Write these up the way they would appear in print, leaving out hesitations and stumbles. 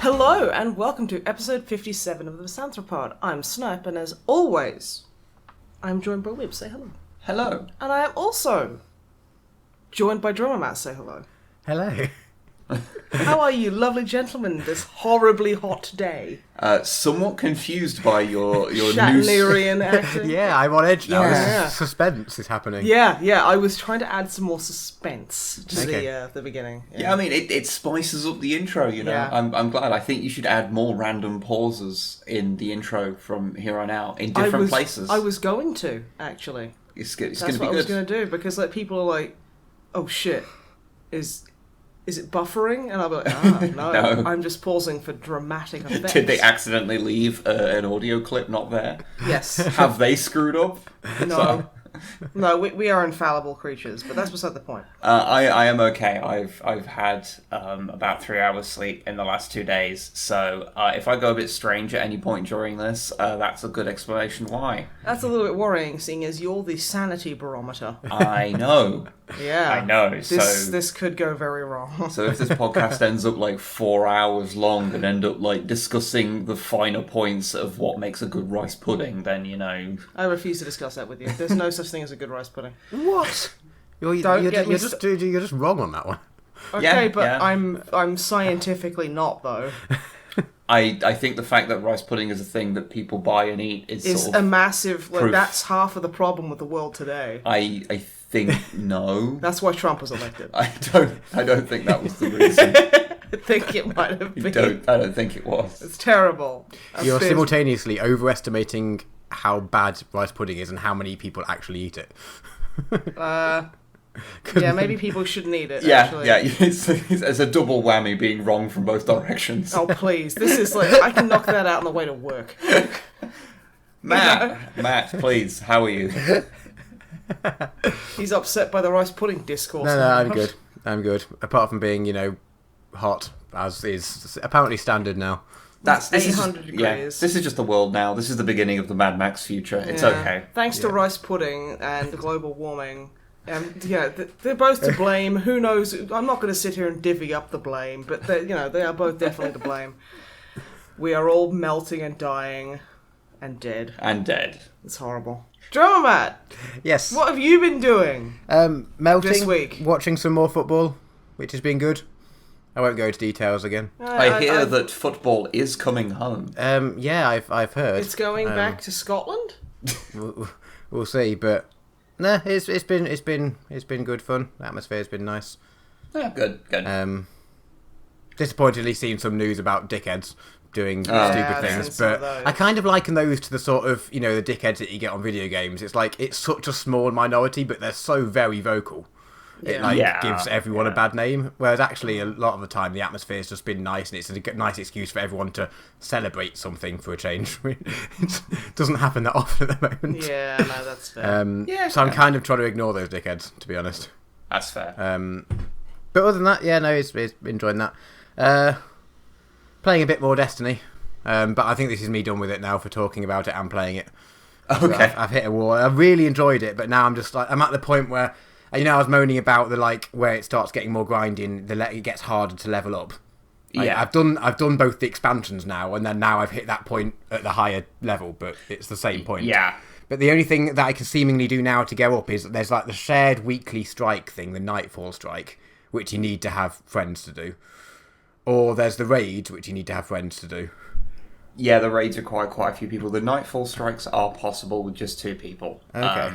Hello and welcome to episode 57 of the MisanthroPod. I'm Snipe, and as always, I'm joined by Wib. Say hello. Hello. And I am also joined by Drummer Matt. Say hello. Hello. How are you, lovely gentlemen, this horribly hot day? Somewhat confused by your Shatnerian acting. Yeah, I'm on edge now. Yeah. Suspense is happening. Yeah, I was trying to add some more suspense to the beginning. Yeah, I mean, it spices up the intro, you know. Yeah. I'm glad. I think you should add more random pauses in the intro from here on out, in different places. I was going to, actually. It's going That's to be what I good. was going to do, because like people are like, oh shit, is it buffering? And I'll be like, no, No. I'm just pausing for dramatic effects. Did they accidentally leave an audio clip not there? Yes. Have they screwed up? No. No, we are infallible creatures, but that's beside the point. I am okay. I've had about 3 hours sleep in the last 2 days, so if I go a bit strange at any point during this, that's a good explanation why. That's a little bit worrying, seeing as you're the sanity barometer. I know. Yeah. I know. This could go very wrong. So if this podcast ends up like 4 hours long and end up like discussing the finer points of what makes a good rice pudding, then you know. I refuse to discuss that with you. There's no such thing as a good rice pudding. What? You're just wrong on that one. Okay, Yeah, but yeah. I'm scientifically not, though. I think the fact that rice pudding is a thing that people buy and eat is It's sort of a massive... Like, proof. that's half of the problem with the world today. I think no. That's why Trump was elected. I don't think that was the reason. I think it might have been. I don't think it was. It's terrible. You're simultaneously overestimating how bad rice pudding is and how many people actually eat it. Yeah, maybe people shouldn't eat it, Yeah, actually. yeah. It's a double whammy being wrong from both directions. Oh, please. This is like... I can knock that out on the way to work. Matt, please, how are you? He's upset by the rice pudding discourse. No, I'm good. Apart from being, hot, as is apparently standard now. This is 800 degrees. Yeah, this is just the world now. This is the beginning of the Mad Max future. It's Yeah. okay. Thanks to rice pudding and global warming. They're both to blame. Who knows? I'm not going to sit here and divvy up the blame, but they are both definitely to blame. We are all melting and dying and dead. And dead. It's horrible. Drummer Matt, Yes. what have you been doing? Melting. This week? Watching some more football, which has been good. I won't go into details again. I hear that football is coming home. Yeah, I've heard. It's going back to Scotland? We'll see, but no, it's been good fun. The atmosphere's been nice. Yeah, good. Disappointingly seen some news about dickheads doing stupid I've seen things, some of but those. I kind of liken those to the sort of, the dickheads that you get on video games. It's like, it's such a small minority, but they're so very vocal. It gives everyone a bad name, whereas actually a lot of the time the atmosphere's just been nice and it's a nice excuse for everyone to celebrate something for a change. It doesn't happen that often at the moment. Yeah, no, that's fair. So I'm kind of trying to ignore those dickheads, to be honest. That's fair. But other than that, yeah, no, it's enjoying that. Playing a bit more Destiny, but I think this is me done with it now for talking about it and playing it. Okay. I've hit a wall. I really enjoyed it, but now I'm just like, I'm at the point where, I was moaning about the where it starts getting more grinding, it gets harder to level up. Yeah. I've done both the expansions now, and then now I've hit that point at the higher level, but it's the same point. Yeah. But the only thing that I can seemingly do now to go up is there's the shared weekly strike thing, the Nightfall strike, which you need to have friends to do. Or there's the raid, which you need to have friends to do. Yeah, the raids require quite a few people. The Nightfall strikes are possible with just 2 people. Okay.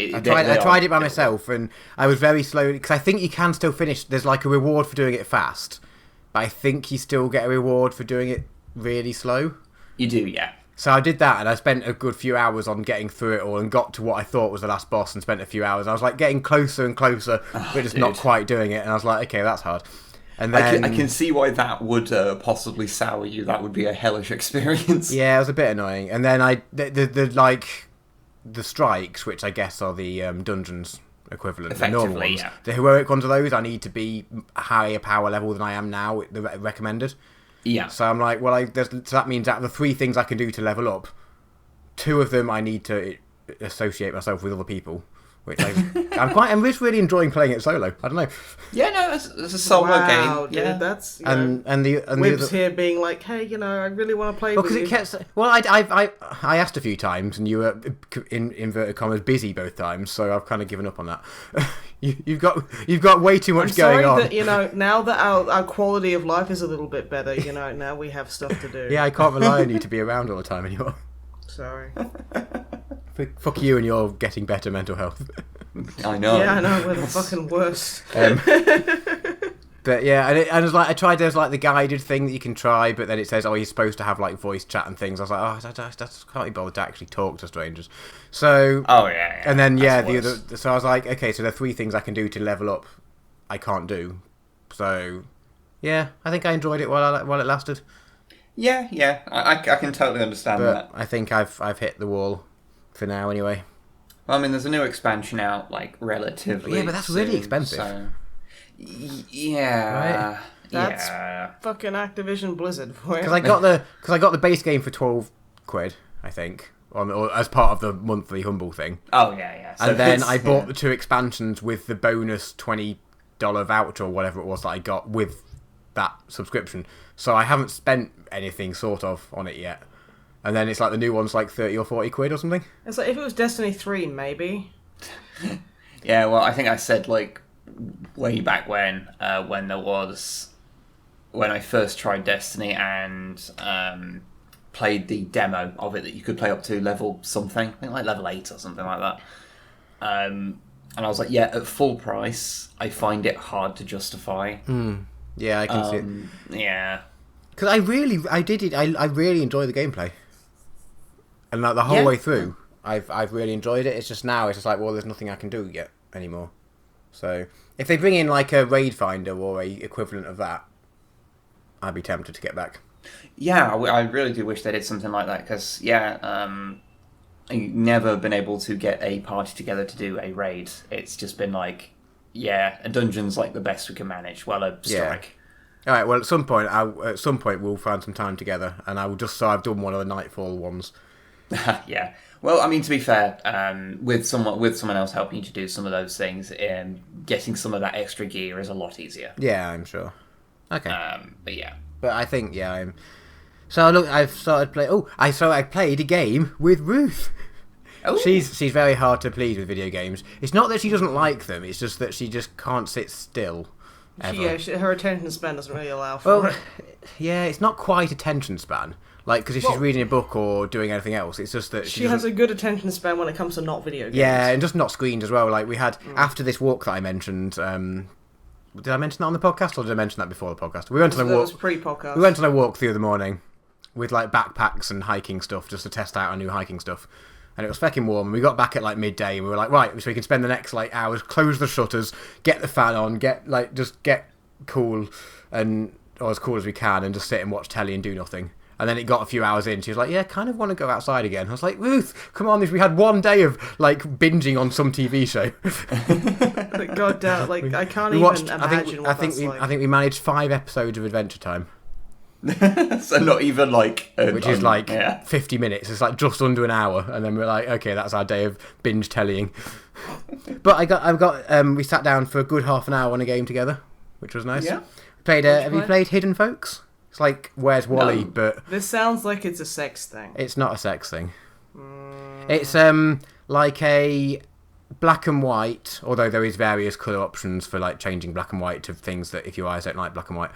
I tried it by myself, and I was very slow, because I think you can still finish. There's a reward for doing it fast, but I think you still get a reward for doing it really slow. You do, yeah. So I did that, and I spent a good few hours on getting through it all, and got to what I thought was the last boss, and spent a few hours. I was getting closer and closer, but just not quite doing it, and I was like, okay, that's hard. And then I can see why that would possibly sour you. That would be a hellish experience. Yeah, it was a bit annoying. And then the strikes, which I guess are the dungeons equivalent, the normal ones. Yeah. The heroic ones of those, I need to be higher power level than I am now, the recommended. Yeah. So I'm like, well, so that means that the 3 things I can do to level up, 2 of them I need to associate myself with other people. Which I'm just really enjoying playing it solo. I don't know. Yeah, no, it's a solo game. Dude, yeah, that's and Wib's here being like, hey, I really want to play. Well, because it kept. Well, I asked a few times, and you were in inverted commas busy both times, so I've kind of given up on that. you've got way too much going on. That, now that our quality of life is a little bit better, now we have stuff to do. Yeah, I can't rely on you to be around all the time anymore. Sorry. Fuck you and your getting better mental health. I know. Yeah, I know. We're the fucking worst. But yeah, and it's like I tried. There's like the guided thing that you can try, but then it says, "Oh, you're supposed to have like voice chat and things." I was like, "Oh, I can't be bothered to actually talk to strangers." So. Oh yeah. And then the other. So I was like, okay, so there are 3 things I can do to level up. I can't do. So, yeah, I think I enjoyed it while it lasted. Yeah. I can totally understand that. I think I've hit the wall for now anyway. Well, I mean, there's a new expansion out, like, relatively Yeah, but that's soon, really expensive. So... Yeah. Right? That's fucking Activision Blizzard for you. Because I got the base game for £12, I think, or as part of the monthly Humble thing. Oh yeah. So and then I bought the 2 expansions with the bonus $20 voucher or whatever it was that I got with that subscription. So I haven't spent anything sort of on it yet. And then it's like the new one's like 30 or 40 quid or something. It's like if it was Destiny 3, maybe. Yeah, well, I think I said like way back when I first tried Destiny and played the demo of it that you could play up to level something, I think like level 8 or something like that. And I was like, yeah, at full price, I find it hard to justify. Yeah, I can see it. Yeah. Because I really enjoy the gameplay. And like the whole way through, I've really enjoyed it. It's just now, it's just like, well, there's nothing I can do yet anymore. So if they bring in like a raid finder or a equivalent of that, I'd be tempted to get back. Yeah, I really do wish they did something like that because I've never been able to get a party together to do a raid. It's just been like, yeah, a dungeon's like the best we can manage. Well, a strike. Yeah. All right. Well, at some point we'll find some time together, and I will just so I've done one of the Nightfall ones. Yeah. Well, I mean, to be fair, with someone else helping you to do some of those things, getting some of that extra gear is a lot easier. Yeah, I'm sure. Okay. But yeah. But I think I'm. So look, I've started playing. I played a game with Ruth. Oh. She's very hard to please with video games. It's not that she doesn't like them; it's just that she just can't sit still. Her attention span doesn't really allow for it. Yeah, it's not quite attention span. Like, because if she's reading a book or doing anything else, it's just that she has a good attention span when it comes to not video games. Yeah, and just not screens as well. Like, we had, after this walk that I mentioned, did I mention that on the podcast, or did I mention that before the podcast? We went on a walk. That was pre-podcast. We went on a walk the other morning with, like, backpacks and hiking stuff, just to test out our new hiking stuff. And it was fucking warm, and we got back at, like, midday, and we were like, right, so we can spend the next, like, hours, close the shutters, get the fan on, get cool, or as cool as we can, and just sit and watch telly and do nothing. And then it got a few hours in. She was like, yeah, I kind of want to go outside again. I was like, Ruth, come on. We had one day of, like, binging on some TV show. God damn, like, I can't imagine what that's like. I think we managed 5 episodes of Adventure Time. So not even, like... Which is, like, 50 minutes. It's, like, just under an hour. And then we're like, okay, that's our day of binge tellying. But we sat down for a good half an hour on a game together, which was nice. Yeah. Have you played Hidden Folks? It's like Where's Wally, but... This sounds like it's a sex thing. It's not a sex thing. It's like a black and white, although there is various colour options for like changing black and white to things that if your eyes don't like black and white.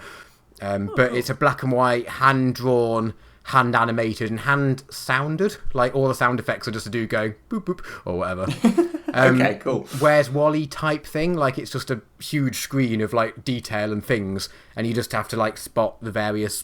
But it's a black and white, hand-drawn, hand-animated and hand-sounded. Like all the sound effects are just a dude going boop boop or whatever. Okay, cool. Where's Wally type thing? Like it's just a huge screen of like detail and things, and you just have to like spot the various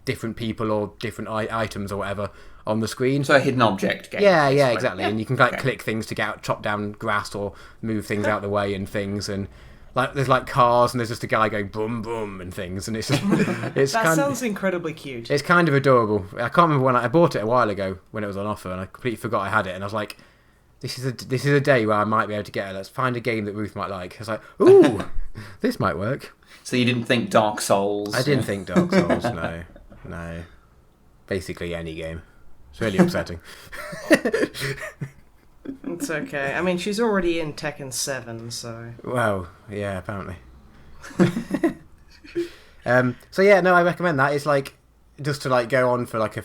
different people or different items or whatever on the screen. So a hidden object game. Yeah, exactly. Yeah. And you can like click things to chop down grass or move things out the way and things. And Like there's like cars and there's just a guy going boom boom and things, and it's it's That sounds incredibly cute. It's kind of adorable. I can't remember when I bought it a while ago when it was on offer, and I completely forgot I had it. And I was like, this is a day where I might be able to get it. Let's find a game that Ruth might like. I was like, ooh, this might work. So you didn't think Dark Souls? I didn't think Dark Souls. No. Basically any game. It's really upsetting. It's okay. I mean, she's already in Tekken 7, so... Well, yeah, apparently. So yeah, no, I recommend that. It's like, just to like go on for like a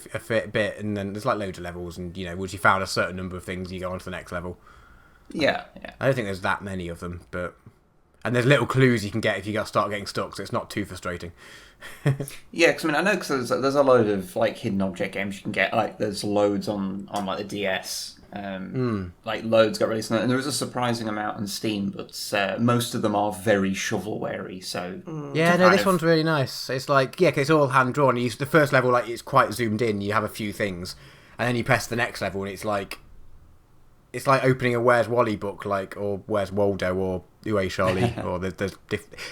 bit, and then there's like loads of levels, and once you found a certain number of things, you go on to the next level. Yeah. I don't think there's that many of them, and there's little clues you can get if you start getting stuck, so it's not too frustrating. Yeah, because I mean, I know because there's a load of like hidden object games you can get. Like there's loads on like the DS. Like loads got released, and there is a surprising amount on Steam, but most of them are very shovelware-y. So this one's really nice. It's like 'cause it's all hand drawn. The first level, like it's quite zoomed in. You have a few things, and then you press the next level, and it's like opening a Where's Wally book, or Where's Waldo, or Ue Charlie, or there's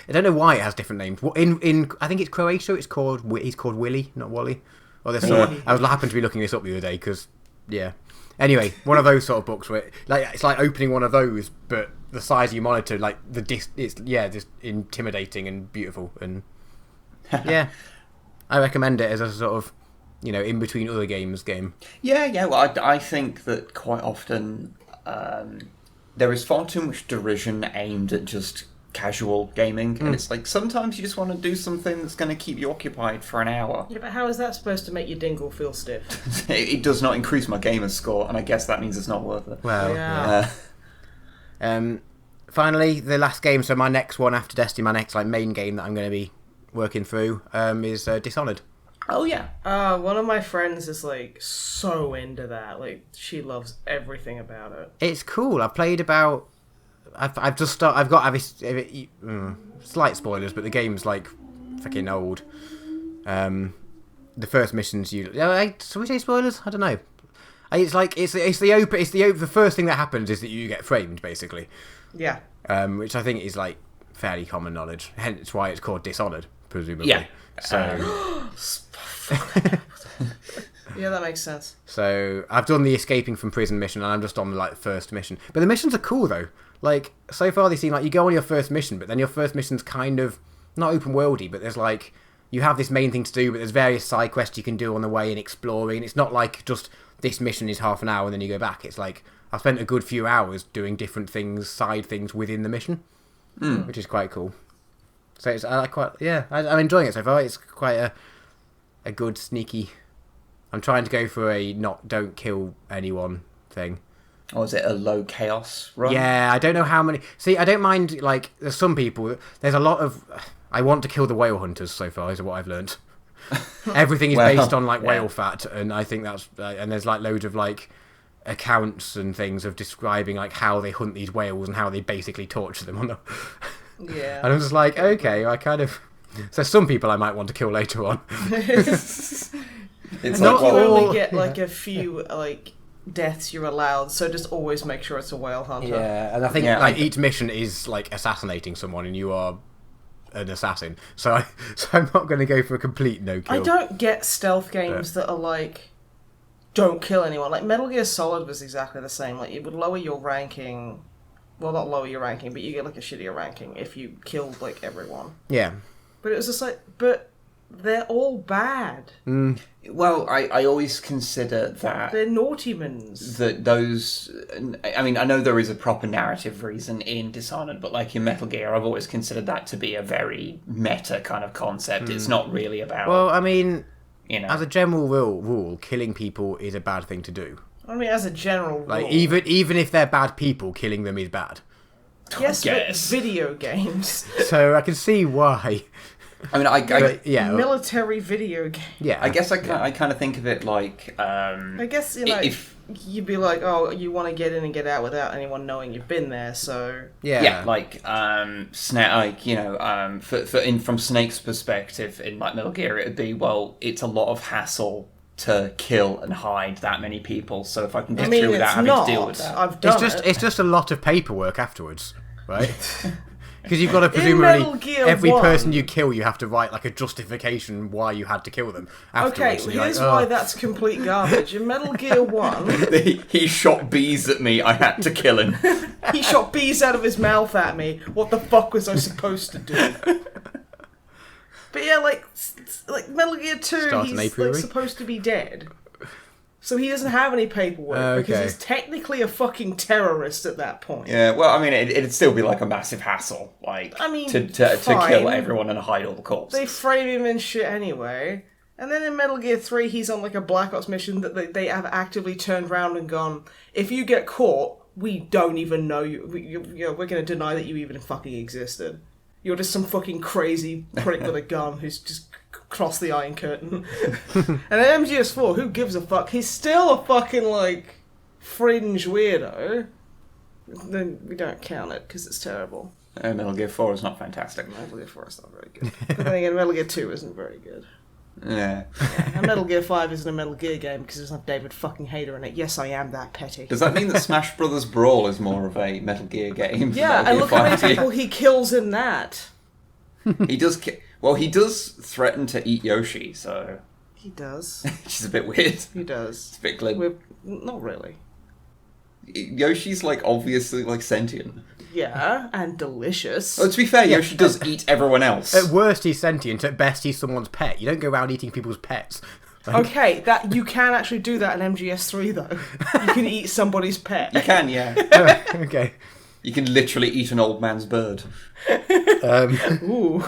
I don't know why it has different names. In I think it's Croatia. He's called Willy, not Wally. Or there's someone. I happened to be looking this up the other day because Anyway, one of those sort of books where it's like opening one of those, but the size of your monitor, like it's just intimidating and beautiful, and I recommend it as a sort of in between other games game. Yeah. Well, I think that quite often there is far too much derision aimed at just casual gaming, and it's like sometimes you just want to do something that's going to keep you occupied for an hour. Yeah, but how is that supposed to make your dingle feel stiff? It does not increase my gamer score, and I guess that means it's not worth it. Well, yeah. Finally, the last game. So my next one after Destiny, my next main game that I'm going to be working through is Dishonored. Oh yeah. One of my friends is so into that. She loves everything about it. It's cool. I've played about. I've just started. I've got slight spoilers, but the game's fucking old. The first missions should we say spoilers? I don't know. It's the first thing that happens is that you get framed basically. Yeah. Which I think is fairly common knowledge. Hence why it's called Dishonored, presumably. Yeah. So. Yeah, that makes sense. So I've done the escaping from prison mission, and I'm just on the first mission. But the missions are cool though. So far they seem you go on your first mission, but then your first mission's kind of not open worldy, but there's you have this main thing to do, but there's various side quests you can do on the way and exploring. It's not just this mission is half an hour and then you go back. It's I've spent a good few hours doing different things, side things within the mission, which is quite cool. So I'm enjoying it so far. It's quite a good sneaky. I'm trying to go for a don't kill anyone thing. Or is it a low chaos run? Yeah, I don't know how many. See, I don't mind. There's some people. There's a lot of. I want to kill the whale hunters so far. Is what I've learned. Everything is based on whale fat, and I think that's. And there's loads of accounts and things of describing how they hunt these whales and how they basically torture them on the. Yeah. And I'm just okay, I kind of. So some people I might want to kill later on. It's not you all... only get a few deaths you're allowed, so just always make sure it's a whale hunter. Yeah, and I think each mission is assassinating someone, and you are an assassin. So I'm not going to go for a complete no kill. I don't get stealth games that are don't kill anyone. Metal Gear Solid was exactly the same. It would lower your ranking. Well, not lower your ranking, but you get a shittier ranking if you killed everyone. Yeah. But it was just but they're all bad. Well, I always consider that... They're naughtymans. That those... I mean, I know there is a proper narrative reason in Dishonored, but in Metal Gear, I've always considered that to be a very meta kind of concept. It's not really about... Well, I mean, as a general rule, killing people is a bad thing to do. I mean, as a general rule... even if they're bad people, killing them is bad. Yes, but video games. So I can see why... I mean, military video game. Yeah, I guess I kind of think of it I guess if you'd be you want to get in and get out without anyone knowing you've been there. So Snake, from Snake's perspective in Metal Gear, it'd be it's a lot of hassle to kill and hide that many people. So if I can get through without having to deal with that, I've done It's just a lot of paperwork afterwards, right? Because you've got to Metal presumably Gear every 1 person you kill, you have to write like a justification why you had to kill them. Okay, Afterwards. here's why that's complete garbage. In Metal Gear 1, He shot bees at me. I had to kill him. he shot bees out of his mouth at me. What the fuck was I supposed to do? But yeah, like Metal Gear 2, Start an he's apiary? like, supposed to be dead. So he doesn't have any paperwork because he's technically a fucking terrorist at that point. Yeah, well, I mean, it'd still be like a massive hassle, like to kill everyone and hide all the corpses. They frame him and shit anyway. And then in Metal Gear 3, he's on like a Black Ops mission that they have actively turned around and gone, if you get caught, we don't even know you. We're going to deny that you even fucking existed. You're just some fucking crazy prick with a gun who's just crossed the Iron Curtain. And in MGS4, who gives a fuck? He's still a fucking, like, fringe weirdo. Then we don't count it, because it's terrible. Metal Gear 4 is not fantastic. Metal Gear 4 is not very good. But then again, Metal Gear 2 isn't very good. Yeah. And Metal Gear 5 isn't a Metal Gear game because there's not David fucking Hayter in it. Yes, I am that petty. Does that mean that Smash Brothers Brawl is more of a Metal Gear game? Yeah, and look how many people he kills in that. He does. He does threaten to eat Yoshi, so He does. which is a bit weird. He does. It's a bit glib. Not really. Yoshi's like obviously like sentient. Yeah, and delicious. Oh, to be fair, Yoshi does eat everyone else. At worst, he's sentient. At best, he's someone's pet. You don't go around eating people's pets. Okay, that you can actually do that in MGS3 though. You can eat somebody's pet. You can, yeah. Okay. You can literally eat an old man's bird. Ooh.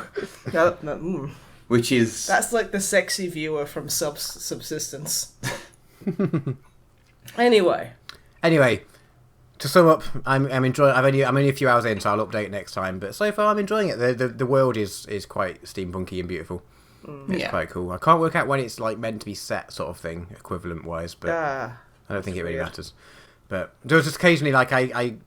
Which is... That's like the sexy viewer from Subsistence. Anyway, to sum up, I'm enjoying. I'm only a few hours in, so I'll update next time. But so far, I'm enjoying it. The world is quite steampunky and beautiful. It's quite cool. I can't work out when it's like meant to be set, sort of thing, equivalent wise. But I don't think it really matters. But there's just occasionally like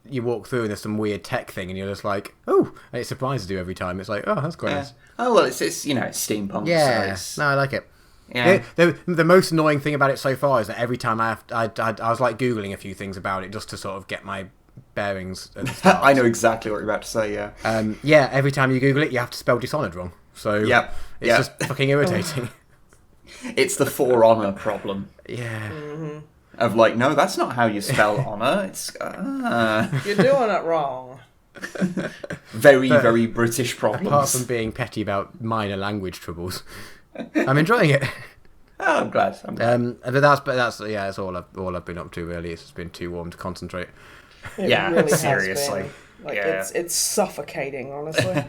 you walk through and there's some weird tech thing and you're just like, oh, and it surprises you every time. It's like, oh, that's quite nice. Oh well, it's steampunk. Yeah, so no, I like it. Yeah. The most annoying thing about it so far is that every time I was like Googling a few things about it just to sort of get my bearings at the start. I know exactly what you're about to say, yeah. Every time you Google it, you have to spell Dishonored wrong. So it's just fucking irritating. It's the For Honor problem. Yeah. Mm-hmm. Of like, no, that's not how you spell honor. It's you're doing it wrong. Very British problems. Apart from being petty about minor language troubles, I'm enjoying it. Oh, I'm glad. That's all I've been up to really. It's just been too warm to concentrate. It Yeah, really has seriously. been. Like, Yeah. it's suffocating, honestly.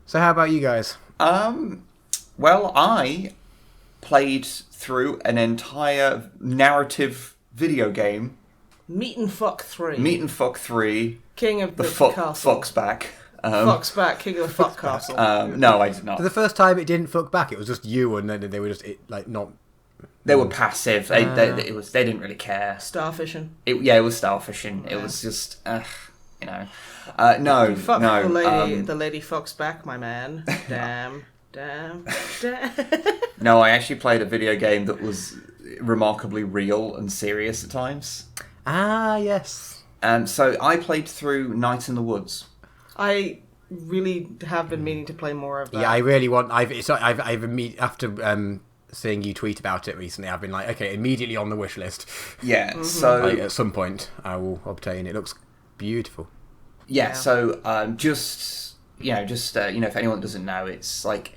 So how about you guys? Well, I played through an entire narrative video game. Meat and Fuck 3. Meat and Fuck 3. King of the Castle. Fuck's back. Fuck's back, King of the Fuck Castle. No, I did not. For the first time, it didn't fuck back. It was just you, and then they were just not. They were passive. They didn't really care. Starfishing. It was starfishing. Yeah. It was just, no. You fuck the lady fucks back, my man. Damn. No, I actually played a video game that was remarkably real and serious at times. Ah, yes. So I played through Night in the Woods. I really have been meaning to play more of that. Yeah, I really want. After seeing you tweet about it recently, I've been like, okay, immediately on the wish list. Yeah. Mm-hmm. So at some point, I will obtain. It looks beautiful. Yeah. So if anyone doesn't know, it's like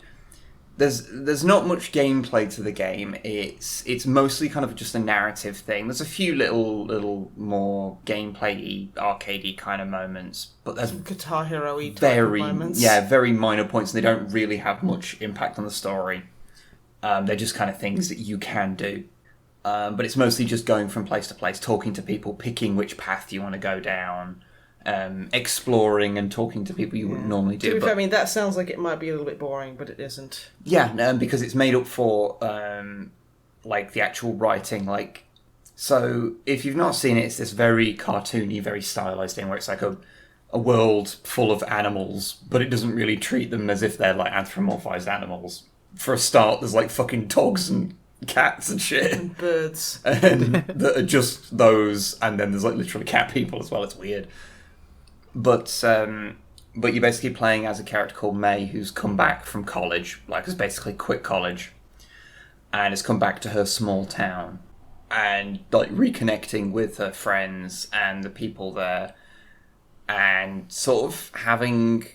there's not much gameplay to the game. It's mostly kind of just a narrative thing. There's a few little more gameplay-y, arcadey kind of moments, but there's Guitar Hero-y type of moments. Yeah, very minor points, and they don't really have much impact on the story. They're just kind of things that you can do. But it's mostly just going from place to place, talking to people, picking which path you want to go down, exploring and talking to people you wouldn't normally do. I mean, that sounds like it might be a little bit boring, but it isn't. Yeah, because it's made up for like the actual writing. Like, so if you've not seen it, it's this very cartoony, very stylized thing where it's like a world full of animals, but it doesn't really treat them as if they're like anthropomorphized animals. For a start, there's like fucking dogs and cats and shit. And birds. And that are just those, and then there's like literally cat people as well. It's weird. But but you're basically playing as a character called May, who's come back from college, like has basically quit college, and has come back to her small town, and like reconnecting with her friends and the people there, and sort of having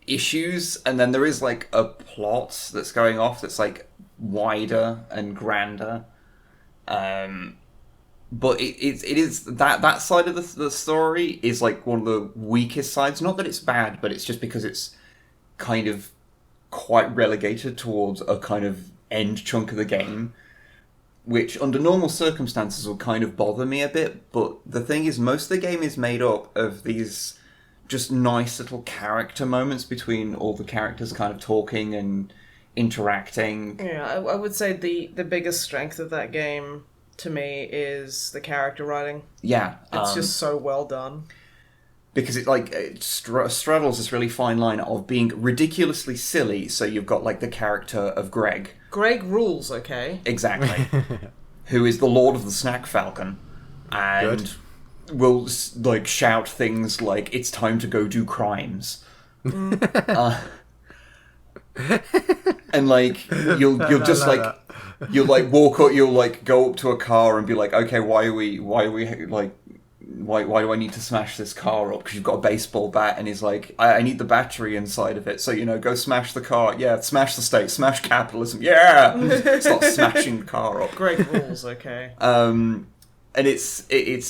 issues. And then there is like a plot that's going off that's like wider and grander. But it is that side of the story is like one of the weakest sides. Not that it's bad, but it's just because it's kind of quite relegated towards a kind of end chunk of the game, which under normal circumstances would kind of bother me a bit. But the thing is, most of the game is made up of these just nice little character moments between all the characters kind of talking and interacting. Yeah, I would say the biggest strength of that game to me is the character writing. Yeah. It's just so well done. Because it straddles this really fine line of being ridiculously silly, so you've got like the character of Greg. Greg rules, okay? Exactly. Who is the Lord of the Snack Falcon. And will like shout things like, "It's time to go do crimes." And like you'll just like you'll like walk up, you'll like go up to a car and be like, "Okay, why do I need to smash this car up?" Because you've got a baseball bat, and he's like, I need the battery inside of it, so go smash the car. Yeah, smash the state, smash capitalism. Yeah, start smashing the car up. Great rules, okay. And it's it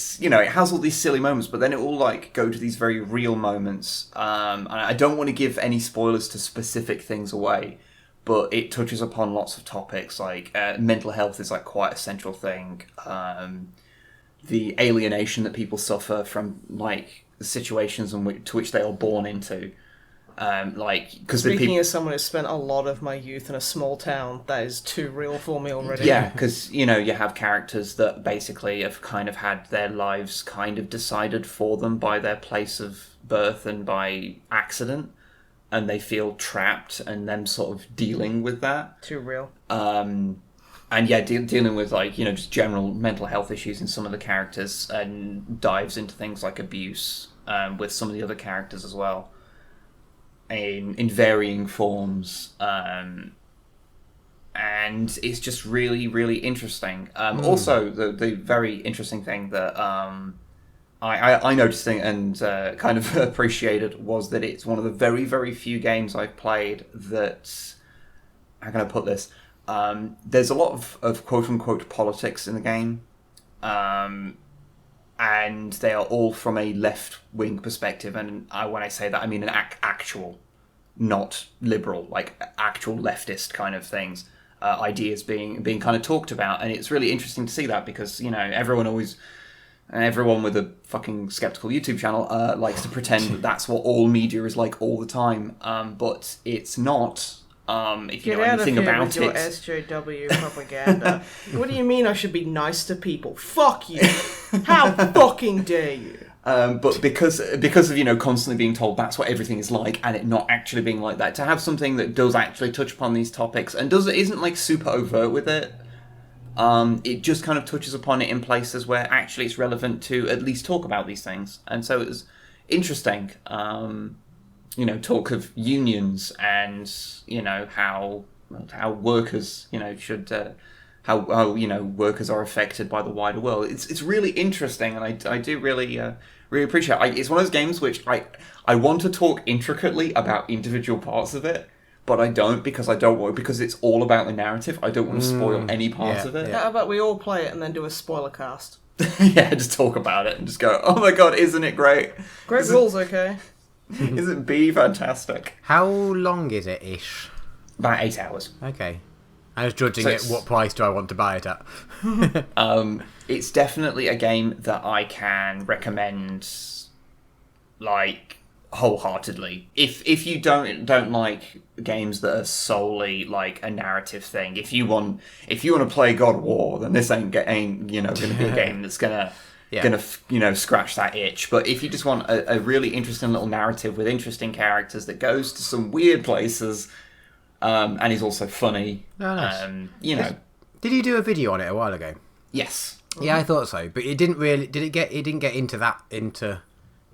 has all these silly moments, but then it will like go to these very real moments. And I don't want to give any spoilers to specific things away, but it touches upon lots of topics like mental health is like quite a central thing. The alienation that people suffer from like the situations to which they are born into. Speaking as someone who's spent a lot of my youth in a small town, that is too real for me already. Yeah, because you have characters that basically have kind of had their lives kind of decided for them by their place of birth and by accident, and they feel trapped, and them sort of dealing with that. Too real. And yeah, dealing with like just general mental health issues in some of the characters, and dives into things like abuse with some of the other characters as well. In varying forms, and it's just really, really interesting. Also, the very interesting thing that I noticed and kind of appreciated was that it's one of the very, very few games I've played that, how can I put this? There's a lot of quote-unquote politics in the game, and they are all from a left-wing perspective, and when I say that, I mean an actual, not liberal, like actual leftist kind of things, ideas being kind of talked about, and it's really interesting to see that because, everyone with a fucking skeptical YouTube channel likes to pretend that that's what all media is like all the time, but it's not. If you know anything about it. Get out of here with your SJW propaganda. What do you mean I should be nice to people? Fuck you! How fucking dare you? But because of constantly being told that's what everything is like, and it not actually being like that, to have something that does actually touch upon these topics and isn't like super overt with it, it just kind of touches upon it in places where actually it's relevant to at least talk about these things, and so it was interesting. Talk of unions and how workers should how workers are affected by the wider world. It's really interesting, and I do really appreciate it. It's one of those games which I want to talk intricately about individual parts of it, but I don't because it's all about the narrative. I don't want to spoil any parts of it. How about we all play it and then do a spoiler cast? Yeah, just talk about it and just go, oh my god, isn't it great? Great rules, okay. Isn't B fantastic? How long is it ish? About 8 hours. Okay. I was judging it. What price do I want to buy it at? It's definitely a game that I can recommend, like, wholeheartedly. If you don't like games that are solely like a narrative thing, if you want to play God of War, then this ain't going to be a game that's gonna scratch that itch. But if you just want a really interesting little narrative with interesting characters that goes to some weird places, and he's also funny. Oh, nice. Did you do a video on it a while ago? Yes. Yeah, I thought so, but it didn't really. It didn't get into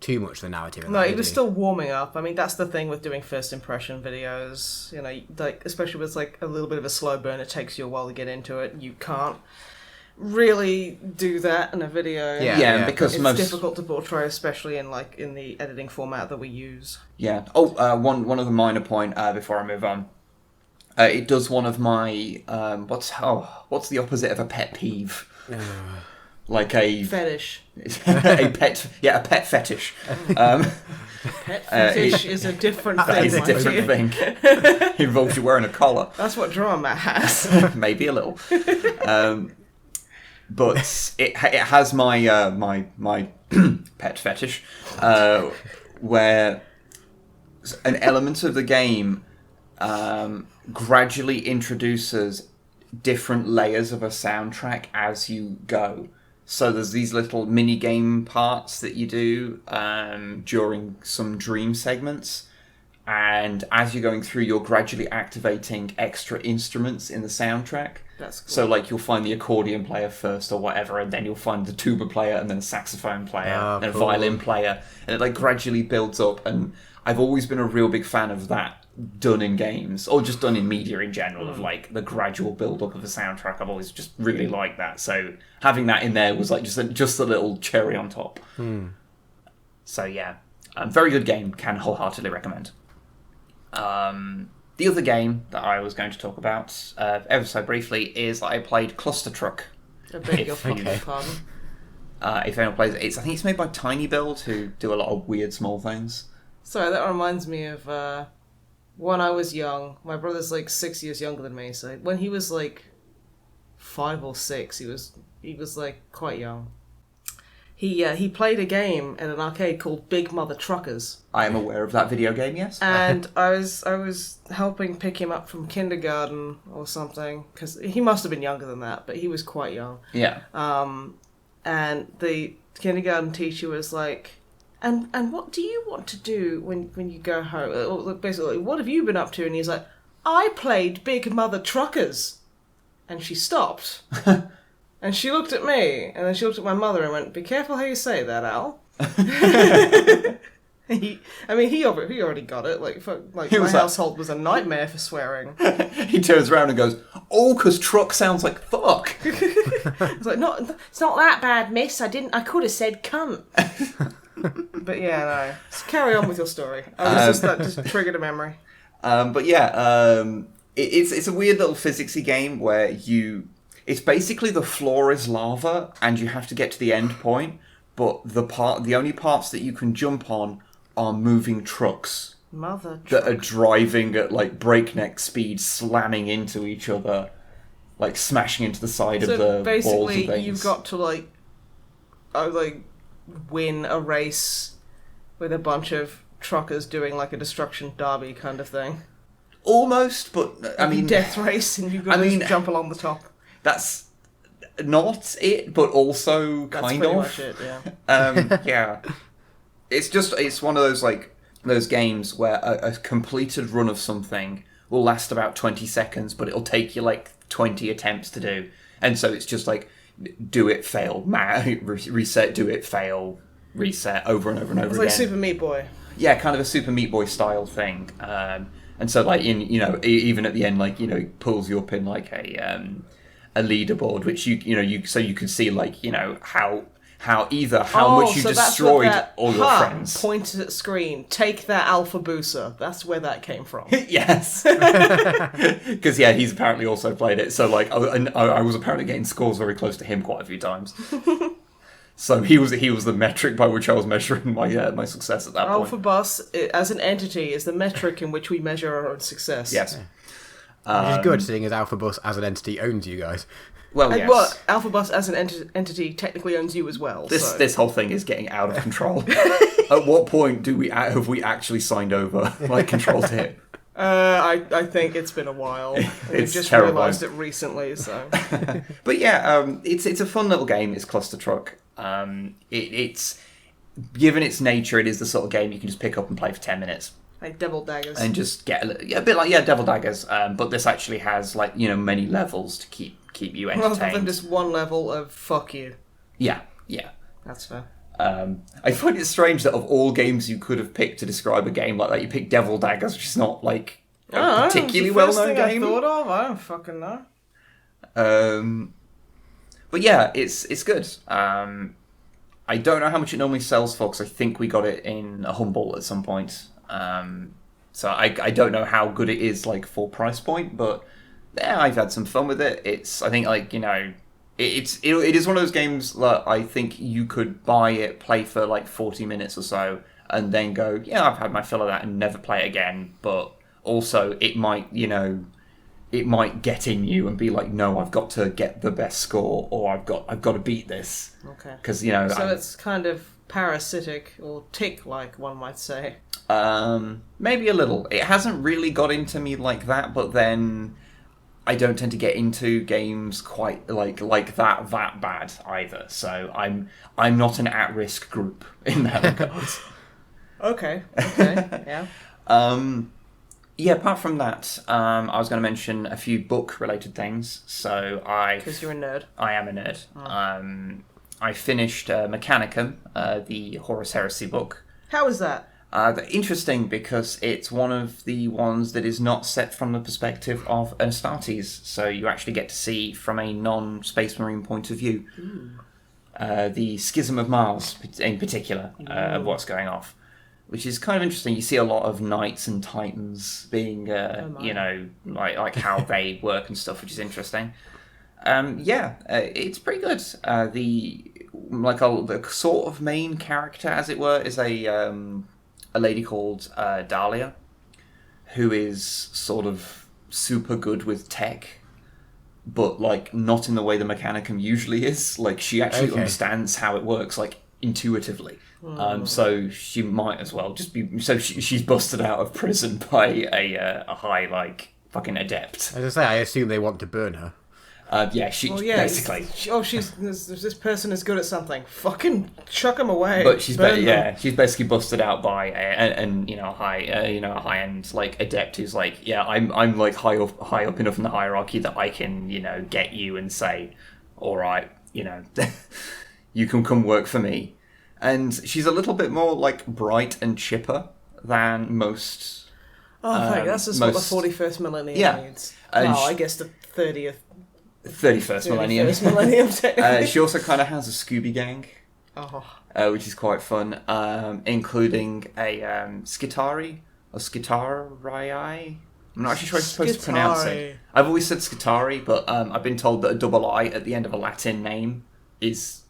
too much of the narrative. No, he was still warming up. I mean, that's the thing with doing first impression videos. You know, like especially with like a little bit of a slow burn, it takes you a while to get into it. You can't really do that in a video. Yeah, because it's difficult to portray, especially in the editing format that we use. Yeah. Oh, one other minor point before I move on. It does one of my what's the opposite of a pet peeve? Like a fetish. a pet fetish. Pet fetish is a different thing. It's a different thing. It involves you wearing a collar. That's what Drama Matt has. Maybe a little. But it has my pet fetish, where an element of the game gradually introduces different layers of a soundtrack as you go. So there's these little mini game parts that you do during some dream segments, and as you're going through, you're gradually activating extra instruments in the soundtrack. That's cool. So like you'll find the accordion player first or whatever, and then you'll find the tuba player, and then a saxophone player, and a violin player, and it like gradually builds up. And I've always been a real big fan of that done in games, or just done in media in general, of like the gradual build up of a soundtrack. I've always just really liked that. So having that in there was like just a little cherry on top. So yeah, very good game. Can wholeheartedly recommend. The other game that I was going to talk about ever so briefly is that I played Clustertruck. I beg your fucking pardon. If anyone plays it, I think it's made by Tiny Build, who do a lot of weird small things. Sorry, that reminds me of when I was young. My brother's like 6 years younger than me, so when he was like 5 or 6, he was like quite young. He played a game at an arcade called Big Mother Truckers. I am aware of that video game, yes. And I was helping pick him up from kindergarten or something, because he must have been younger than that, but he was quite young. Yeah. And the kindergarten teacher was like, and what do you want to do when you go home? Or basically, what have you been up to? And he's like, I played Big Mother Truckers. And she stopped. And she looked at me, and then she looked at my mother and went, be careful how you say that, Al. He already got it. Like my household was a nightmare for swearing. He turns around and goes, oh, because truck sounds like fuck. It's like, it's not that bad, miss. I could have said cunt. But yeah, no. Just carry on with your story. That just triggered a memory. But yeah, it's a weird little physicsy game where it's basically the floor is lava and you have to get to the end point, but the only parts that you can jump on are moving trucks that are driving at like breakneck speed, slamming into each other, like smashing into the side of the walls and things. So basically, you've got to win a race with a bunch of truckers doing like a destruction derby kind of thing. Almost, but I mean, death race, and you've got to jump along the top. That's not it, but also kind of. That's pretty much it, yeah. Yeah. It's one of those games where a completed run of something will last about 20 seconds, but it'll take you like 20 attempts to do. And so it's just like, do it, fail, reset, do it, fail, reset, over and over and over again. It's like Super Meat Boy. Yeah, kind of a Super Meat Boy style thing. And so like even at the end, like, it pulls you up in like a leaderboard, which you can see like, how much you destroyed all your friends. Pointed at screen. Take that Alpha Booster. That's where that came from. Yes. Because he's apparently also played it. So like, I was apparently getting scores very close to him quite a few times. So he was the metric by which I was measuring my success at that point. Alpha Bus, as an entity, is the metric in which we measure our own success. Yes. Which is good, seeing as Alpha Bus as an entity owns you guys. Well, yes. Well, Alpha Bus as an entity technically owns you as well. This whole thing is getting out of control. At what point have we actually signed over like control to him? I think it's been a while. We've just realised it recently, so. But yeah, it's a fun little game. It's Clustertruck. It's given its nature, it is the sort of game you can just pick up and play for 10 minutes. Like Devil Daggers. And just get a bit like Devil Daggers. But this actually has like many levels to keep you entertained. Rather than just one level of fuck you. Yeah. That's fair. I find it strange that of all games you could have picked to describe a game like that, you picked Devil Daggers, which is not like a particularly well-known game. I thought of. I don't fucking know. But yeah, it's good. I don't know how much it normally sells for, because I think we got it in a Humble at some point. So I don't know how good it is like full price point, but yeah, I've had some fun with it. It's, I think, like, you know, it is one of those games that I think you could buy it, play for like 40 minutes or so, and then go, yeah, I've had my fill of that, and never play it again. But also, it might, you know, it might get in you and be like, no, I've got to get the best score, or I've got to beat this. Okay. Because, you know, so it's kind of parasitic or tick-like, one might say. Maybe a little. It hasn't really got into me like that, but then I don't tend to get into games quite like that bad either. So I'm not an at-risk group in that regard. Okay. Yeah. Yeah, apart from that, I was going to mention a few book-related things. So because you're a nerd. I am a nerd. Oh. I finished Mechanicum, the Horus Heresy book. How is that? Interesting, because it's one of the ones that is not set from the perspective of an Astartes, so you actually get to see from a non-Space Marine point of view. The Schism of Mars, in particular, of what's going off. Which is kind of interesting. You see a lot of Knights and Titans being, you know, like how they work and stuff, which is interesting. It's pretty good. The sort of main character, as it were, is a lady called Dahlia, who is sort of super good with tech, but like not in the way the Mechanicum usually is. Like, she actually understands how it works, like, intuitively. So she might as well just be. So she's busted out of prison by a high, like, fucking adept. As I say, I assume they want to burn her. Basically. This person is good at something. Fucking chuck him away. But she's she's basically busted out by a high end like adept who's like, yeah, I'm like high up enough in the hierarchy that I can, you know, get you and say, all right, you know, you can come work for me. And she's a little bit more like bright and chipper than most. That's just what the 41st millennium needs. I guess the 31st millennium. 31st millennium. She also kind of has a Scooby gang, which is quite fun, including a Skitari or Skitarii. I'm not actually sure I'm supposed to pronounce it. I've always said Skitari, but I've been told that a double I at the end of a Latin name is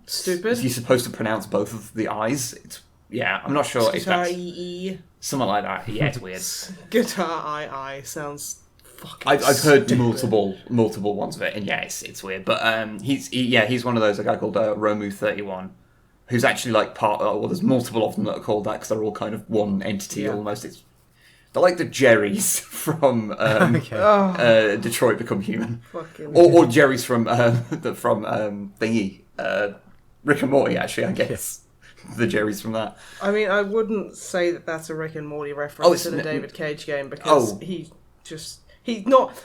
stupid. You're supposed to pronounce both of the I's. I'm not sure if that's something like that. Yeah, it's weird. Guitar I sounds fucking. I've heard multiple ones of it, and yeah, it's weird. But he's one of those, a guy called Romu31, who's actually like part. Well, there's multiple of them that are called that because they're all kind of one entity almost. They're like the Jerrys from Detroit Become Human, or Jerrys from thingy. Rick and Morty, actually, I guess. The Jerrys from that. I mean, I wouldn't say that that's a Rick and Morty reference to the David Cage game, because he's not...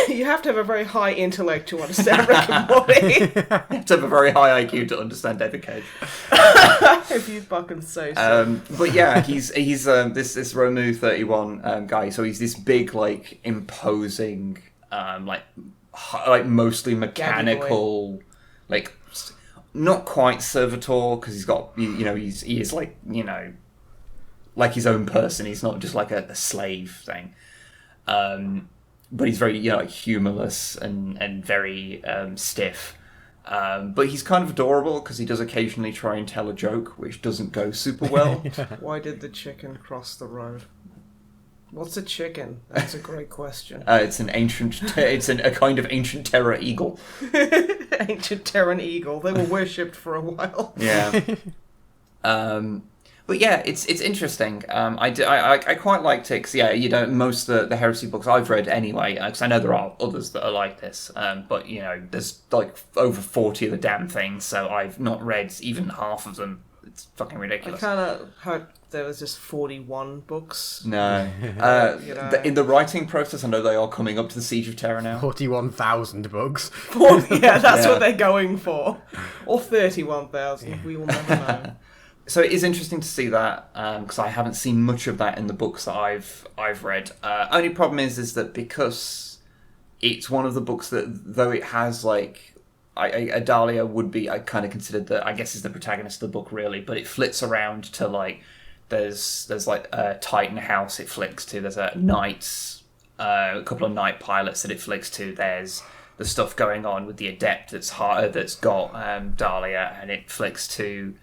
You have to have a very high intellect to understand Rick and Morty. You have to have a very high IQ to understand David Cage. If you fucking say so. But yeah, he's this Romu31 guy, so he's this big, like, imposing, like mostly mechanical, like... Not quite servitor, because he's got, you know, he is like, you know, like his own person. He's not just like a slave thing. But he's very, you know, like humorless and very stiff. But he's kind of adorable because he does occasionally try and tell a joke, which doesn't go super well. Why did the chicken cross the road? What's a chicken? That's a great question. It's an ancient. It's a kind of ancient terror eagle. Ancient Terran eagle. They were worshipped for a while. Yeah. But yeah, it's interesting. I quite liked it because you know, most of the heresy books I've read anyway, because I know there are others that are like this. But you know, there's like over 40 of the damn things, so I've not read even half of them. It's fucking ridiculous. I kind of hope there was just 41 books. No. In the writing process, I know they are coming up to the Siege of Terra now. 41,000 bugs. Yeah, that's what they're going for. Or 31,000. We will never know. So it is interesting to see that, because I haven't seen much of that in the books that I've read. Only problem is that because it's one of the books that, though it has, like, Adalia would be, I kind of considered that, I guess, is the protagonist of the book, really, but it flits around to, like, there's like, a Titan house it flicks to, there's a Knights, a couple of Knight pilots that it flicks to, there's the stuff going on with the Adept that's got Dahlia, and it flicks to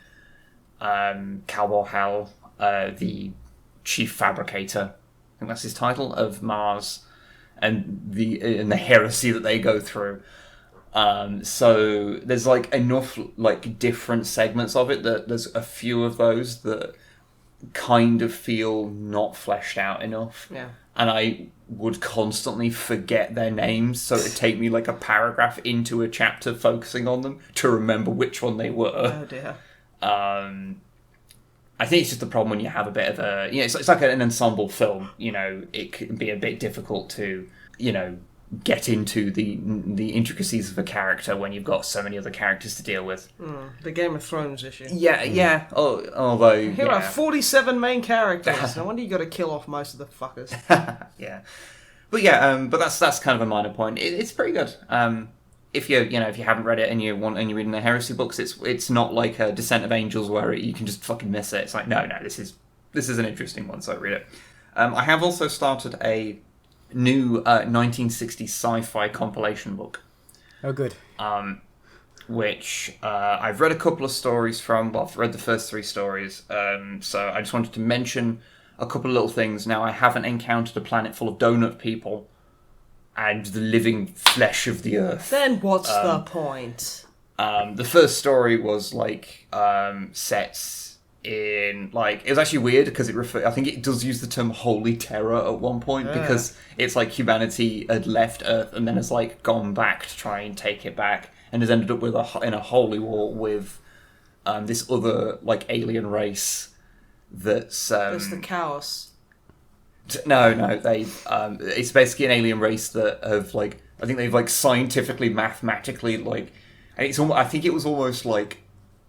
Cowboy Hal, the chief fabricator, I think that's his title, of Mars, and the heresy that they go through. So there's like enough like different segments of it that there's a few of those that kind of feel not fleshed out enough. Yeah. And I would constantly forget their names, so it'd take me like a paragraph into a chapter focusing on them to remember which one they were. Oh dear. I think it's just the problem when you have a bit of a... it's like an ensemble film. It can be a bit difficult to, get into the intricacies of a character when you've got so many other characters to deal with. The Game of Thrones issue. Yeah. Although... Here are 47 main characters. No wonder you got to kill off most of the fuckers. Yeah. But but that's kind of a minor point. It's pretty good. If you haven't read it and you're reading the heresy books, it's not like a Descent of Angels where you can just fucking miss it. It's like no, this is an interesting one, so read it. I have also started a new 1960s sci-fi compilation book. Oh, good. Which I've read a couple of stories from. Well, I've read the first 3 stories, so I just wanted to mention a couple of little things. Now, I haven't encountered a planet full of donut people and the living flesh of the earth. Then what's the point? The first story was like set in like, it was actually weird because I think it does use the term holy terror at one point because it's like humanity had left Earth and then has like gone back to try and take it back and has ended up in a holy war with this other like alien race that's There's the chaos. No, it's basically an alien race that have like, I think they've like scientifically, mathematically like, and I think it was almost like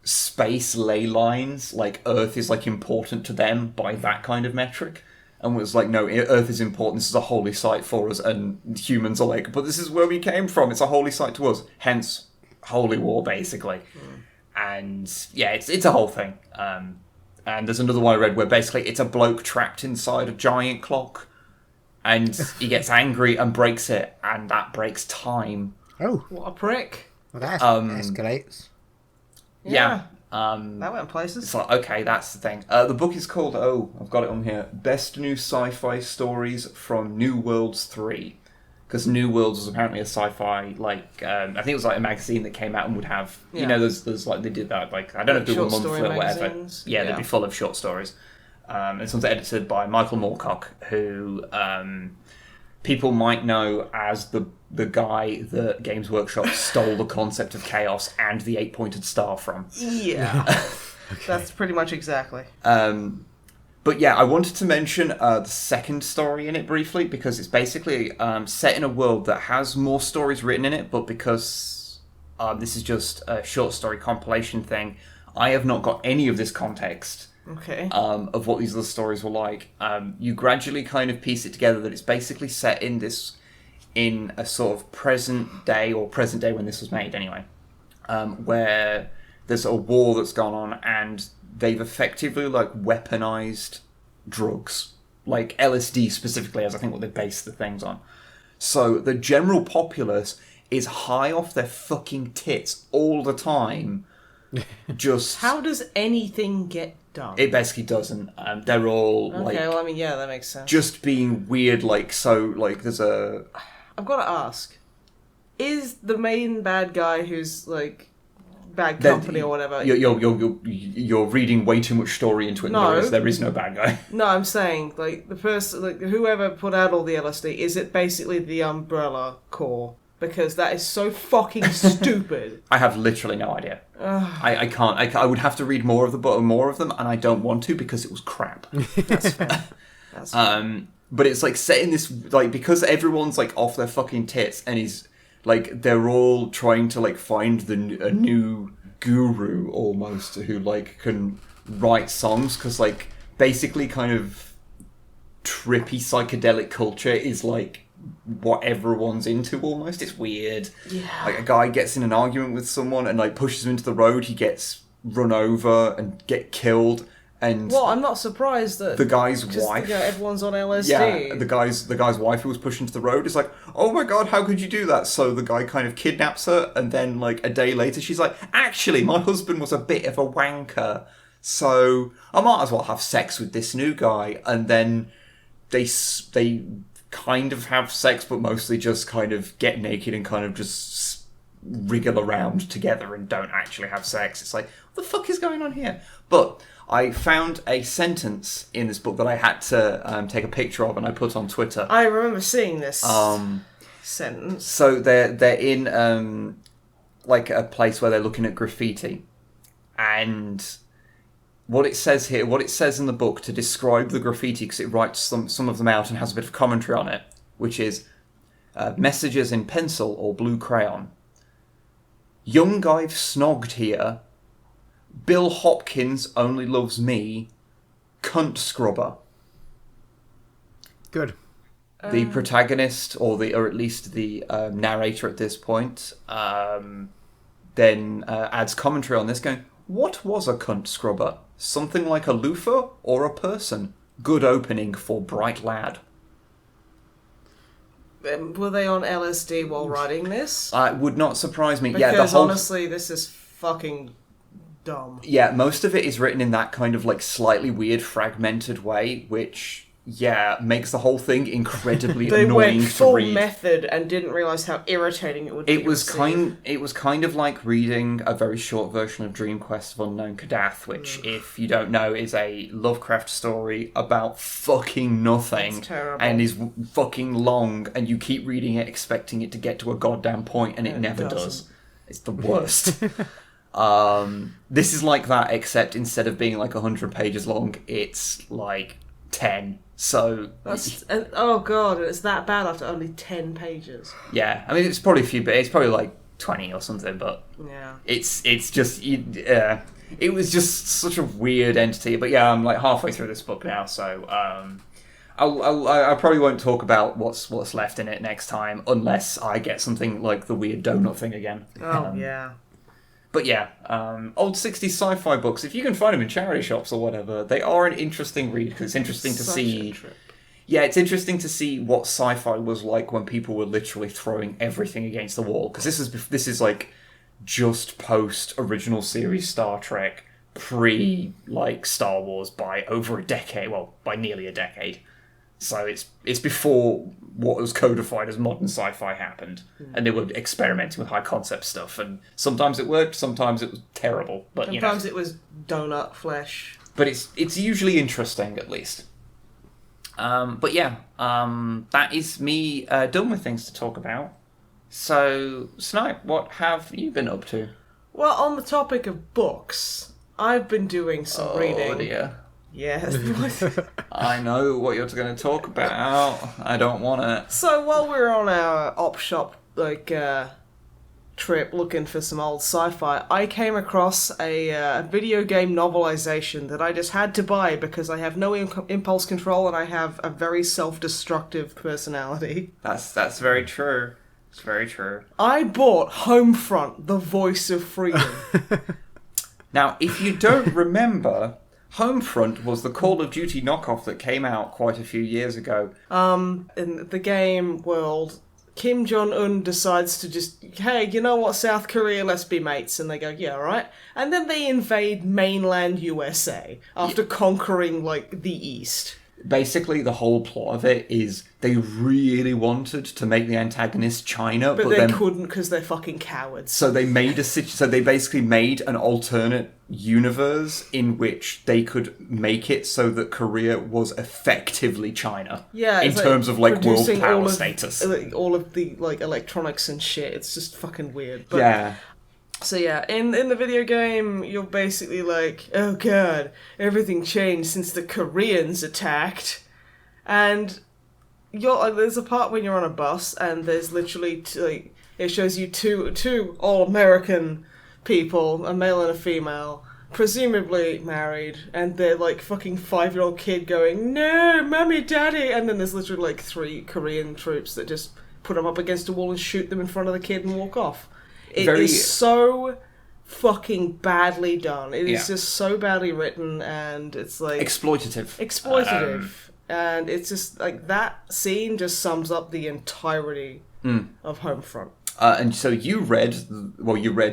space ley lines, like Earth is like important to them by that kind of metric, and was like, no, Earth is important, this is a holy site for us, and humans are like, but this is where we came from, it's a holy site to us, hence holy war basically. And yeah, it's a whole thing. And there's another one I read where basically it's a bloke trapped inside a giant clock and he gets angry and breaks it, and that breaks time. Oh. What a prick. Well, that escalates. Yeah. That went places. It's like, okay, that's the thing. The book is called, I've got it on here, Best New Sci-Fi Stories from New Worlds 3. Because New Worlds was apparently a sci-fi, like, I think it was like a magazine that came out and would have, there's like, they did that, like, I don't know if they were monthly or whatever. Yeah, they'd be full of short stories. And it's edited by Michael Moorcock, who people might know as the guy that Games Workshop stole the concept of chaos and the 8-pointed star from. Yeah. That's pretty much exactly. But yeah, I wanted to mention the second story in it briefly, because it's basically set in a world that has more stories written in it, but because this is just a short story compilation thing, I have not got any of this context of what these other stories were like. You gradually kind of piece it together that it's basically set in a sort of present day when this was made anyway, where there's a war that's gone on and they've effectively like weaponized drugs, like LSD specifically, as I think what they base the things on. So the general populace is high off their fucking tits all the time. Just how does anything get done? It basically doesn't. They're all like, well, I mean, yeah, that makes sense. Just being weird, like, so, like, there's a... I've got to ask, is the main bad guy who's like bad company or whatever? You're reading way too much story into it. No, there is no bad guy. No, I'm saying like the person, like whoever put out all the LSD, is it basically the Umbrella Corps because that is so fucking stupid. I have literally no idea. I can't. I would have to read more of them, and I don't want to because it was crap. That's fair. That's fair. But it's like set in this, like, because everyone's like off their fucking tits, and he's like, they're all trying to like find a new guru almost who like can write songs, because like basically kind of trippy psychedelic culture is like what everyone's into almost. It's weird. Yeah. Like a guy gets in an argument with someone and like pushes him into the road, he gets run over and get killed. And well, I'm not surprised that the guy's wife, everyone's on LSD. Yeah, the guy's wife who was pushed into the road is like, oh my god, how could you do that? So the guy kind of kidnaps her, and then like a day later, she's like, actually, my husband was a bit of a wanker, so I might as well have sex with this new guy. And then they kind of have sex, but mostly just kind of get naked and kind of just wriggle around together and don't actually have sex. It's like, what the fuck is going on here? But I found a sentence in this book that I had to take a picture of, and I put on Twitter. I remember seeing this sentence. So they're in like a place where they're looking at graffiti, and what it says in the book to describe the graffiti, because it writes some of them out and has a bit of commentary on it, which is messages in pencil or blue crayon. Young I've snogged here. Bill Hopkins only loves me. Cunt scrubber. Good. The protagonist, or at least the narrator at this point, then adds commentary on this, going, "What was a cunt scrubber? Something like a loofah or a person? Good opening for bright lad." Were they on LSD while writing this? It would not surprise me. Because honestly, this is fucking dumb. Yeah, most of it is written in that kind of like slightly weird, fragmented way, which makes the whole thing incredibly they annoying went to full read. method and didn't realise how irritating it would be. It was kind of like reading a very short version of Dream Quest of Unknown Kadath, which, if you don't know, is a Lovecraft story about fucking nothing. It's terrible. And is fucking long, and you keep reading it expecting it to get to a goddamn point, and it never does. It's the worst. This is like that, except instead of being like 100 pages long, it's like 10. So oh god, it's that bad after only 10 pages. Yeah, I mean it's probably it's probably like 20 or something, but yeah, it's just it was just such a weird entity. But yeah, I'm like halfway through this book now, so I probably won't talk about what's left in it next time unless I get something like the weird donut thing again. Oh yeah. But yeah, old 60s sci-fi books, if you can find them in charity shops or whatever, they are an interesting read, because it's interesting to see... Yeah, it's interesting to see what sci-fi was like when people were literally throwing everything against the wall, because this is like just post original series Star Trek, pre like Star Wars by over a decade, well, by nearly a decade. So it's before what was codified as modern sci-fi happened, and they were experimenting with high concept stuff, and sometimes it worked, sometimes it was terrible. But sometimes it was donut flesh. But it's usually interesting, at least. But yeah, that is me done with things to talk about. So Snipe, what have you been up to? Well, on the topic of books, I've been doing some reading. Oh dear. Yes. I know what you're going to talk about. I don't want it. So while we were on our op shop trip looking for some old sci-fi, I came across a video game novelization that I just had to buy because I have no impulse control and I have a very self-destructive personality. That's very true. It's very true. I bought Homefront, the Voice of Freedom. Now, if you don't remember, Homefront was the Call of Duty knockoff that came out quite a few years ago. In the game world, Kim Jong-un decides to just, hey, you know what, South Korea, let's be mates. And they go, yeah, all right. And then they invade mainland USA after conquering, like, the East. basically the whole plot of it is they really wanted to make the antagonist China, but they couldn't because they're fucking cowards. So they basically made an alternate universe in which they could make it so that Korea was effectively China. Yeah, in terms of like world power status. All of the like electronics and shit. It's just fucking weird. But, yeah. So yeah, in the video game, you're basically like, oh god, everything changed since the Koreans attacked, and you're like, there's a part when you're on a bus, and there's literally it shows you two all-American people, a male and a female, presumably married, and they're like fucking 5-year-old kid going, no, mummy, daddy, and then there's literally like 3 Korean troops that just put them up against a wall and shoot them in front of the kid and walk off. It is so fucking badly done. It is just so badly written, and it's like... Exploitative. And it's just, like, that scene just sums up the entirety of Homefront. And so you read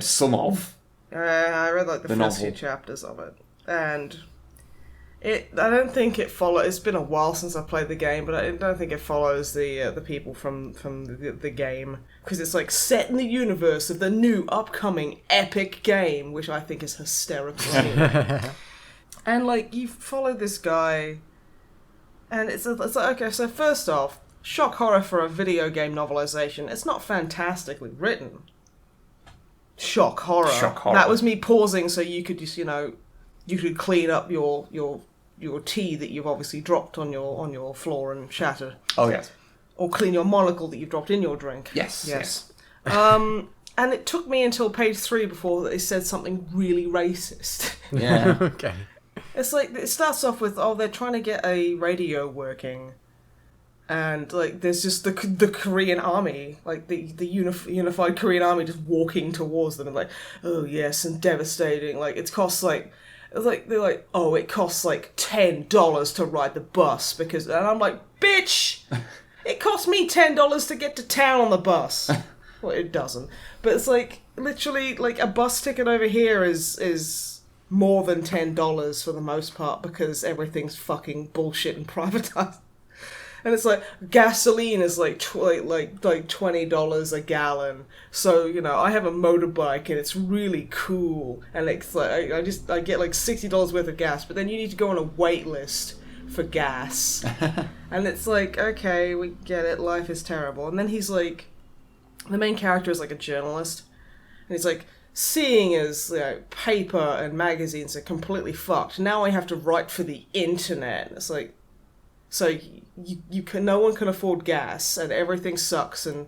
some of... I read, like, the first few chapters of it. And I don't think it follows... It's been a while since I played the game, but I don't think it follows the people from the game. Because it's, like, set in the universe of the new upcoming epic game, which I think is hysterical. And, like, you follow this guy... And it's like, okay, so first off, shock horror for a video game novelization. It's not fantastically written. Shock horror. That was me pausing so you could just, you could clean up your tea that you've obviously dropped on your floor and shattered. Oh, yes. Or clean your monocle that you've dropped in your drink. Yes. And it took me until page 3 before they said something really racist. Yeah. Okay. It's like, it starts off with, they're trying to get a radio working. And, like, there's just the Korean army, like, the unified Korean army just walking towards them and like, oh, yes, and devastating. Like, it costs, like, they're like, oh, it costs, like, $10 to ride the bus because... And I'm like, bitch! It cost me $10 to get to town on the bus. Well, it doesn't. But it's, like, literally, like, a bus ticket over here is more than $10 for the most part because everything's fucking bullshit and privatized. And it's like, gasoline is like $20 a gallon. So, I have a motorbike and it's really cool. And it's like, I get like $60 worth of gas, but then you need to go on a wait list for gas. And it's like, okay, we get it, life is terrible. And then he's like, the main character is like a journalist. And he's like, seeing as paper and magazines are completely fucked, now I have to write for the internet. It's like, so no one can afford gas and everything sucks and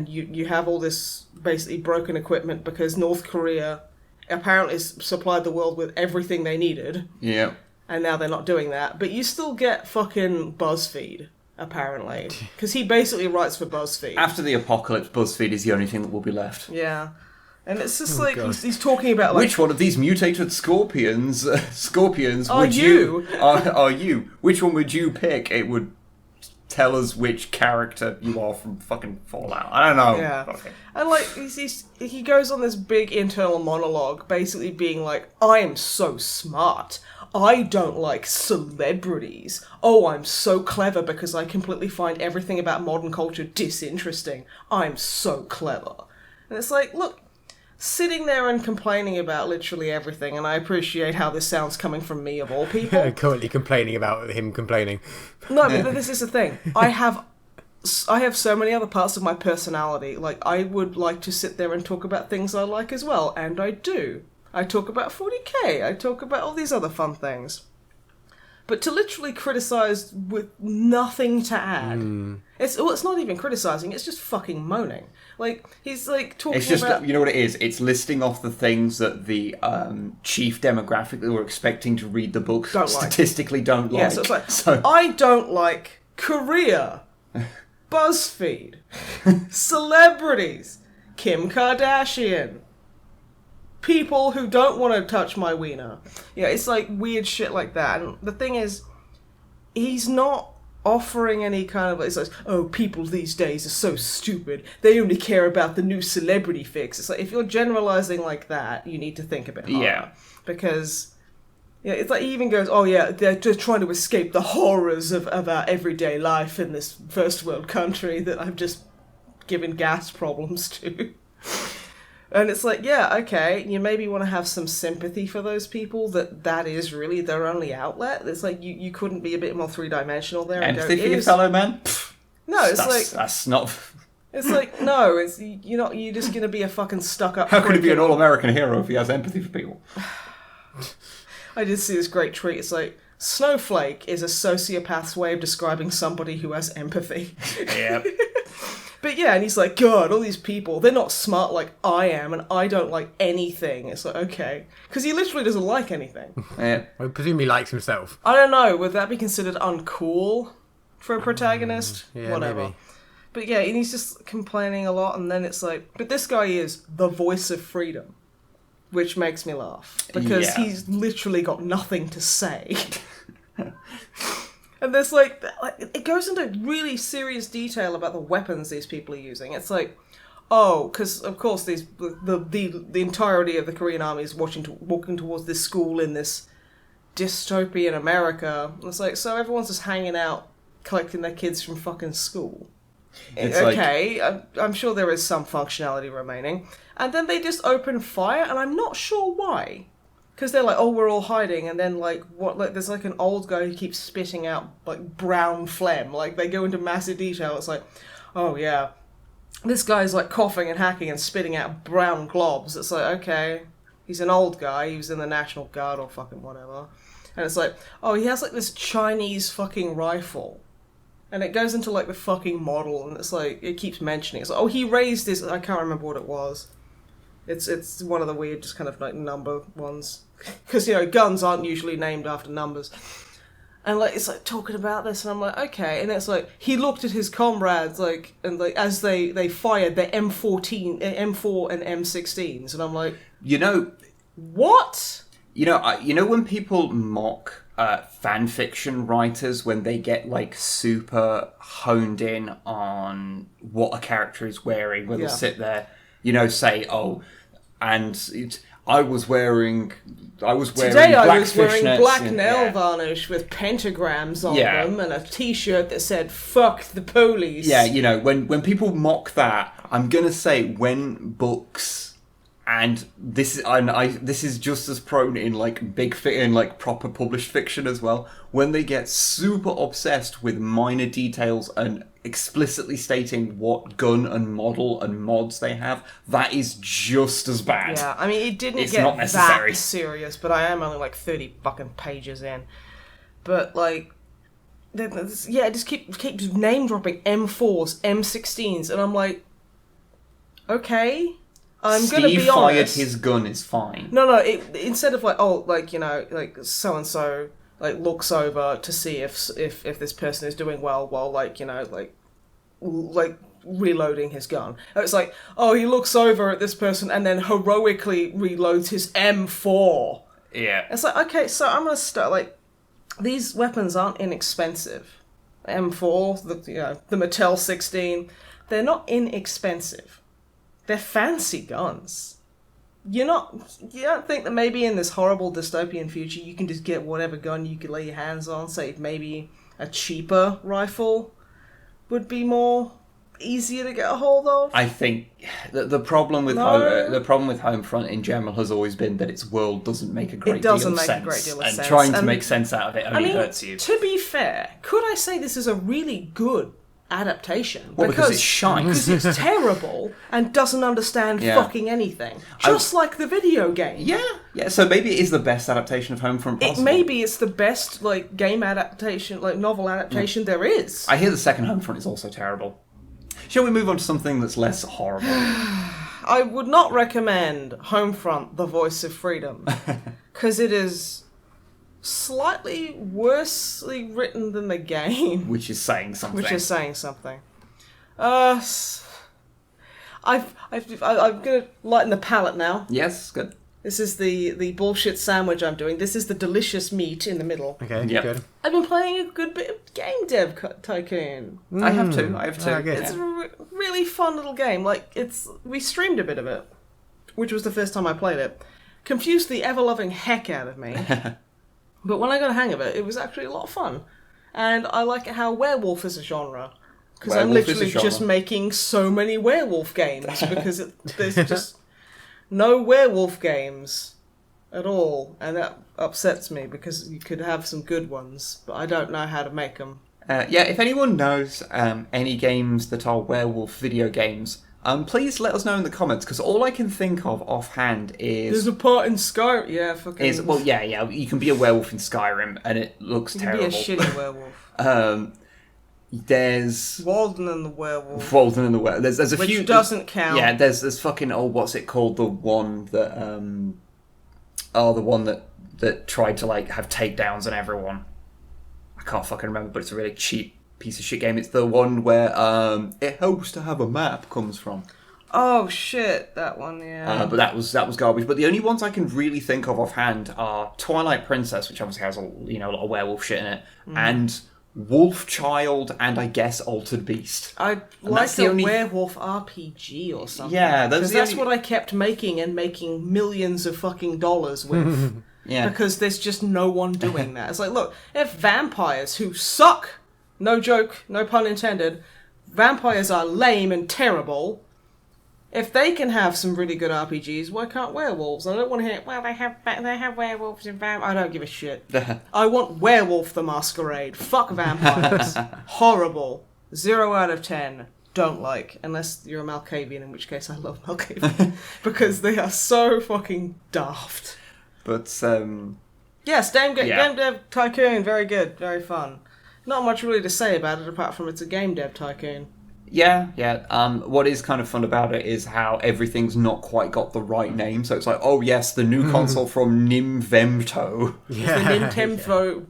you have all this basically broken equipment because North Korea apparently supplied the world with everything they needed. Yeah. And now they're not doing that, but you still get fucking BuzzFeed apparently because he basically writes for BuzzFeed. After the apocalypse, BuzzFeed is the only thing that will be left. Yeah. And it's just he's talking about like... Which one of these mutated scorpions are you? Are you? Which one would you pick? It would tell us which character you are from fucking Fallout. I don't know. Yeah. Okay. And like, he goes on this big internal monologue, basically being like, I am so smart. I don't like celebrities. Oh, I'm so clever because I completely find everything about modern culture disinteresting. I'm so clever. And it's like, look, sitting there and complaining about literally everything, and I appreciate how this sounds coming from me of all people. Currently complaining about him complaining. No, but this is the thing. I have so many other parts of my personality. Like, I would like to sit there and talk about things I like as well, and I do. I talk about 40k, I talk about all these other fun things. But to literally criticise with nothing to add, it's not even criticising, it's just fucking moaning. Like, he's like talking about... It's just, you know what it is? It's listing off the things that the chief demographic that we're expecting to read the book statistically don't like. Yeah, so it's like, I don't like Korea, BuzzFeed, celebrities, Kim Kardashian, people who don't want to touch my wiener. Yeah, it's like weird shit like that. And the thing is, he's not offering any kind of... It's like, oh, people these days are so stupid. They only care about the new celebrity fix. It's like, if you're generalizing like that, you need to think a bit harder. Yeah. Because Yeah, it's like he even goes, oh yeah, they're just trying to escape the horrors of our everyday life in this first world country that I've just given gas problems to. And it's like, yeah, okay, you maybe want to have some sympathy for those people, that is really their only outlet. It's like, you couldn't be a bit more three-dimensional there. Empathy for your fellow man? No, it's that's not... It's like, no, you're just going to be a fucking stuck-up... How could he be an all-American hero if he has empathy for people? I did see this great tweet. It's like, snowflake is a sociopath's way of describing somebody who has empathy. Yep. But yeah, and he's like, God, all these people, they're not smart like I am, and I don't like anything. It's like, okay. Because he literally doesn't like anything. Yeah. I presume he likes himself. I don't know, would that be considered uncool for a protagonist? Yeah, whatever. maybe. But yeah, and he's just complaining a lot, and then it's like, but this guy is the voice of freedom. Which makes me laugh. Because he's literally got nothing to say. And there's like, it goes into really serious detail about the weapons these people are using. It's like, oh, because of course the entirety of the Korean army is walking towards this school in this dystopian America. And it's like, so everyone's just hanging out, collecting their kids from fucking school. It's okay, I'm sure there is some functionality remaining. And then they just open fire, and I'm not sure why. Because they're like, oh, we're all hiding, and then there's like an old guy who keeps spitting out like brown phlegm. Like they go into massive detail. It's like, oh yeah, this guy's like coughing and hacking and spitting out brown globs. It's like, okay, he's an old guy. He was in the National Guard or fucking whatever. And it's like, oh, he has like this Chinese fucking rifle. And it goes into, like, the fucking model, and it's like, it keeps mentioning it. It's like, oh, he raised his... I can't remember what it was. It's one of the weird, just kind of, like, number ones. Because, guns aren't usually named after numbers. And, like, it's, like, talking about this, and I'm like, okay. And it's like, he looked at his comrades, like, and, like, as they fired their M4 and M16s, and I'm like... What? When people mock... fan fiction writers when they get like super honed in on what a character is wearing, where they'll sit there, say, oh, and I was wearing today I black was wearing fishnets black and, nail varnish with pentagrams on them and a t-shirt that said "fuck the police." Yeah, when people mock that, I'm gonna say when books. And this is just as prone in like in like proper published fiction as well. When they get super obsessed with minor details and explicitly stating what gun and model and mods they have, that is just as bad. Yeah, I mean, it didn't it's get not necessary. That serious, but I am only like 30 fucking pages in. But like, it just keeps name dropping M4s, M16s, and I'm like, okay. I'm going to be honest. Steve fired his gun is fine. No, instead of like, oh, like, like so-and-so like looks over to see if this person is doing well while like, like reloading his gun. It's like, oh, he looks over at this person and then heroically reloads his M4. Yeah. It's like, okay, so I'm going to start, like, these weapons aren't inexpensive. M4, the Mattel 16, they're not inexpensive. They're fancy guns. You don't think that maybe in this horrible dystopian future you can just get whatever gun you can lay your hands on, say maybe a cheaper rifle would be more easier to get a hold of? I think the problem with Homefront in general has always been that its world doesn't make a great deal of sense. It doesn't make a great deal of sense. And trying to make sense out of it only hurts you. To be fair, could I say this is a really good adaptation? Well, because it's shite. Because it's terrible and doesn't understand fucking anything. Just like the video game. Yeah, so maybe it is the best adaptation of Homefront possible. Maybe it's the best like game adaptation, like novel adaptation there is. I hear the second Homefront is also terrible. Shall we move on to something that's less horrible? I would not recommend Homefront, The Voice of Freedom, because it is slightly worsely written than the game. Which is saying something. I'm gonna lighten the palate now. Yes, good. This is the bullshit sandwich I'm doing. This is the delicious meat in the middle. Okay, good. I've been playing a good bit of Game Dev Tycoon. I have too. It's a really fun little game. Like, we streamed a bit of it, which was the first time I played it. Confused the ever-loving heck out of me. But when I got a hang of it, it was actually a lot of fun. And I like how werewolf is a genre. Because I'm literally just making so many werewolf games. Because there's just no werewolf games at all. And that upsets me, because you could have some good ones. But I don't know how to make them. If anyone knows any games that are werewolf video games, please let us know in the comments, because all I can think of offhand is... There's a part in Skyrim... Yeah, fucking... you can be a werewolf in Skyrim, and it looks terrible. You can be a shitty werewolf. There's... Walden and the Werewolf. There's a few... Which doesn't count. Yeah, there's fucking... what's it called? The one that... the one that tried to, like, have takedowns on everyone. I can't fucking remember, but it's a really cheap piece of shit game. It's the one where it helps to have a map comes from. Oh shit, that one, yeah. But that was garbage. But the only ones I can really think of offhand are Twilight Princess, which obviously has a lot of werewolf shit in it, and Wolfchild, and I guess Altered Beast. I'd like a werewolf RPG or something. Yeah, that's what I kept making millions of fucking dollars with. Yeah, because there's just no one doing that. It's like, look, if vampires who suck, no joke, no pun intended, vampires are lame and terrible. If they can have some really good RPGs, why can't werewolves? I don't want to hear, well, they have werewolves and vampires. I don't give a shit. I want Werewolf the Masquerade. Fuck vampires. Horrible. 0 out of 10. Don't like. Unless you're a Malkavian, in which case I love Malkavian. Because they are so fucking daft. But, yes, Game Dev Tycoon, very good, very fun. Not much really to say about it, apart from it's a Game Dev Tycoon. Yeah. What is kind of fun about it is how everything's not quite got the right name. So it's like, oh yes, the new console from Nimvemto. Yeah. The Nintendo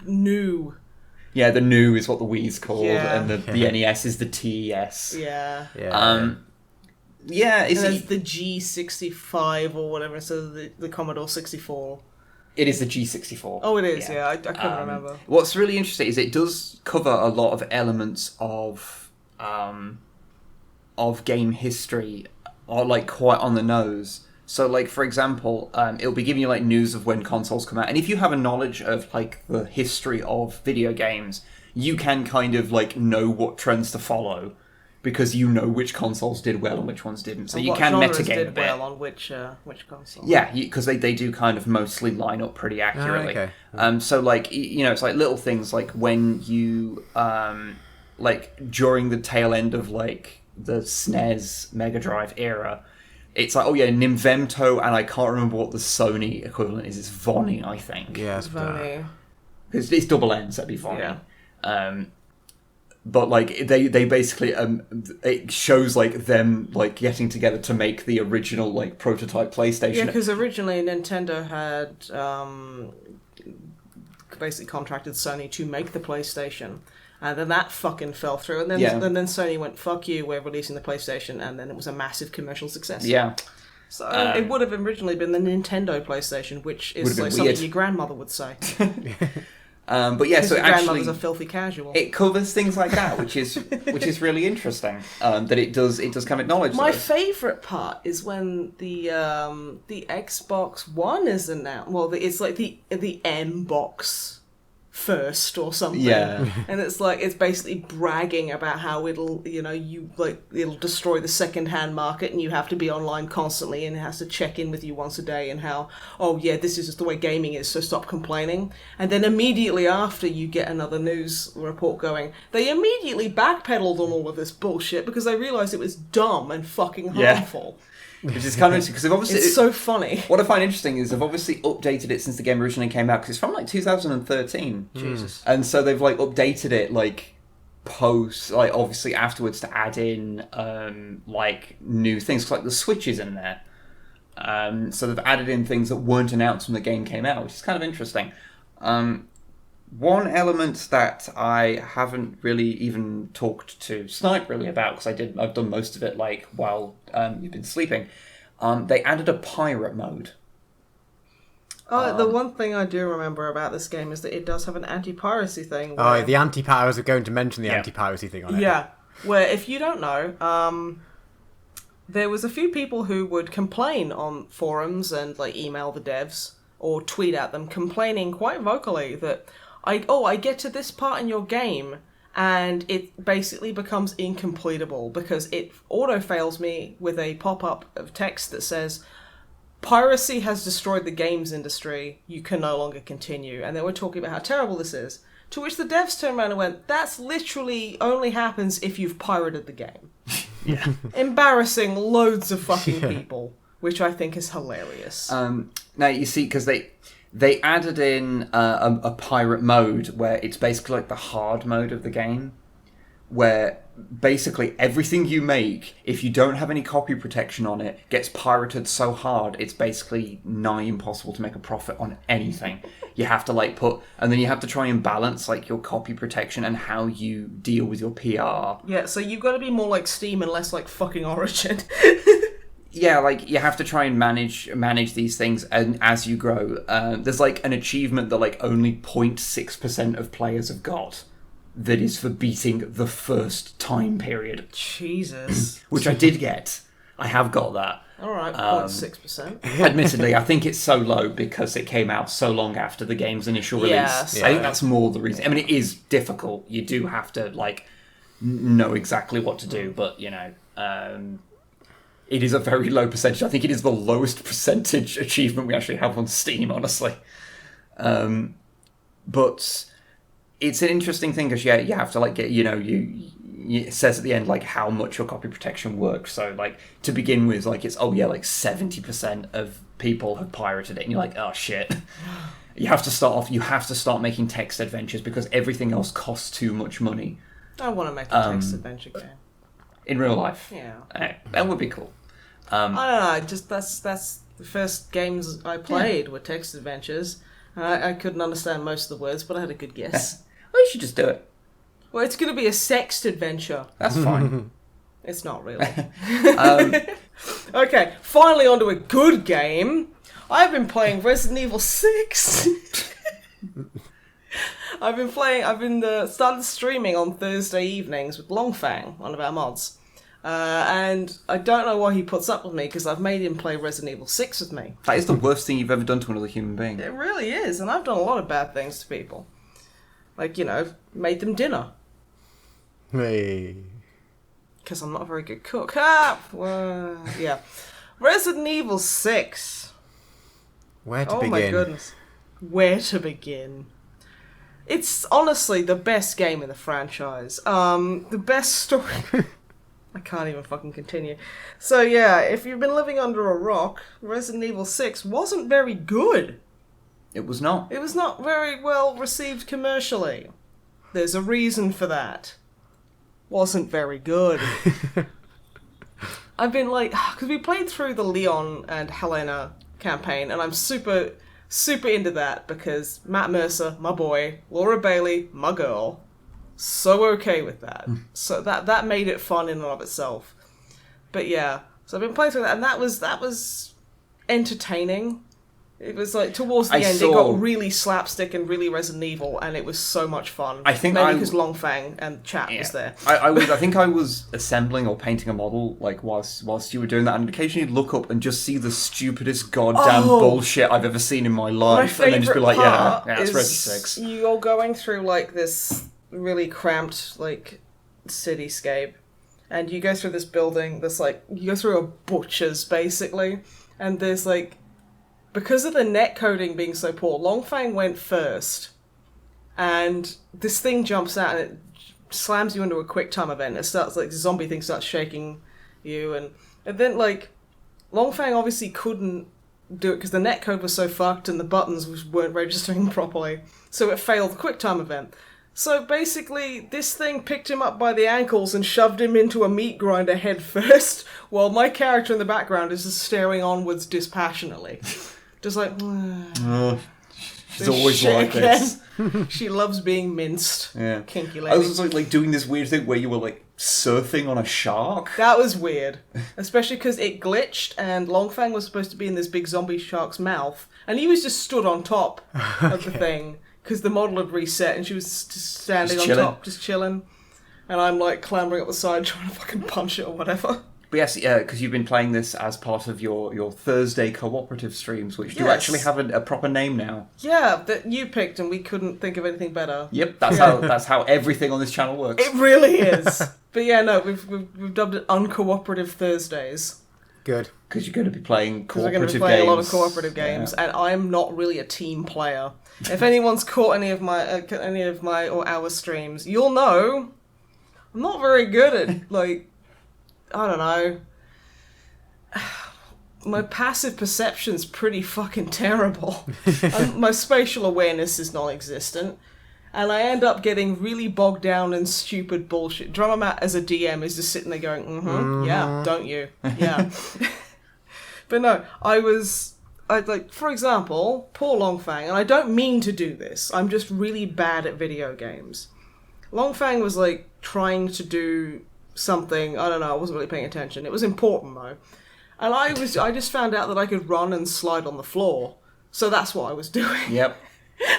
new. Yeah, the new is what the Wii's called, and the NES is the TES. Yeah. It's the G65 or whatever instead of the Commodore 64. It is the G64. Oh, it is, yeah. I couldn't remember. What's really interesting is it does cover a lot of elements of game history, or like quite on the nose. So, like, for example, it'll be giving you like news of when consoles come out, and if you have a knowledge of like the history of video games, you can kind of like know what trends to follow, because you know which consoles did well and which ones didn't. So you can metagame a bit. Well on which console? Yeah, because they do kind of mostly line up pretty accurately. Oh, okay. So like it's like little things like when you like during the tail end of like the SNES Mega Drive era, it's like, oh yeah, Nimvemto, and I can't remember what the Sony equivalent is. It's Vonnie, I think. Yeah, it's Vonnie. Because it's double N, so it'd be Vonnie. Yeah. But like they basically it shows like them like getting together to make the original like prototype PlayStation. Yeah, because originally Nintendo had basically contracted Sony to make the PlayStation, and then that fucking fell through. And then Sony went, "Fuck you, we're releasing the PlayStation," and then it was a massive commercial success. Yeah. So it would have originally been the Nintendo PlayStation, which is like something your grandmother would say. But yeah, so your actually, grandmother's a filthy casual. It covers things like that, which is really interesting. That it does kind of acknowledge. My favourite part is when the Xbox One is announced. Well, it's like the M box first or something. Yeah. And it's like it's basically bragging about how it'll destroy the second-hand market, and you have to be online constantly, and it has to check in with you once a day, and how, oh yeah, this is just the way gaming is, so stop complaining. And then immediately after, you get another news report going, they immediately backpedaled on all of this bullshit because they realised it was dumb and fucking harmful. Which is kind of interesting, because they've obviously... It's so funny. What I find interesting is they've obviously updated it since the game originally came out, because it's from like 2013. Jesus. And so they've like updated it like post, like obviously afterwards, to add in like new things, 'cause, like the Switch is in there. So they've added in things that weren't announced when the game came out, which is kind of interesting. One element that I haven't really even talked to Snipe really about, because I've done most of it like while you've been sleeping. They added a pirate mode. The one thing I do remember about this game is that it does have an anti-piracy thing. Oh, the anti-piracy are going to mention the anti-piracy thing on it. Yeah, where if you don't know, there was a few people who would complain on forums and like email the devs or tweet at them complaining quite vocally that I get to this part in your game and it basically becomes incompletable because it auto-fails me with a pop-up of text that says, piracy has destroyed the games industry, you can no longer continue. And they were talking about how terrible this is. To which the devs turned around and went, that's literally only happens if you've pirated the game. Yeah. Embarrassing loads of fucking people, which I think is hilarious. Now, you see, because they added in a pirate mode where it's basically like the hard mode of the game, where basically everything you make, if you don't have any copy protection on it, gets pirated so hard it's basically nigh impossible to make a profit on anything. You have to and then you have to try and balance like your copy protection and how you deal with your PR. Yeah, so you've got to be more like Steam and less like fucking Origin. Yeah, like you have to try and manage these things, and as you grow, there's like an achievement that like only 0.6% of players have got. That is for beating the first time period. Jesus. Which I did get. I have got that. Alright, 0.6%. Admittedly, I think it's so low because it came out so long after the game's initial release. Yeah, so... I think that's more the reason. I mean, it is difficult. You do have to, like, know exactly what to do, but, you know, it is a very low percentage. I think it is the lowest percentage achievement we actually have on Steam, honestly. But... it's an interesting thing because, you have to, like, get, it says at the end, like, how much your copy protection works. So, like, to begin with, like, it's, like, 70% of people have pirated it. And you're like, oh, shit. You have to start making text adventures because everything else costs too much money. I want to make a text adventure game. In real life? Yeah. That would be cool. I don't know, just, that's the first games I played were text adventures. I couldn't understand most of the words, but I had a good guess. Well, you should just do it. Well, it's going to be a sexed adventure. That's fine. It's not really. Okay, finally onto a good game. I've been playing Resident Evil 6. I've started streaming on Thursday evenings with Longfang, one of our mods. And I don't know why he puts up with me, because I've made him play Resident Evil 6 with me. That is the worst thing you've ever done to another human being. It really is, and I've done a lot of bad things to people. Like, made them dinner. Hey. Because I'm not a very good cook. Yeah. Resident Evil 6. Where to begin? Oh my goodness. Where to begin? It's honestly the best game in the franchise. The best story... I can't even fucking continue. So yeah, if you've been living under a rock, Resident Evil 6 wasn't very good. It was not. It was not very well received commercially. There's a reason for that. Wasn't very good. I've been like... because we played through the Leon and Helena campaign, and I'm super, super into that because Matt Mercer, my boy, Laura Bailey, my girl... so okay with that. So that made it fun in and of itself. But yeah, so I've been playing through that, and that was entertaining. It was like towards the end, it got really slapstick and really Resident Evil, and it was so much fun. I think maybe because Longfang and chat was there. I think I was assembling or painting a model like whilst you were doing that, and occasionally look up and just see the stupidest goddamn bullshit I've ever seen in my life, and then just be like, yeah, it's Resident 6. You're going through like this really cramped like cityscape, and you go through this building that's like, you go through a butcher's basically, and there's like, because of the net coding being so poor, Longfang went first, and this thing jumps out and it slams you into a quick time event. It starts like, the zombie thing starts shaking you, and then like Longfang obviously couldn't do it because the net code was so fucked and the buttons weren't registering properly, so it failed the quick time event. So basically, this thing picked him up by the ankles and shoved him into a meat grinder head first, while my character in the background is just staring onwards dispassionately. Just like... she's always like this. She loves being minced. Yeah. Kinky lady. I was just like doing this weird thing where you were like surfing on a shark. That was weird. Especially because it glitched and Longfang was supposed to be in this big zombie shark's mouth, and he was just stood on top of the thing. Because the model had reset and she was just standing on top, just chilling. And I'm like clambering up the side trying to fucking punch it or whatever. But yes, because you've been playing this as part of your Thursday cooperative streams, which do actually have a proper name now. Yeah, that you picked, and we couldn't think of anything better. Yep, that's how everything on this channel works. It really is. But yeah, no, we've dubbed it Uncooperative Thursdays. Good. Because you're going to be playing cooperative games. Because we're going to be playing a lot of cooperative games, and I'm not really a team player. If anyone's caught any of my or our streams, you'll know I'm not very good at, like, I don't know. My passive perception's pretty fucking terrible. My spatial awareness is non-existent. And I end up getting really bogged down in stupid bullshit. Drummer Matt as a DM is just sitting there going, yeah, don't you? Yeah. But no, for example, poor Longfang, and I don't mean to do this, I'm just really bad at video games. Longfang was, like, trying to do something, I don't know, I wasn't really paying attention. It was important, though. And I just found out that I could run and slide on the floor. So that's what I was doing. Yep.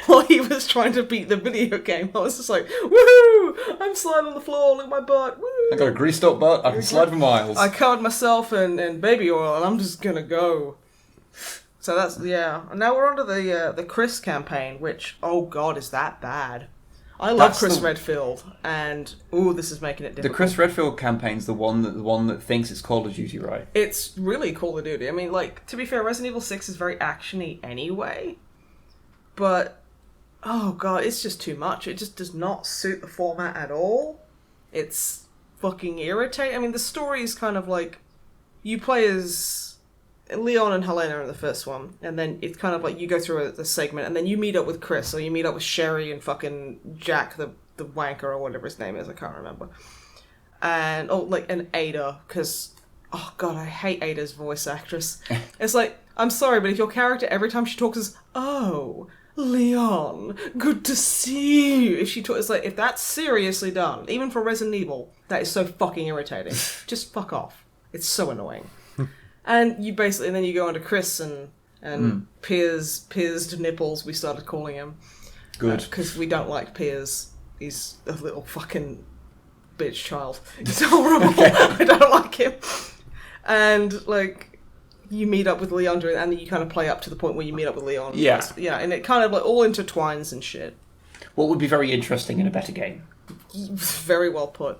While he was trying to beat the video game, I was just like, woohoo! I'm sliding on the floor, look at my butt, woo! I got a greased up butt, I can slide for miles. I covered myself in baby oil, and I'm just gonna go. So that's, yeah. And now we're on to the Chris campaign, which, oh god, is that bad. I love Chris Redfield, and this is making it difficult. The Chris Redfield campaign's the one that thinks it's Call of Duty, right? It's really Call of Duty. I mean, like, to be fair, Resident Evil 6 is very actiony anyway, but oh god, it's just too much. It just does not suit the format at all. It's fucking irritating. I mean, the story is kind of like you play as Leon and Helena in the first one, and then it's kind of like you go through a segment, and then you meet up with Chris, or you meet up with Sherry and fucking Jack, the wanker, or whatever his name is, I can't remember. And, and Ada, because, oh god, I hate Ada's voice actress. It's like, I'm sorry, but if your character, every time she talks is, oh, Leon, good to see you. If she talks, it's like, if that's seriously done, even for Resident Evil, that is so fucking irritating. Just fuck off. It's so annoying. And you basically, and then you go on to Chris and Piersed Nipples, we started calling him. Good. Because we don't like Piers. He's a little fucking bitch child. He's horrible. I don't like him. And, like, you meet up with Leon, and then you kind of play up to the point where you meet up with Leon. Yeah. Yeah, and it kind of, like, all intertwines and shit. What would be very interesting in a better game. Very well put.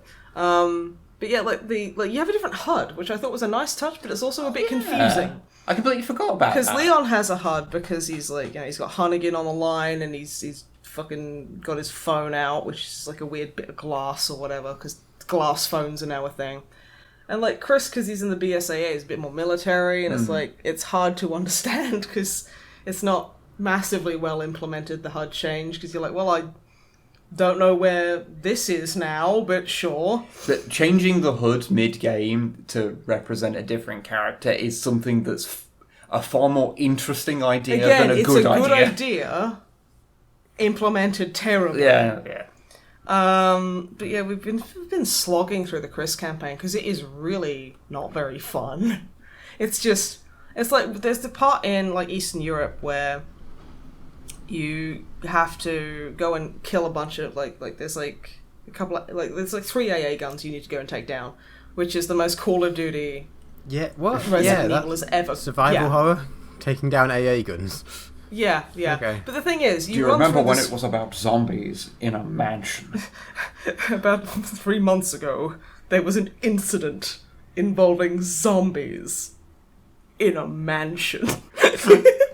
But yeah, you have a different HUD, which I thought was a nice touch, but it's also a bit confusing. I completely forgot about that. Because Leon has a HUD because he's like, he's got Hunnigan on the line, and he's fucking got his phone out, which is like a weird bit of glass or whatever, because glass phones are now a thing. And like Chris, because he's in the BSAA, is a bit more military, and it's like, it's hard to understand because it's not massively well implemented, the HUD change, because you're like, well, I don't know where this is now, but sure. But changing the HUD mid-game to represent a different character is something that's a far more interesting idea than a good idea. It's a good idea, implemented terribly. Yeah. But yeah, we've been slogging through the Chris campaign because it is really not very fun. It's like there's the part in like Eastern Europe where you have to go and kill a bunch of like there's like a couple of, like there's like 3 AA guns you need to go and take down, which is the most Call of Duty Resident Evil has ever. Survival horror, taking down AA guns. Yeah. Okay. But the thing is, do you remember when it was about zombies in a mansion? About 3 months ago, there was an incident involving zombies in a mansion.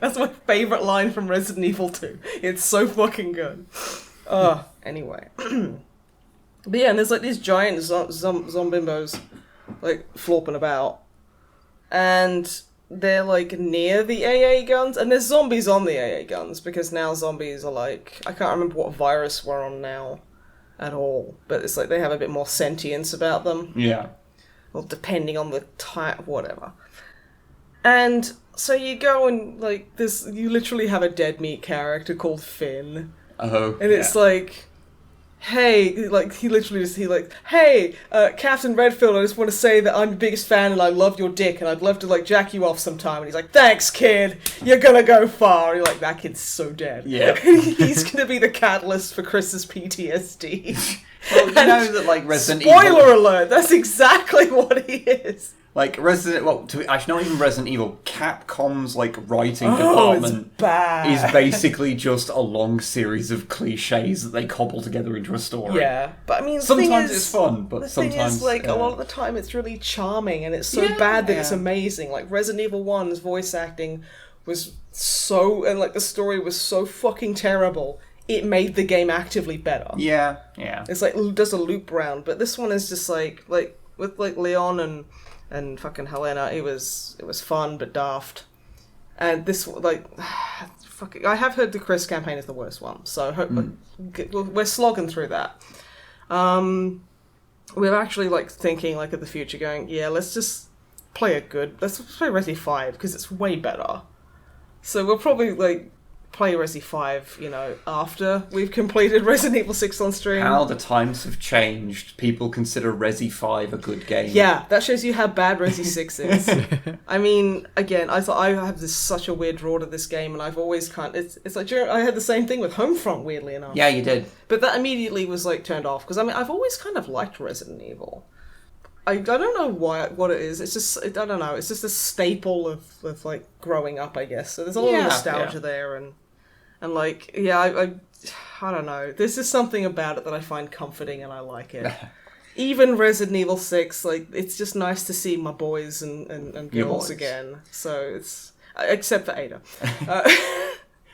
That's my favourite line from Resident Evil 2. It's so fucking good. Anyway. But yeah, and there's like these giant zombimbos like flopping about. And they're like near the AA guns, and there's zombies on the AA guns, because now zombies are like, I can't remember what virus we're on now at all, but it's like they have a bit more sentience about them. Yeah. Well, depending on the type, whatever. And so you go and, like, you literally have a dead meat character called Finn. Oh, and it's like, hey, like, hey, Captain Redfield, I just want to say that I'm your biggest fan and I love your dick and I'd love to, like, jack you off sometime. And he's like, thanks, kid, you're gonna go far. And you're like, that kid's so dead. Yeah. He's gonna be the catalyst for Chris's PTSD. Well, you know that, like, Resident Spoiler alert, that's exactly what he is. Like actually not even Resident Evil. Capcom's like writing department is basically just a long series of cliches that they cobble together into a story. Yeah, but I mean, sometimes it's fun, but sometimes thing is, like a lot of the time it's really charming, and it's so bad that it's amazing. Like Resident Evil 1's voice acting was and like the story was so fucking terrible. It made the game actively better. Yeah. It's like does a loop round, but this one is just like with like Leon and fucking Helena, it was fun but daft. And this like I have heard the Chris campaign is the worst one, so we're slogging through that. We're actually like thinking like of the future, going, let's just play let's play Resi 5 because it's way better. So we'll probably like play Resi 5, after we've completed Resident Evil 6 on stream. How the times have changed. People consider Resi 5 a good game. Yeah, that shows you how bad Resi 6 is. I mean, again, I thought I have such a weird draw to this game, and I've always it's like, I had the same thing with Homefront, weirdly enough. Yeah, you did. But that immediately was like turned off, because I mean, I've always kind of liked Resident Evil. I don't know what it is. It's just, I don't know, it's just a staple of like growing up, I guess. So there's a lot of nostalgia there, and like, I don't know. There's just something about it that I find comforting, and I like it. Even Resident Evil 6, like, it's just nice to see my boys and girls again. So it's, except for Ada.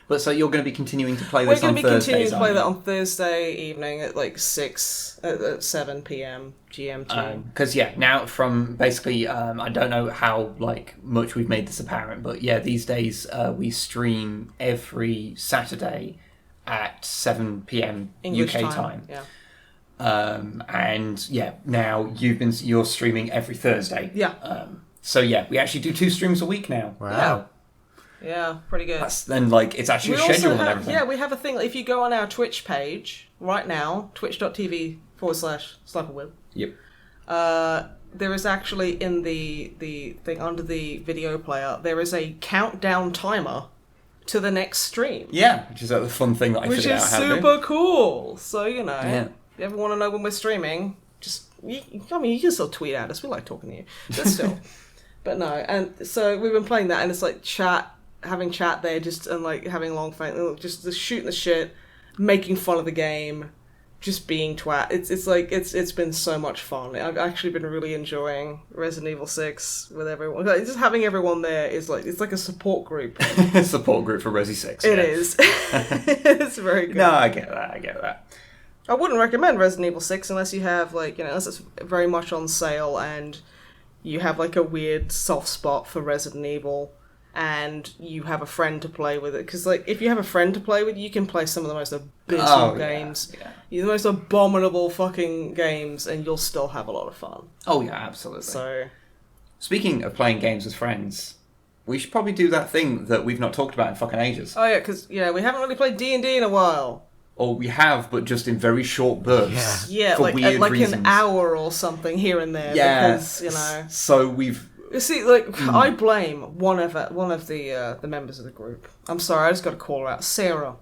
But so you're going to be continuing to play this on Thursdays? We're going to be continuing to play that on Thursday evening at like 7 p.m. GMT. Because now from basically, I don't know how like much we've made this apparent, but these days we stream every Saturday at 7 p.m. English UK time. Yeah. And now you're streaming every Thursday. Yeah. So we actually do 2 streams a week now. Wow. Yeah, pretty good. Then like it's actually scheduled and everything. Yeah, we have a thing. If you go on our Twitch page right now, twitch.tv/Snipe and Wib. Yep. There is actually in the thing under the video player, there is a countdown timer to the next stream. Yeah, which is a fun thing that I figured out how to do. Which is super cool. So, if you ever want to know when we're streaming, you can still tweet at us. We like talking to you. But still. But no, and so we've been playing that, and it's like having chat there, and like having long phone, just shooting the shit, making fun of the game, just being twat. It's like it's been so much fun. I've actually been really enjoying Resident Evil 6 with everyone. Like, just having everyone there is like, it's like a support group. Support group for Resi 6. It is. It's very good. No, I get that. I wouldn't recommend Resident Evil 6 unless you have like, unless it's very much on sale and you have like a weird soft spot for Resident Evil, and you have a friend to play with it. Because like, if you have a friend to play with, you can play some of the most abysmal games. Yeah. The most abominable fucking games, and you'll still have a lot of fun. Oh yeah, absolutely. So, speaking of playing games with friends, we should probably do that thing that we've not talked about in fucking ages. Oh yeah, because we haven't really played D&D in a while. Or we have, but just in very short bursts. Yeah, for like weird reasons. An hour or something here and there. Yeah, because, So we've... You see, like, I blame one of the members of the group. I'm sorry, I just got to call her out. Sarah.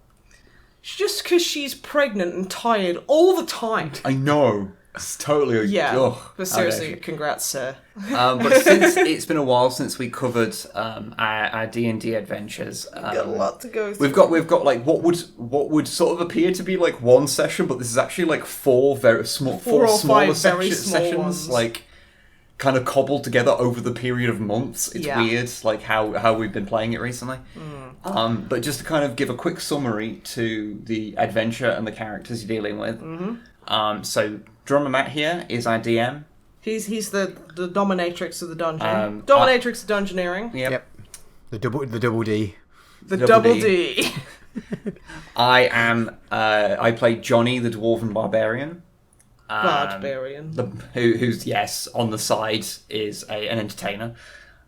Just because she's pregnant and tired all the time. I know. It's totally... But seriously, congrats, sir. But since it's been a while since we covered our D&D adventures, we've got a lot to go through. We've got like what would sort of appear to be like one session, but this is actually like four smaller sessions, like kind of cobbled together over the period of months. It's weird, like how we've been playing it recently. But just to kind of give a quick summary to the adventure and the characters you're dealing with. So Drummer Matt here is our DM. He's the dominatrix of the dungeon. Dominatrix of dungeoneering. Yep. The double D. The double D. I am. I play Johnny, the dwarven barbarian. Barbarian. Who's on the side is an entertainer.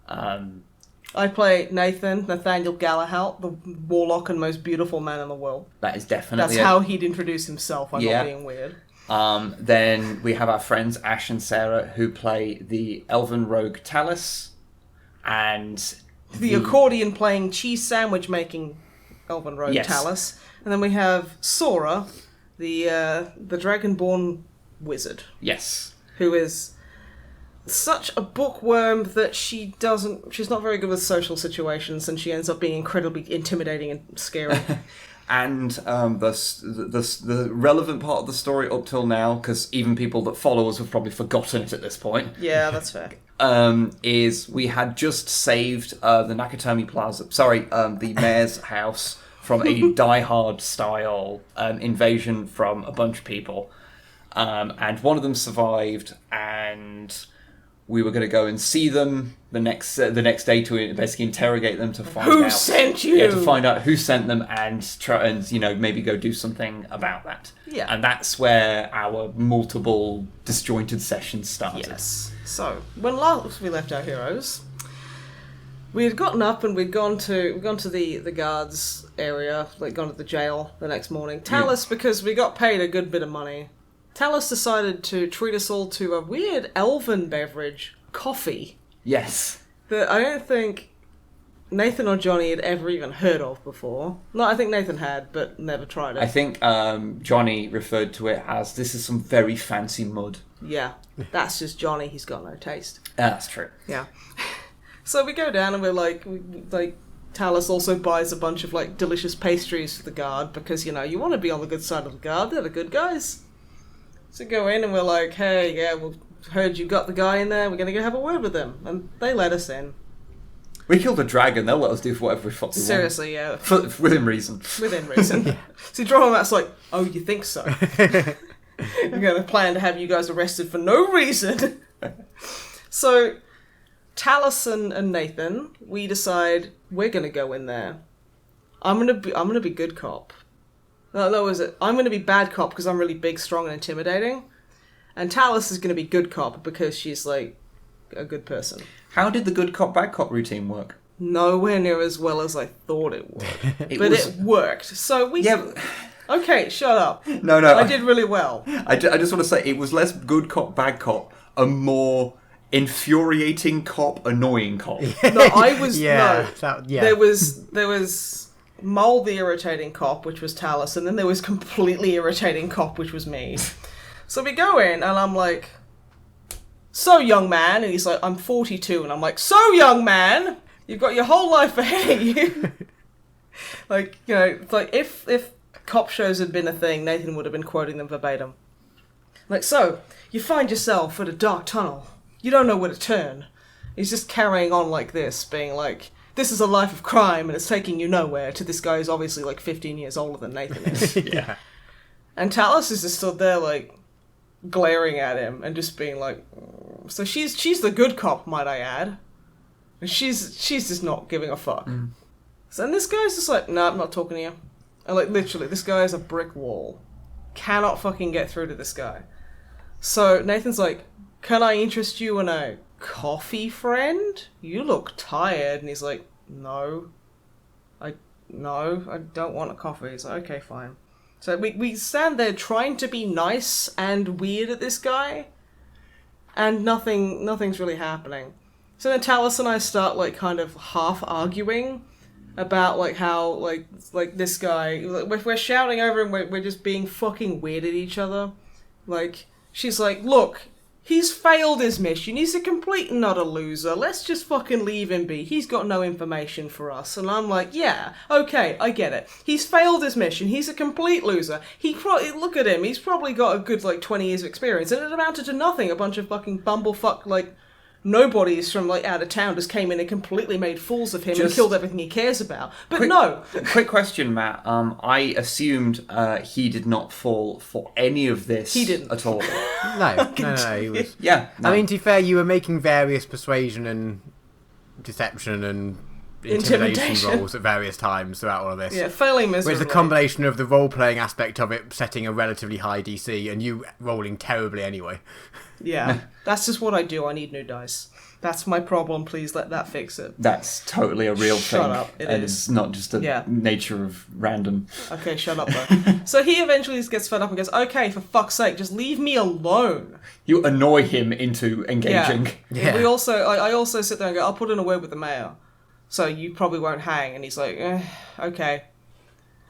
I play Nathaniel Galahalt, the warlock and most beautiful man in the world. That is definitely. That's how he'd introduce himself. I'm not being weird. Then we have our friends Ash and Sarah, who play the elven rogue Talus, and the accordion playing, cheese sandwich making elven rogue Talus. And then we have Sora, the dragonborn wizard. Yes. Who is such a bookworm that she's not very good with social situations, and she ends up being incredibly intimidating and scary. And the relevant part of the story up till now, because even people that follow us have probably forgotten it at this point. Yeah, that's fair. Is we had just saved the Nakatomi Plaza, the mayor's house from a Die Hard style invasion from a bunch of people, and one of them survived, and we were going to go and see them the next day to basically interrogate them to find out who sent you. Yeah, to find out who sent them and try and maybe go do something about that. Yeah, and that's where our multiple disjointed sessions started. Yes. So when last we left our heroes, we had gotten up and we'd gone to the guards area, like gone to the jail the next morning. Talus, because we got paid a good bit of money, Talus decided to treat us all to a weird elven beverage, coffee. Yes. That I don't think Nathan or Johnny had ever even heard of before. No, I think Nathan had, but never tried it. I think Johnny referred to it as, this is some very fancy mud. Yeah, that's just Johnny. He's got no taste. That's true. Yeah. So we go down and we're like Talus also buys a bunch of like delicious pastries for the guard because, you want to be on the good side of the guard. They're the good guys. So go in and we're like, hey, yeah, we heard you got the guy in there. We're going to go have a word with him. And they let us in. We killed a dragon. They'll let us do whatever we fucking want. Seriously, yeah. Within reason. Within reason. So you draw him out, it's like, oh, you think so? We're going to plan to have you guys arrested for no reason. So Talus and Nathan, we decide we're going to go in there. I'm going to be good cop. No, is it? I'm going to be bad cop because I'm really big, strong, and intimidating. And Talus is going to be good cop because she's, like, a good person. How did the good cop, bad cop routine work? Nowhere near as well as I thought it would. It worked. So we... Yeah. Okay, shut up. No. I did really well. I just want to say, it was less good cop, bad cop, a more infuriating cop, annoying cop. No, I was... Yeah. There was... Mole the irritating cop, which was Talus, and then there was completely irritating cop, which was me. So we go in, and I'm like, so young man, and he's like, I'm 42, and I'm like, so young man, you've got your whole life ahead of you. Like, it's like, if cop shows had been a thing, Nathan would have been quoting them verbatim. Like, so, you find yourself at a dark tunnel, you don't know where to turn. He's just carrying on like this, being like, this is a life of crime and it's taking you nowhere, to this guy who's obviously like 15 years older than Nathan is. Yeah. And Talus is just stood there like glaring at him and just being like, so she's the good cop, might I add. And she's just not giving a fuck. Mm. So and this guy's just like, no, I'm not talking to you. And like literally, this guy is a brick wall. Cannot fucking get through to this guy. So Nathan's like, can I interest you in a coffee, friend? You look tired. And he's like, no, I don't want a coffee. He's like, okay, fine. So we stand there trying to be nice and weird at this guy, and nothing's really happening. So then Talus and I start like kind of half arguing about like how like this guy, like, we're shouting over him, we're just being fucking weird at each other. Like, she's like, look, he's failed his mission. He's a complete and utter loser. Let's just fucking leave him be. He's got no information for us. And I'm like, yeah, okay, I get it. He's failed his mission. He's a complete loser. Look at him. He's probably got a good, 20 years of experience. And it amounted to nothing. A bunch of fucking bumblefuck, nobodies from, out of town just came in and completely made fools of him and killed everything he cares about. But no! Quick question, Matt. I assumed he did not fall for any of this he didn't. At all. No, he was... Yeah. No. I mean, to be fair, you were making various persuasion and deception and intimidation rolls at various times throughout all of this. Yeah, failing miserably. Whereas the combination of the role-playing aspect of it setting a relatively high DC and you rolling terribly anyway. Yeah, that's just what I do. I need new dice. That's my problem. Please let that fix it. That's totally a real thing. Shut up. It is. It's not just a nature of random. Okay, shut up though. So he eventually just gets fed up and goes, okay, for fuck's sake, just leave me alone. You annoy him into engaging. Yeah. I also sit there and go, I'll put in a word with the mayor. So you probably won't hang. And he's like, okay.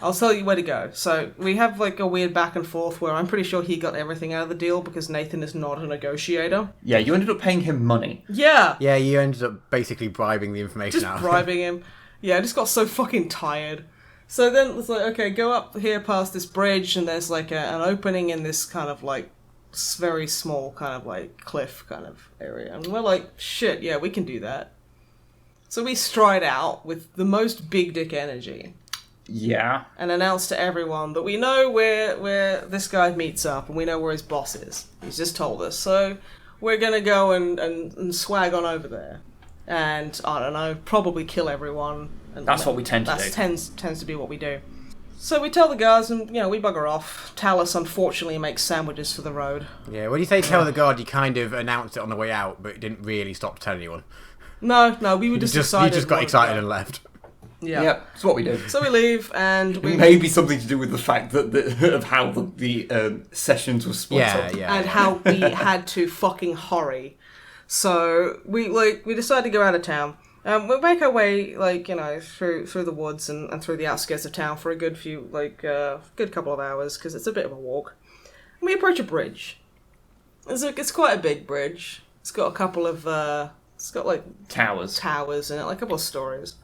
I'll tell you where to go. So we have like a weird back and forth where I'm pretty sure he got everything out of the deal because Nathan is not a negotiator. Yeah, you ended up paying him money. Yeah. Yeah, you ended up basically bribing the information out. Just bribing him. Yeah, I just got so fucking tired. So then it's like, okay, go up here past this bridge and there's like an opening in this kind of like very small kind of like cliff kind of area. And we're like, shit, yeah, we can do that. So we stride out with the most big dick energy. Yeah. And announce to everyone that we know where this guy meets up and we know where his boss is. He's just told us. So we're going to go and swag on over there. And, I don't know, probably kill everyone. And that's what we tend to do. That tends to be what we do. So we tell the guards and, we bugger off. Talus, unfortunately, makes sandwiches for the road. Yeah, when you say tell the guard, you kind of announced it on the way out, but didn't really stop to tell anyone. No, we were just excited. You just got excited and left. Yeah. Yep, that's what we do. So we leave, and we... Maybe something to do with the fact that of how the sessions were split up. And how we had to fucking hurry. So we decided to go out of town. We make our way, through the woods and through the outskirts of town for a good few, good couple of hours, because it's a bit of a walk. And we approach a bridge. It's quite a big bridge. It's got a couple of, towers in it, like a couple of stories.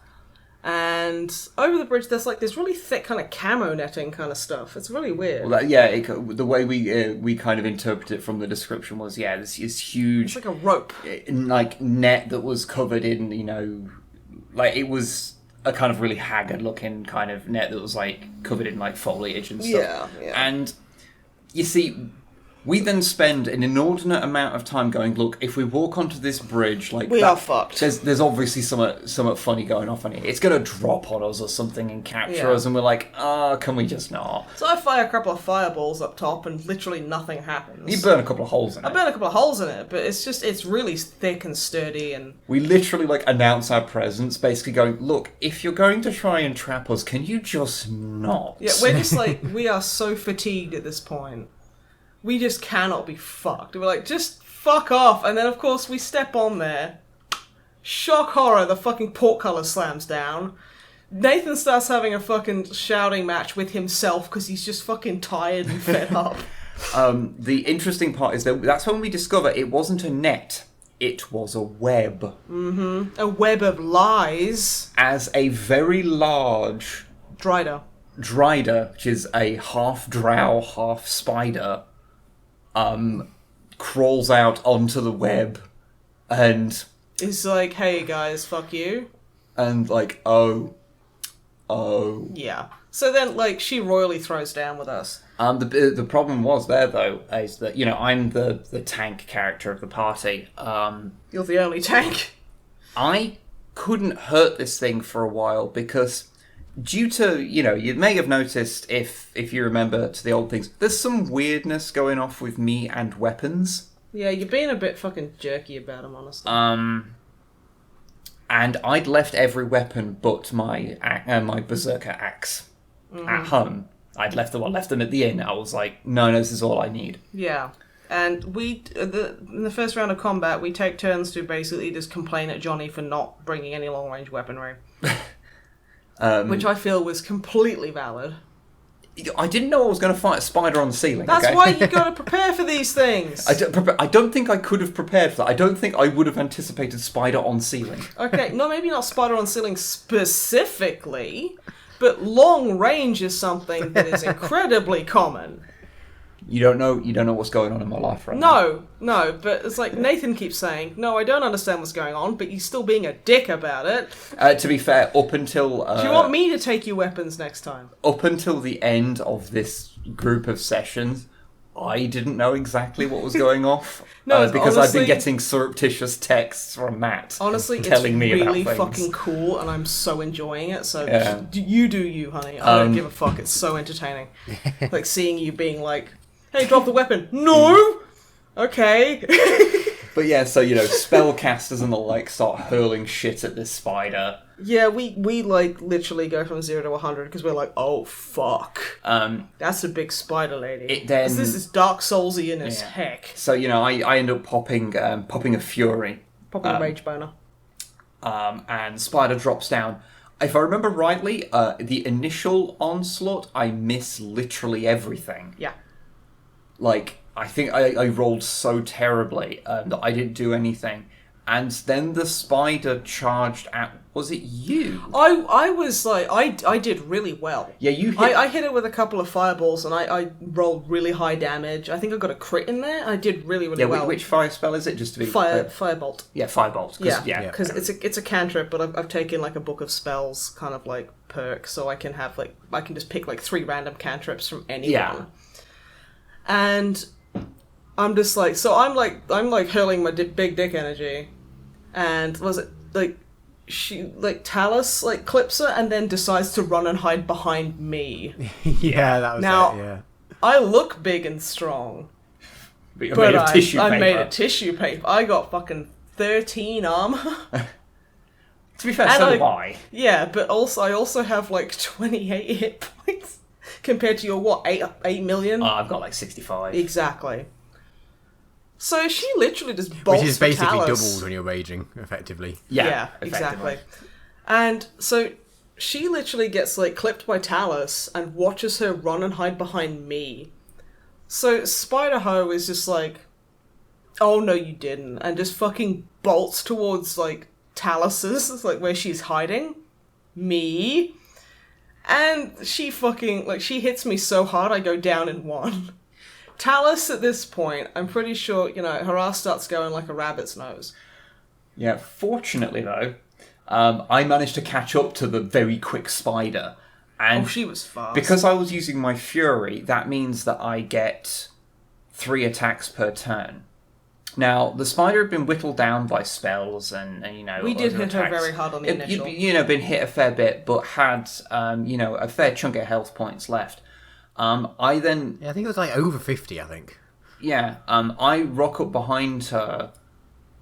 And over the bridge, there's this really thick kind of camo netting kind of stuff. It's really weird. Well, the way we kind of interpret it from the description was, this huge... It's like a rope. Net that was covered in, it was a kind of really haggard-looking kind of net that was, covered in, foliage and stuff. Yeah. And, you see... We then spend an inordinate amount of time going, look, if we walk onto this bridge we are fucked. There's obviously something funny going off on here. It's going to drop on us or something and capture us, and we're like, can we just not? So I fire a couple of fireballs up top, and literally nothing happens. You burn a couple of holes in it. I burn a couple of holes in it, but it's really thick and sturdy, and... We literally, announce our presence, basically going, look, if you're going to try and trap us, can you just not? Yeah, we're just we are so fatigued at this point. We just cannot be fucked. We're like, just fuck off. And then, of course, we step on there. Shock horror, the fucking portcullis slams down. Nathan starts having a fucking shouting match with himself because he's just fucking tired and fed up. The interesting part is that's when we discover it wasn't a net. It was a web. Mm-hmm. A web of lies. As a very large... Dryder, which is a half drow, half spider... crawls out onto the web and... It's like, hey guys, fuck you. And oh. Yeah. So then, she royally throws down with us. The problem was there, though, is that, I'm the tank character of the party. You're the only tank. I couldn't hurt this thing for a while because... Due to, you may have noticed, if you remember to the old things, there's some weirdness going off with me and weapons. Yeah, you're being a bit fucking jerky about them, honestly. And I'd left every weapon but my berserker axe at home. I'd left them at the inn. I was like, no, this is all I need. Yeah. And in the first round of combat, we take turns to basically just complain at Johnny for not bringing any long-range weaponry. Which I feel was completely valid. I didn't know I was going to fight a spider on the ceiling. That's why you got to prepare for these things. I don't think I could have prepared for that. I don't think I would have anticipated spider on ceiling. Okay, no, maybe not spider on ceiling specifically, but long range is something that is incredibly common. You don't know what's going on in my life right now. No, but it's like Nathan keeps saying, no, I don't understand what's going on, but he's still being a dick about it. To be fair, up until... Do you want me to take you weapons next time? Up until the end of this group of sessions, I didn't know exactly what was going off. Because I've been getting surreptitious texts from Matt telling me about things. It's really fucking cool, and I'm so enjoying it. So you do you, honey. I don't give a fuck. It's so entertaining. Seeing you being like... Hey, drop the weapon. No! Okay. But yeah, so, spellcasters and the like start hurling shit at this spider. Yeah, we literally go from 0 to 100 because we're like, oh, fuck. That's a big spider lady. This is Dark Soulsy as heck. So, I end up popping a fury. Popping a rage boner. And spider drops down. If I remember rightly, the initial onslaught, I miss literally everything. Yeah. Like, I think I rolled so terribly that I didn't do anything. And then the spider charged at... Was it you? I was like... I did really well. Yeah, you hit... I hit it with a couple of fireballs, and I rolled really high damage. I think I got a crit in there. I did really, really well. Which fire spell is it, just to be... Firebolt. Yeah, Firebolt. Yeah, because it's a cantrip, but I've taken, like, a book of spells kind of, like, perk, so I can have, like... I can just pick, like, 3 random cantrips from anyone. Yeah. And I'm just, like... So I'm hurling my big dick energy... And was it like she like Talus like clips her and then decides to run and hide behind me? Yeah, that was now, it. Yeah, I look big and strong, but I made of tissue paper. I got fucking 13 armor. To be fair, so do I. Yeah, but I also have like 28 hit points compared to your what 8 million. I've got like 65. Exactly. So she literally just bolts which is basically Talus. doubled when you're raging, effectively. Yeah, exactly. And so she literally gets like clipped by Talus and watches her run and hide behind me. So Spider-Ho is just like, oh no you didn't, and just fucking bolts towards like Talus's, like where she's hiding. Me. And she fucking, like she hits me so hard I go down in 1. Talus, at this point, I'm pretty sure, her ass starts going like a rabbit's nose. Yeah, fortunately, though, I managed to catch up to the very quick spider. And she was fast. Because I was using my Fury, that means that I get 3 attacks per turn. Now, the spider had been whittled down by spells and we did hit attacks. her very hard on the initial. Been hit a fair bit, but had, a fair chunk of health points left. I think it was like over 50, I think. Yeah, I rock up behind her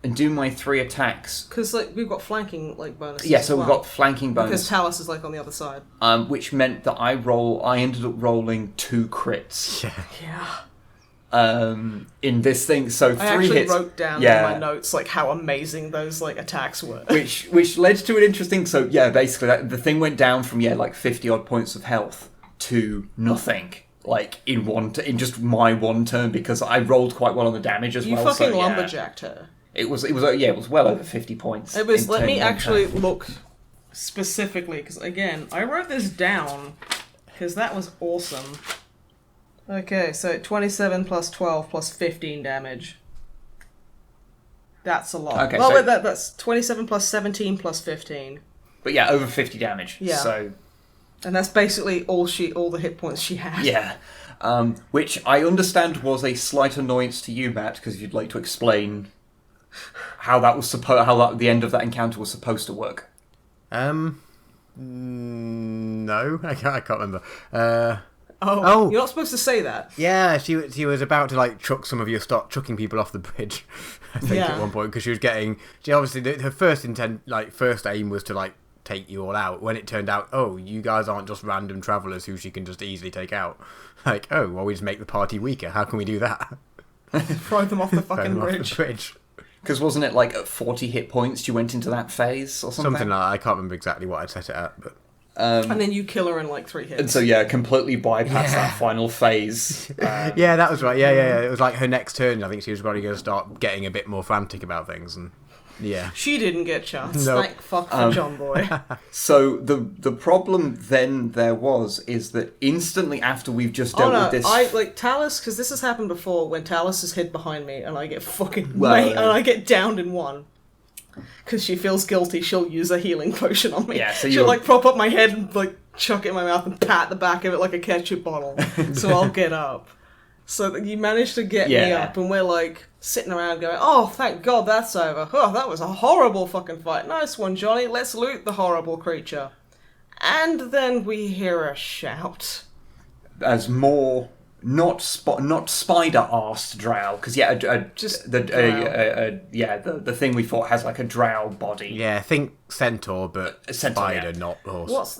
and do my 3 attacks. Because, like, we've got flanking, like, bonuses. Yeah, so we've got flanking bonus. Because Talus is, like, on the other side. Which meant that I ended up rolling 2 crits. Yeah. In this thing, so 3 hits. I actually wrote down in my notes, like, how amazing those, like, attacks were. Which led to an interesting... So, yeah, basically, the thing went down from, like, 50-odd points of health to nothing, like in just my 1 turn, because I rolled quite well on the damage as well. You fucking lumberjacked her. It was well over 50 points. It was. Let me actually look specifically, because again, I wrote this down because that was awesome. Okay, so 27 plus 12 plus 15 damage. That's a lot. Okay, well, that's 27 plus 17 plus 15. But yeah, over 50 damage. Yeah. So. And that's basically all the hit points she had. Yeah. Which I understand was a slight annoyance to you, Matt, because if you'd like to explain how the end of that encounter was supposed to work. No, I can't remember. Oh, you're not supposed to say that. Yeah, she was about to like chuck some of your stock, chucking people off the bridge. I think at one point, because she was getting. She obviously her first aim was to like take you all out. When it turned out, oh, you guys aren't just random travellers who she can just easily take out. Like, oh, well, we just make the party weaker. How can we do that? Throw them off the fucking bridge. Because wasn't it like at 40 hit points you went into that phase or something? Something like that. I can't remember exactly what I'd set it at, but. And then you kill her in like 3 hits. And so completely bypass that final phase. Yeah, that was right. Yeah. It was like her next turn. I think she was probably going to start getting a bit more frantic about things, and yeah, she didn't get chance. Nope. Thank fuck for John Boy. So the problem then is that instantly after we've just dealt with this, I like Talus, because this has happened before when Talus is hid behind me and I get and I get downed in 1. Because she feels guilty, she'll use a healing potion on me. Yeah, so she'll like prop up my head and like chuck it in my mouth and pat the back of it like a ketchup bottle. So I'll get up. So you managed to get me up, and we're like sitting around going, oh, thank God that's over. Oh, that was a horrible fucking fight. Nice one, Johnny. Let's loot the horrible creature. And then we hear a shout. As more... Not spider-arsed drow, because the thing we fought has like a drow body. Yeah, think centaur, but spider, not horse. What's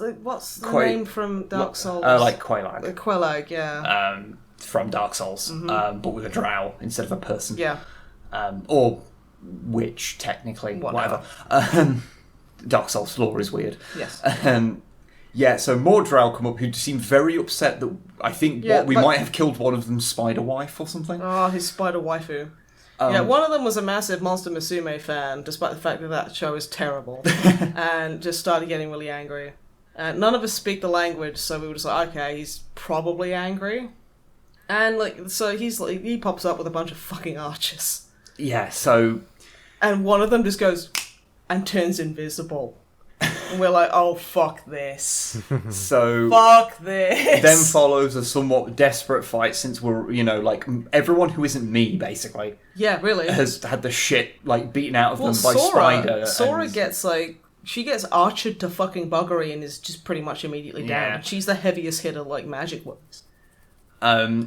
the name from Dark Souls? Like Quelaag. The Quelaag, yeah. From Dark Souls, but with a drow instead of a person. Yeah. Or witch, technically, whatever. Dark Souls lore is weird. Yes. Yeah, so more drow come up who seem very upset that I think we might have killed one of them, Spider Wife or something. Oh, his spider waifu. Yeah, one of them was a massive Monster Musume fan, despite the fact that show is terrible, and just started getting really angry. None of us speak the language, so we were just like, okay, he's probably angry. And so he pops up with a bunch of fucking archers. Yeah, so... And one of them just goes and turns invisible. And we're like, oh, fuck this. So... Fuck this. Then follows a somewhat desperate fight since we're, everyone who isn't me, basically. Yeah, really. Has had the shit, beaten out of them by Spider. Sora gets, she gets archered to fucking buggery and is just pretty much immediately down. Yeah. She's the heaviest hitter, magic weapons.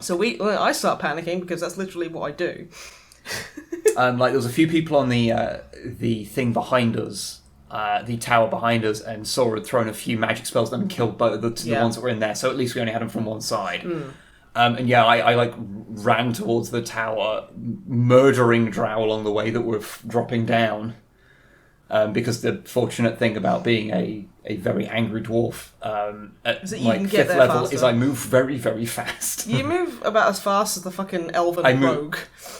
So I start panicking because that's literally what I do. There was a few people on the thing behind us, the tower behind us, and Sora had thrown a few magic spells and killed both the ones that were in there. So at least we only had them from one side. I ran towards the tower, murdering drow along the way that were dropping down. Because the fortunate thing about being a very angry dwarf at fifth level is I move very, very fast. You move about as fast as the fucking elven rogue.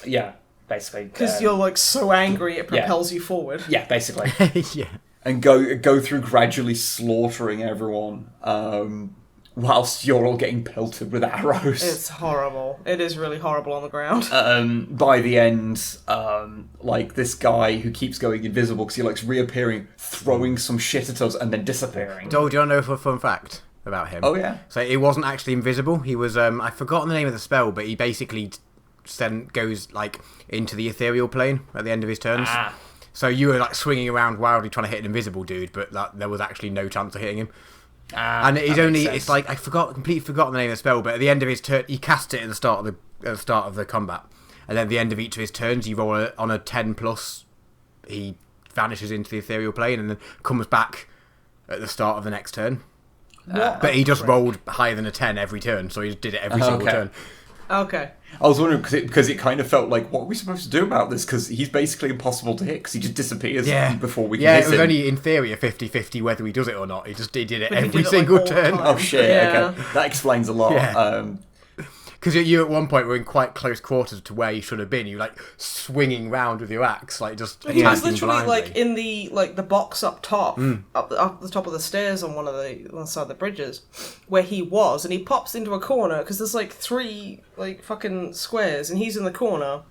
Yeah, basically. Because you're so angry it propels you forward. Yeah, basically. Yeah. And go through gradually slaughtering everyone whilst you're all getting pelted with arrows. It's horrible. It is really horrible on the ground. By the end, this guy who keeps going invisible because he likes reappearing, throwing some shit at us and then disappearing. Do you want to know a fun fact about him? Oh, yeah. So it wasn't actually invisible. He was, I've forgotten the name of the spell, but he basically goes, into the ethereal plane at the end of his turns. Ah. So you were, swinging around wildly trying to hit an invisible dude, but there was actually no chance of hitting him. And he's only, it's I completely forgot the name of the spell, but at the end of his turn, he casts it at the start of the combat. And then at the end of each of his turns, you roll on a 10+, he vanishes into the ethereal plane and then comes back at the start of the next turn. But he just rolled higher than a 10 every turn, so he did it every single turn. Okay. I was wondering, because it kind of felt like, what are we supposed to do about this? Because he's basically impossible to hit, because he just disappears before we can hit him. Yeah, it was only in theory a 50-50 whether he does it or not. He did it every single turn. Oh shit, okay. That explains a lot. Yeah. Because you at one point were in quite close quarters to where you should have been. You were swinging round with your axe, just. He was literally in the box up top, up the top of the stairs on one side of the bridges, where he was, and he pops into a corner because there's 3 fucking squares, and he's in the corner,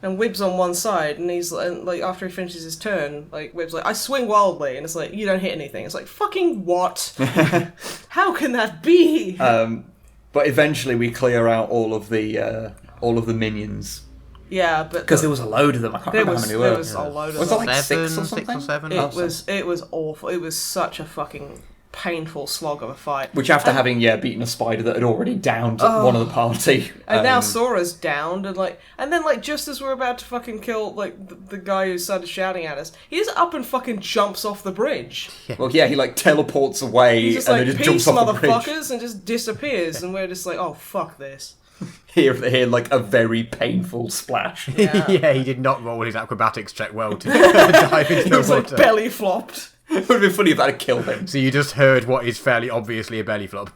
and Wib's on one side, and he's after he finishes his turn, Wib's I swing wildly, and it's you don't hit anything. It's fucking what? How can that be? But eventually we clear out all of the minions. Yeah, but because there was a load of them. I can't remember how many there were. There was a load of them. Was it 6 or something? 6 or 7? It was awful. It was such a fucking painful slog of a fight. Which after having beaten a spider that had already downed one of the party, and now Sora's downed, and then just as we're about to fucking kill the guy who started shouting at us, he just up and fucking jumps off the bridge. Yeah. Well, yeah, he teleports away He's just and then just jumps off the bridge. Motherfuckers, and just disappears, and we're just oh fuck this. Here, a very painful splash. Yeah, he did not roll his acrobatics check well to dive into the water. He was belly flopped. It would have been funny if that had killed him. So you just heard what is fairly obviously a belly flop.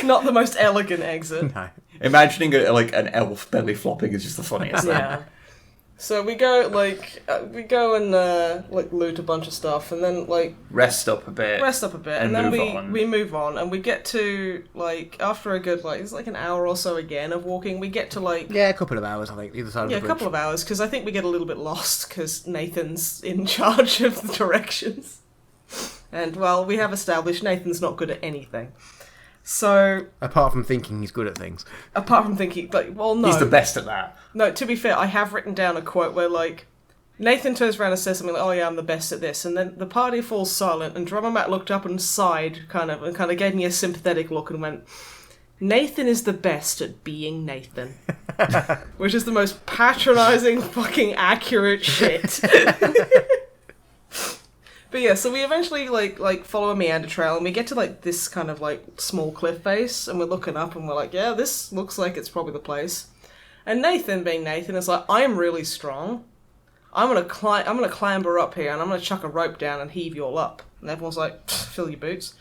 Not the most elegant exit. No. Imagining an elf belly flopping is just the funniest thing. Yeah. So we go and loot a bunch of stuff, and then rest up a bit, and then we move on, and we get to after a good it's an hour or so again of walking. We get to a couple of hours, I think, either side of the bridge. A couple of hours, because I think we get a little bit lost because Nathan's in charge of the directions, and we have established Nathan's not good at anything. So apart from thinking he's good at things. Apart from thinking, no. He's the best at that. No, to be fair, I have written down a quote where, Nathan turns around and says something oh yeah, I'm the best at this, and then the party falls silent, and Drummer Matt looked up and sighed, and kind of gave me a sympathetic look and went, Nathan is the best at being Nathan. Which is the most patronising, fucking accurate shit. But yeah, so we eventually follow a meander trail, and we get to this kind of small cliff face, and we're looking up and we're yeah, this looks like it's probably the place. And Nathan, being Nathan, is I'm really strong. I'm gonna clamber up here and I'm gonna chuck a rope down and heave you all up. And everyone's like, fill your boots.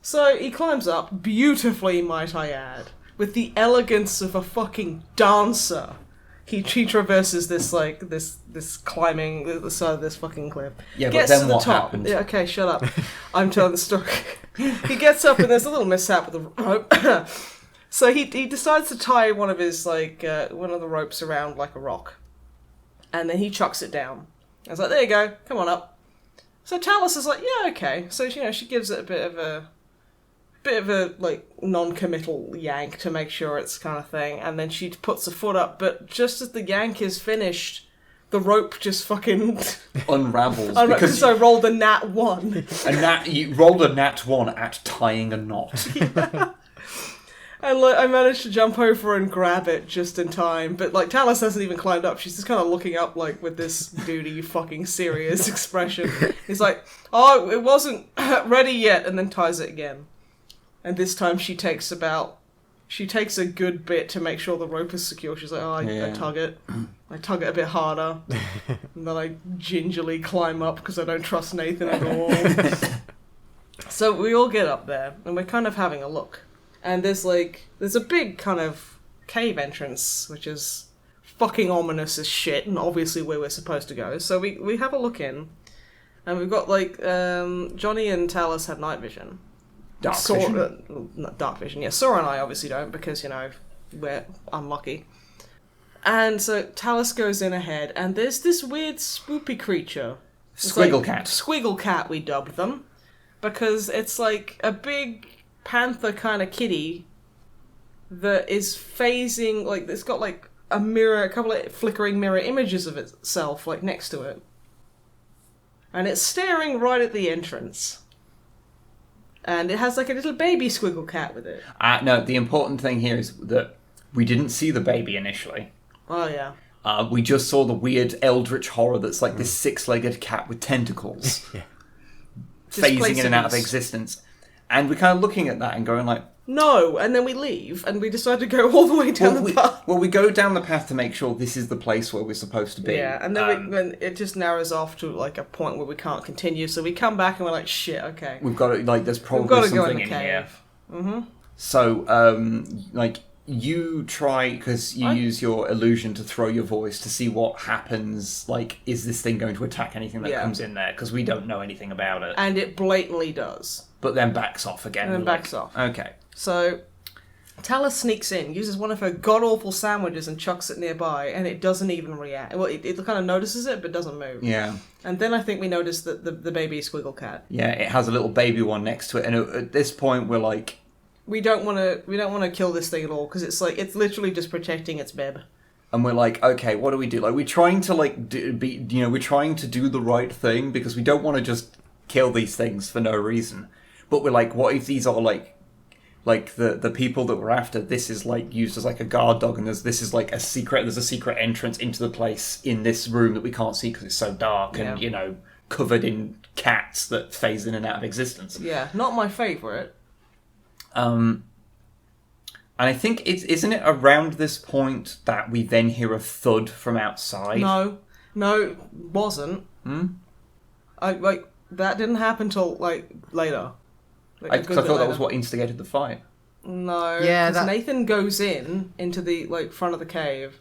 So he climbs up, beautifully, might I add, with the elegance of a fucking dancer. He traverses this climbing the side of this fucking cliff. Yeah, gets but then to the what top. happened? Yeah, okay, shut up. I'm telling the story. He gets up and there's a little mishap with the rope. So he decides to tie one of his one of the ropes around like a rock, and then he chucks it down. I was like, there you go, come on up. So Talus is like, yeah, okay. So she gives it a bit of a like non-committal yank to make sure it's kind of thing, and then she puts her foot up, but just as the yank is finished, the rope just fucking unravels. Because I rolled a nat 1. You rolled a nat 1 at tying a knot. Yeah. And I managed to jump over and grab it just in time, but Talus hasn't even climbed up. She's just kind of looking up with this dude, are you fucking serious expression. He's like, oh, it wasn't ready yet, and then ties it again. And this time she takes a good bit to make sure the rope is secure. She's like, I tug it. I tug it a bit harder. And then I gingerly climb up because I don't trust Nathan at all. So we all get up there and we're kind of having a look. And there's a big kind of cave entrance, which is fucking ominous as shit and obviously where we're supposed to go. So we have a look in and we've got Johnny and Talus had night vision. Dark vision. Not dark vision, yeah. Sora and I obviously don't because, we're unlucky. And so Talus goes in ahead and there's this weird spoopy creature. Squiggle cat. Squiggle cat, we dubbed them. Because it's like a big panther kind of kitty that is phasing, it's got a couple of flickering mirror images of itself, next to it. And it's staring right at the entrance. And it has a little baby squiggle cat with it. No, the important thing here is that we didn't see the baby initially. Oh, yeah. We just saw the weird eldritch horror that's this six-legged cat with tentacles. Yeah. Phasing in and out of existence. And we're kind of looking at that and going no, and then we leave, and we decide to go all the way down the path. Well, we go down the path to make sure this is the place where we're supposed to be. Yeah, and then then it just narrows off to a point where we can't continue, so we come back and we're like, shit, okay. We've got to, there's probably something in here. Mm-hmm. So, you try, because you use your illusion to throw your voice to see what happens, is this thing going to attack anything that comes in there? Because we don't know anything about it. And it blatantly does. But then backs off again. And then backs off. Okay. So, Talus sneaks in, uses one of her god-awful sandwiches and chucks it nearby, and it doesn't even react. Well, it kind of notices it, but doesn't move. Yeah. And then I think we notice that the baby squiggle cat. Yeah, it has a little baby one next to it, and at this point we're like... We don't want to kill this thing at all, because it's literally just protecting its bib. And we're like, okay, what do we do? We're trying to we're trying to do the right thing, because we don't want to just kill these things for no reason. But we're like, what if these are the people that we're after? This is used as a guard dog, and there's a secret entrance into the place in this room that we can't see because it's so dark and covered in cats that phase in and out of existence. Yeah, not my favourite. And I think isn't it around this point that we then hear a thud from outside? No, it wasn't. That didn't happen till later. I thought that was what instigated the fight. No, because Nathan goes into the front of the cave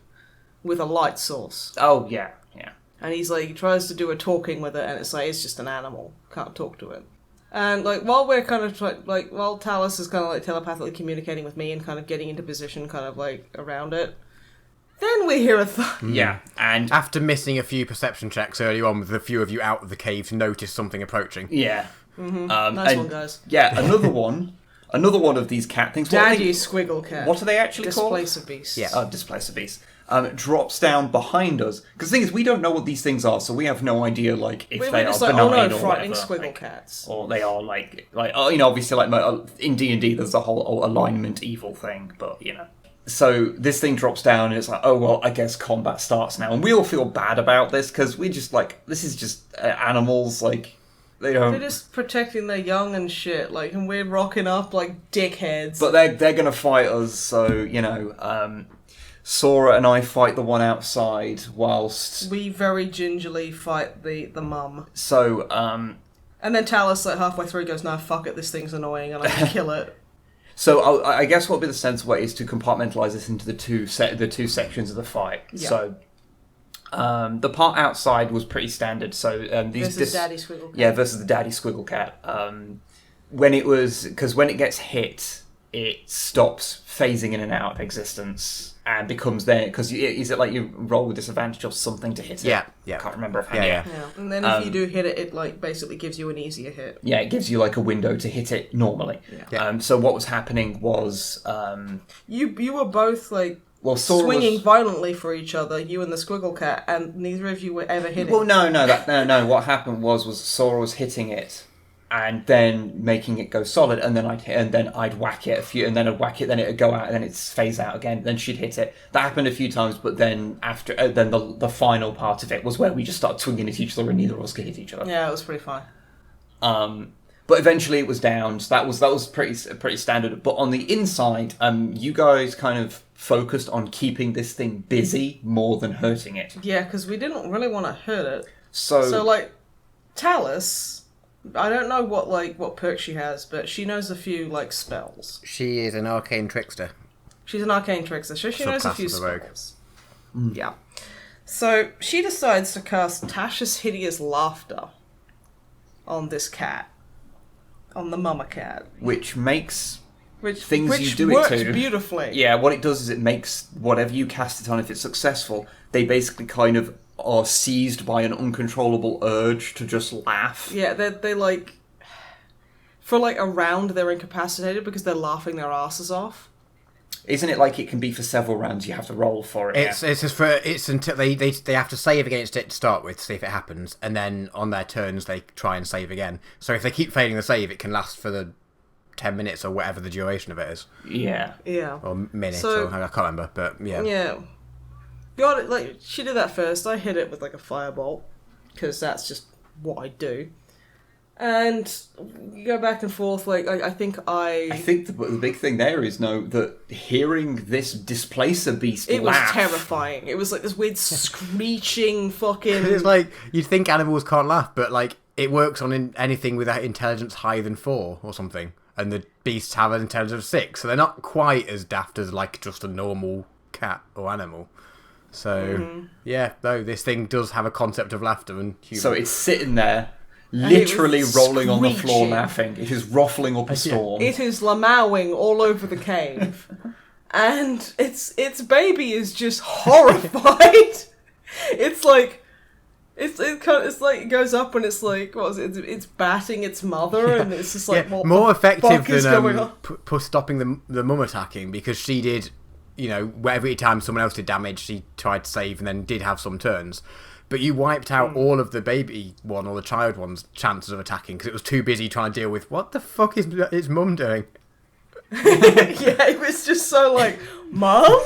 with a light source. Oh yeah. And he tries to do a talking with it, and it's just an animal, can't talk to it. And while we're kind of while Talus is kind of telepathically communicating with me and kind of getting into position, kind of around it, then we hear a thud. Yeah, and after missing a few perception checks early on with a few of you out of the cave to notice something approaching. Yeah. Mm-hmm. Nice one, guys. Yeah, another one of these cat things. Daddy squiggle cat. What are they actually called? Displacer beast. Yeah, Displacer beast. Drops down behind us. Because the thing is, we don't know what these things are, so we have no idea, if they are benign or frightening whatever. Squiggle cats. Or they are, obviously, in D&D, there's a whole alignment evil thing, but, So this thing drops down, and it's oh, well, I guess combat starts now. And we all feel bad about this, because we just, this is just animals, they don't... They're just protecting their young and shit, and we're rocking up like dickheads. But they're gonna fight us, so, Sora and I fight the one outside whilst... We very gingerly fight the mum. So, And then Talus, like, halfway through goes, no, fuck it, this thing's annoying, and I'm gonna kill it. So I guess what would be the sensible way is to compartmentalize this into the two sections of the fight. Yeah. So the part outside was pretty standard. So versus Daddy Squiggle Cat. Yeah, versus the Daddy Squiggle Cat. When it gets hit, it stops phasing in and out of existence and becomes there because is it like you roll with disadvantage or something to hit it? Yeah. I can't remember offhand. Yeah. And then if you do hit it, it like basically gives you an easier hit. Yeah, it gives you like a window to hit it normally. Yeah. So what was happening was you were both like swinging violently for each other, you and the Squiggle Cat, and neither of you were ever hitting. Well, no. What happened was Sora was hitting it. And then making it go solid, and then I'd whack it a few, and then I'd whack it, then it'd go out, and then it'd phase out again. Then she'd hit it. That happened a few times, but then after, then the final part of it was where we just started swinging at each other, and neither of us could hit each other. Yeah, it was pretty fun. But eventually it was down. So that was pretty standard. But on the inside, you guys kind of focused on keeping this thing busy more than hurting it. Yeah, because we didn't really want to hurt it. So like, Talus. I don't know what perk she has, but she knows a few like spells. She is an arcane trickster. She's an arcane trickster, so she knows a few rogue. spells. Yeah. So she decides to cast Tasha's Hideous Laughter on this cat, on the mama cat, which makes which you do works it to beautifully. Yeah, what it does is it makes whatever you cast it on, if it's successful, they basically kind of are seized by an uncontrollable urge to just laugh. Yeah, they like... For like a round, they're incapacitated because they're laughing their asses off. Isn't it like it can be for several rounds? You have to roll for it. It's until they have to save against it to start with to see if it happens, and then on their turns they try and save again. So if they keep failing the save, it can last for the 10 minutes or whatever the duration of it is. Yeah. Or minutes, or I can't remember, but yeah. Yeah. Got it, like, she did that first. I hit it with like a firebolt, because that's just what I do. And you go back and forth, like, I think the big thing there is, that hearing this displacer beast it laugh... was terrifying. It was like this weird screeching fucking... It's like, you'd think animals can't laugh, but like, it works on anything with that intelligence higher than 4 or something. And the beasts have an intelligence of 6, so they're not quite as daft as like just a normal cat or animal. So, this thing does have a concept of laughter and humour. So it's sitting there, literally rolling on the floor laughing. It is ruffling up a storm. It is lamowing all over the cave. And its baby is just horrified. It's like... It's like it goes up and it's like, what was it? It's batting its mother, and it's just like, what more the effective fuck is going than on? stopping the mum attacking, because she did, every time someone else did damage, she tried to save and then did have some turns. But you wiped out all of the baby one or the child one's chances of attacking because it was too busy trying to deal with what the fuck is its mum doing. Yeah, it was just so like, Mum,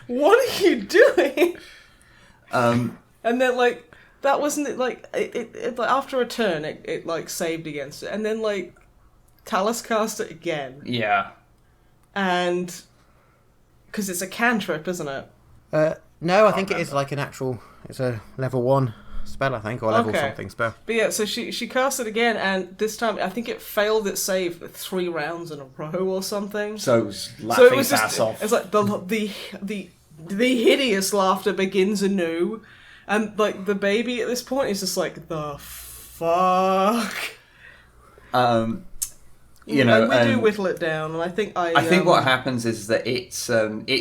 what are you doing? And then like. That wasn't it. Like it like after a turn, it like saved against it, and then like Talus cast it again. Yeah. And because it's a cantrip, isn't it? No, I think it is like an actual. It's a level 1 spell, I think, or level something spell. But yeah, so she cast it again, and this time I think it failed its save 3 rounds in a row or something. So it was laughing its ass off. It's like the hideous laughter begins anew. And, like, the baby at this point is just like, the fuck? We do whittle it down, and I think I think what happens is that it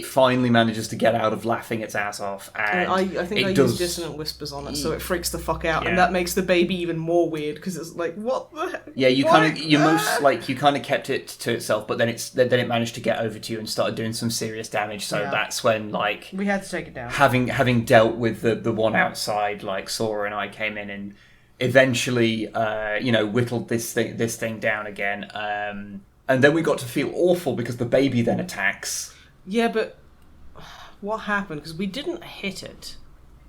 finally manages to get out of laughing its ass off, and I think I use dissonant whispers on it, so it freaks the fuck out, and that makes the baby even more weird because it's like, what the heck? Yeah, you kind of kept it to itself, but then it managed to get over to you and started doing some serious damage. So that's when like we had to take it down. Having dealt with the one outside, like Sora and I came in and eventually, whittled this thing down again, and then we got to feel awful because the baby then attacks. Yeah, but what happened? Because we didn't hit it.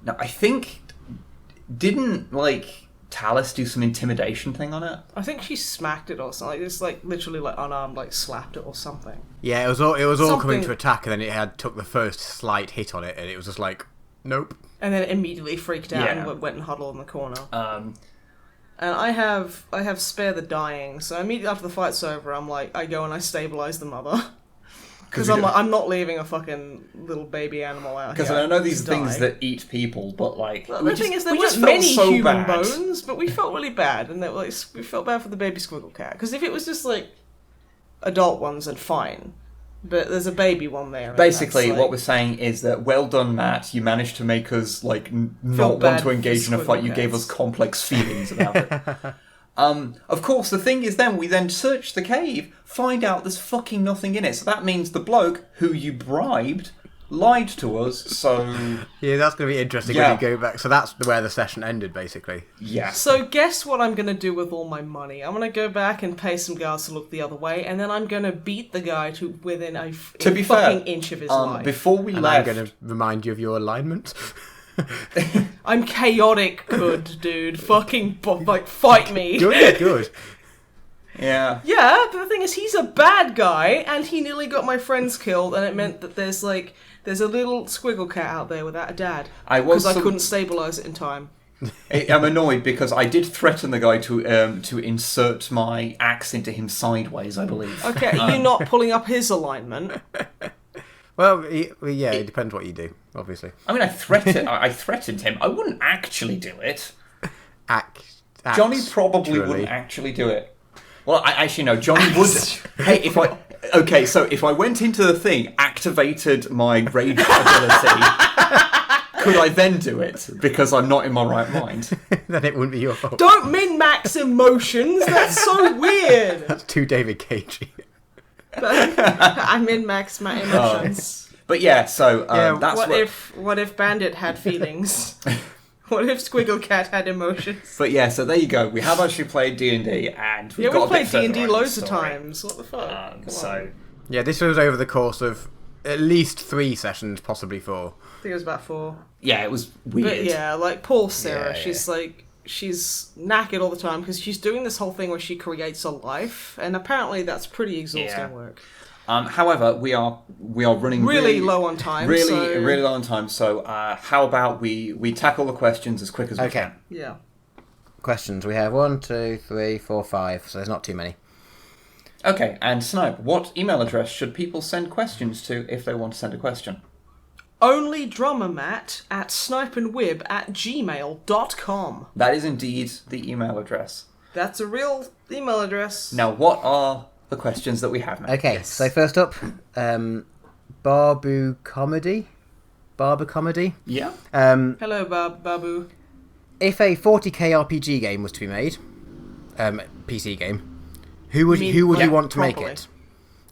No, I think didn't Talus do some intimidation thing on it? I think she smacked it or something. It's like literally like unarmed, like slapped it or something. Yeah, it was all coming to attack, and then it took the first slight hit on it, and it was just like, nope. And then it immediately freaked out and went and huddled in the corner. And I have Spare the Dying, so immediately after the fight's over, I go and I stabilize the mother. Because I'm not leaving a fucking little baby animal out here. Because I know these are things that eat people, but like... Well, the thing is, there weren't many human bones, but we felt really bad, and we felt bad for the baby squiggle cat. Because if it was just like adult ones, then fine. But there's a baby one there. Basically, what we're saying is that, well done, Matt, you managed to make us like not want to engage in a fight. You gave us complex feelings about it. Of course, the thing is we then search the cave, find out there's fucking nothing in it. So that means the bloke who you bribed lied to us, so... Yeah, that's going to be interesting when you go back. So that's where the session ended, basically. Yeah. So guess what I'm going to do with all my money? I'm going to go back and pay some guards to look the other way, and then I'm going to beat the guy to within a fucking inch of his life. Before we left... I'm going to remind you of your alignment. I'm chaotic good, dude. Fucking, fight me. Good. Yeah. Yeah, but the thing is, he's a bad guy, and he nearly got my friends killed, and it meant that there's a little squiggle cat out there without a dad. Because I couldn't stabilise it in time. I'm annoyed because I did threaten the guy to insert my axe into him sideways, I believe. Okay, are you not pulling up his alignment? Well, yeah, it depends what you do, obviously. I mean, I threatened him. I wouldn't actually do it. Johnny probably wouldn't actually do it. Well, Johnny would. Hey, if I went into the thing, activated my rage ability, could I then do it? Because I'm not in my right mind. Then it wouldn't be your fault. Don't min-max emotions. That's so weird. That's too David Cagey. I min-max my emotions. But yeah, so that's what if Bandit had feelings? What if Squiggle Cat had emotions? But yeah, so there you go. We have actually played D&D, and we've played D&D loads of times. What the fuck? Yeah, this was over the course of at least 3 sessions, possibly 4. I think it was about 4. Yeah, it was weird. But yeah, like poor Sarah, she's knackered all the time because she's doing this whole thing where she creates a life, and apparently that's pretty exhausting work. However, we are running really low on time. Really low on time. So how about we tackle the questions as quick as we can? Yeah. Questions. We have 1, 2, 3, 4, 5. So there's not too many. Okay, and Snipe, what email address should people send questions to if they want to send a question? Only drummermat at snipeandwib@gmail.com. That is indeed the email address. That's a real email address. Now, what are the questions that we have, Matt? Okay, so first up, Barbu Comedy. Yeah. Hello, Babu. If a 40k RPG game was to be made, PC game, who would you want to make it?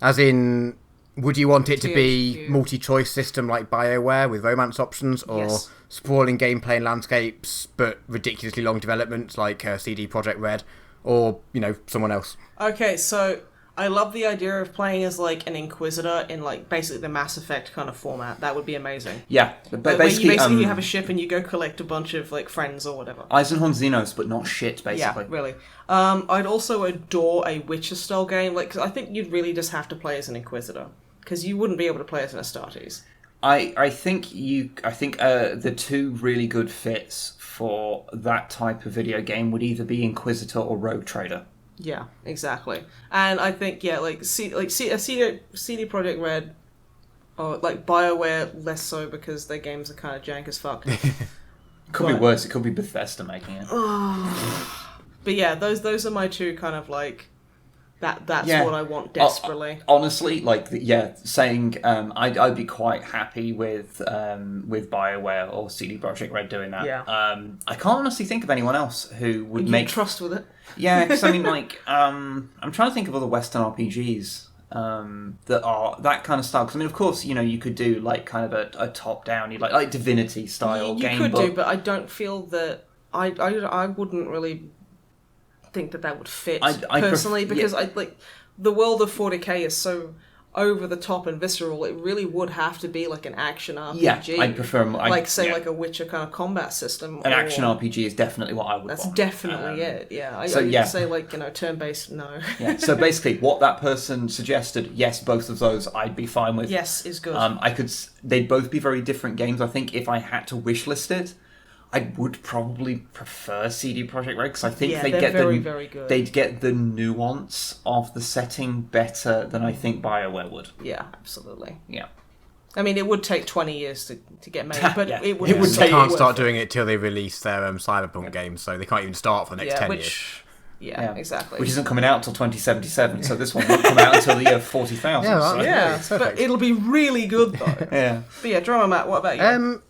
As in, would you want it to be multi-choice system like BioWare with romance options, or sprawling gameplay and landscapes but ridiculously long developments like CD Projekt Red, or someone else? Okay, so I love the idea of playing as like an Inquisitor in like basically the Mass Effect kind of format. That would be amazing. Yeah, but basically you have a ship and you go collect a bunch of like friends or whatever. Eisenhorn Xenos, but not shit, basically. Yeah, really. I'd also adore a Witcher style game. Like, I think you'd really just have to play as an Inquisitor because you wouldn't be able to play as an Astartes. I think the two really good fits for that type of video game would either be Inquisitor or Rogue Trader. Yeah, exactly. And I think CD Projekt Red, or like BioWare less so because their games are kind of jank as fuck. Could be worse. It could be Bethesda making it. But yeah, those are my two kind of like that's what I want desperately. Honestly, saying I'd be quite happy with BioWare or CD Projekt Red doing that. Yeah. I can't honestly think of anyone else who would make trust with it. Yeah, because I mean, I'm trying to think of other Western RPGs that are that kind of style. Because I mean, of course, you could do like kind of a top-down, like Divinity style game. You could do, but I don't feel that I wouldn't really think that would fit personally because I like the world of 40k is so over the top and visceral, it really would have to be like an action RPG. Yeah, I'd prefer... like a Witcher kind of combat system. An action RPG is definitely what I would That's want. definitely it, yeah. I say, like, turn-based, no. Yeah, so basically, what that person suggested, yes, both of those I'd be fine with. Yes, is good. They'd both be very different games. I think if I had to wishlist it, I would probably prefer CD Projekt Red, because I think very good. They'd get the nuance of the setting better than I think BioWare would. Yeah, absolutely. Yeah. I mean, it would take 20 years to get made, but Yeah. it would. They can't start doing it till they release their Cyberpunk games, so they can't even start for the next 10 years. Yeah, exactly. Which isn't coming out until 2077, so this one won't come out until the year 40,000. Yeah, but it'll be really good though. Yeah. But yeah, Drama Matt, what about you?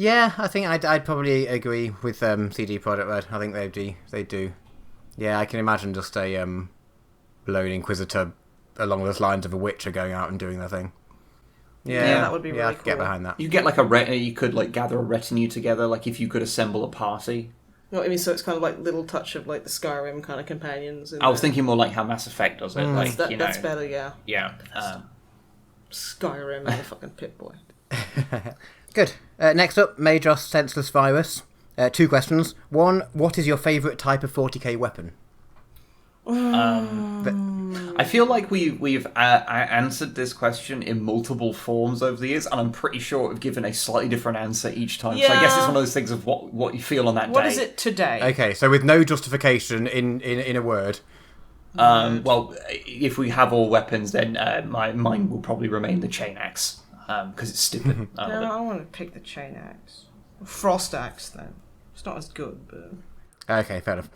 Yeah, I think I'd probably agree with CD Projekt Red. I think they do. Yeah, I can imagine just a lone Inquisitor along those lines of a Witcher going out and doing their thing. Yeah, that would be really I cool. could get behind that. You get like you could like gather a retinue together, like if you could assemble a party. You know what I mean? So it's kind of like little touch of like the Skyrim kind of companions. I was thinking more like how Mass Effect does it. Like, that's better, yeah. Yeah. Skyrim and the fucking Pip-Boy. Good. Next up, Majos Senseless Virus. 2 questions. 1, what is your favourite type of 40k weapon? I feel like we've answered this question in multiple forms over the years, and I'm pretty sure we've given a slightly different answer each time. So I guess it's one of those things of what you feel on that day. What is it today? Okay, so with no justification in a word. Well, if we have all weapons, then mine will probably remain the chain axe, because it's stupid. I want to pick the chain axe. Frost axe, then. It's not as good, but... Okay, fair enough.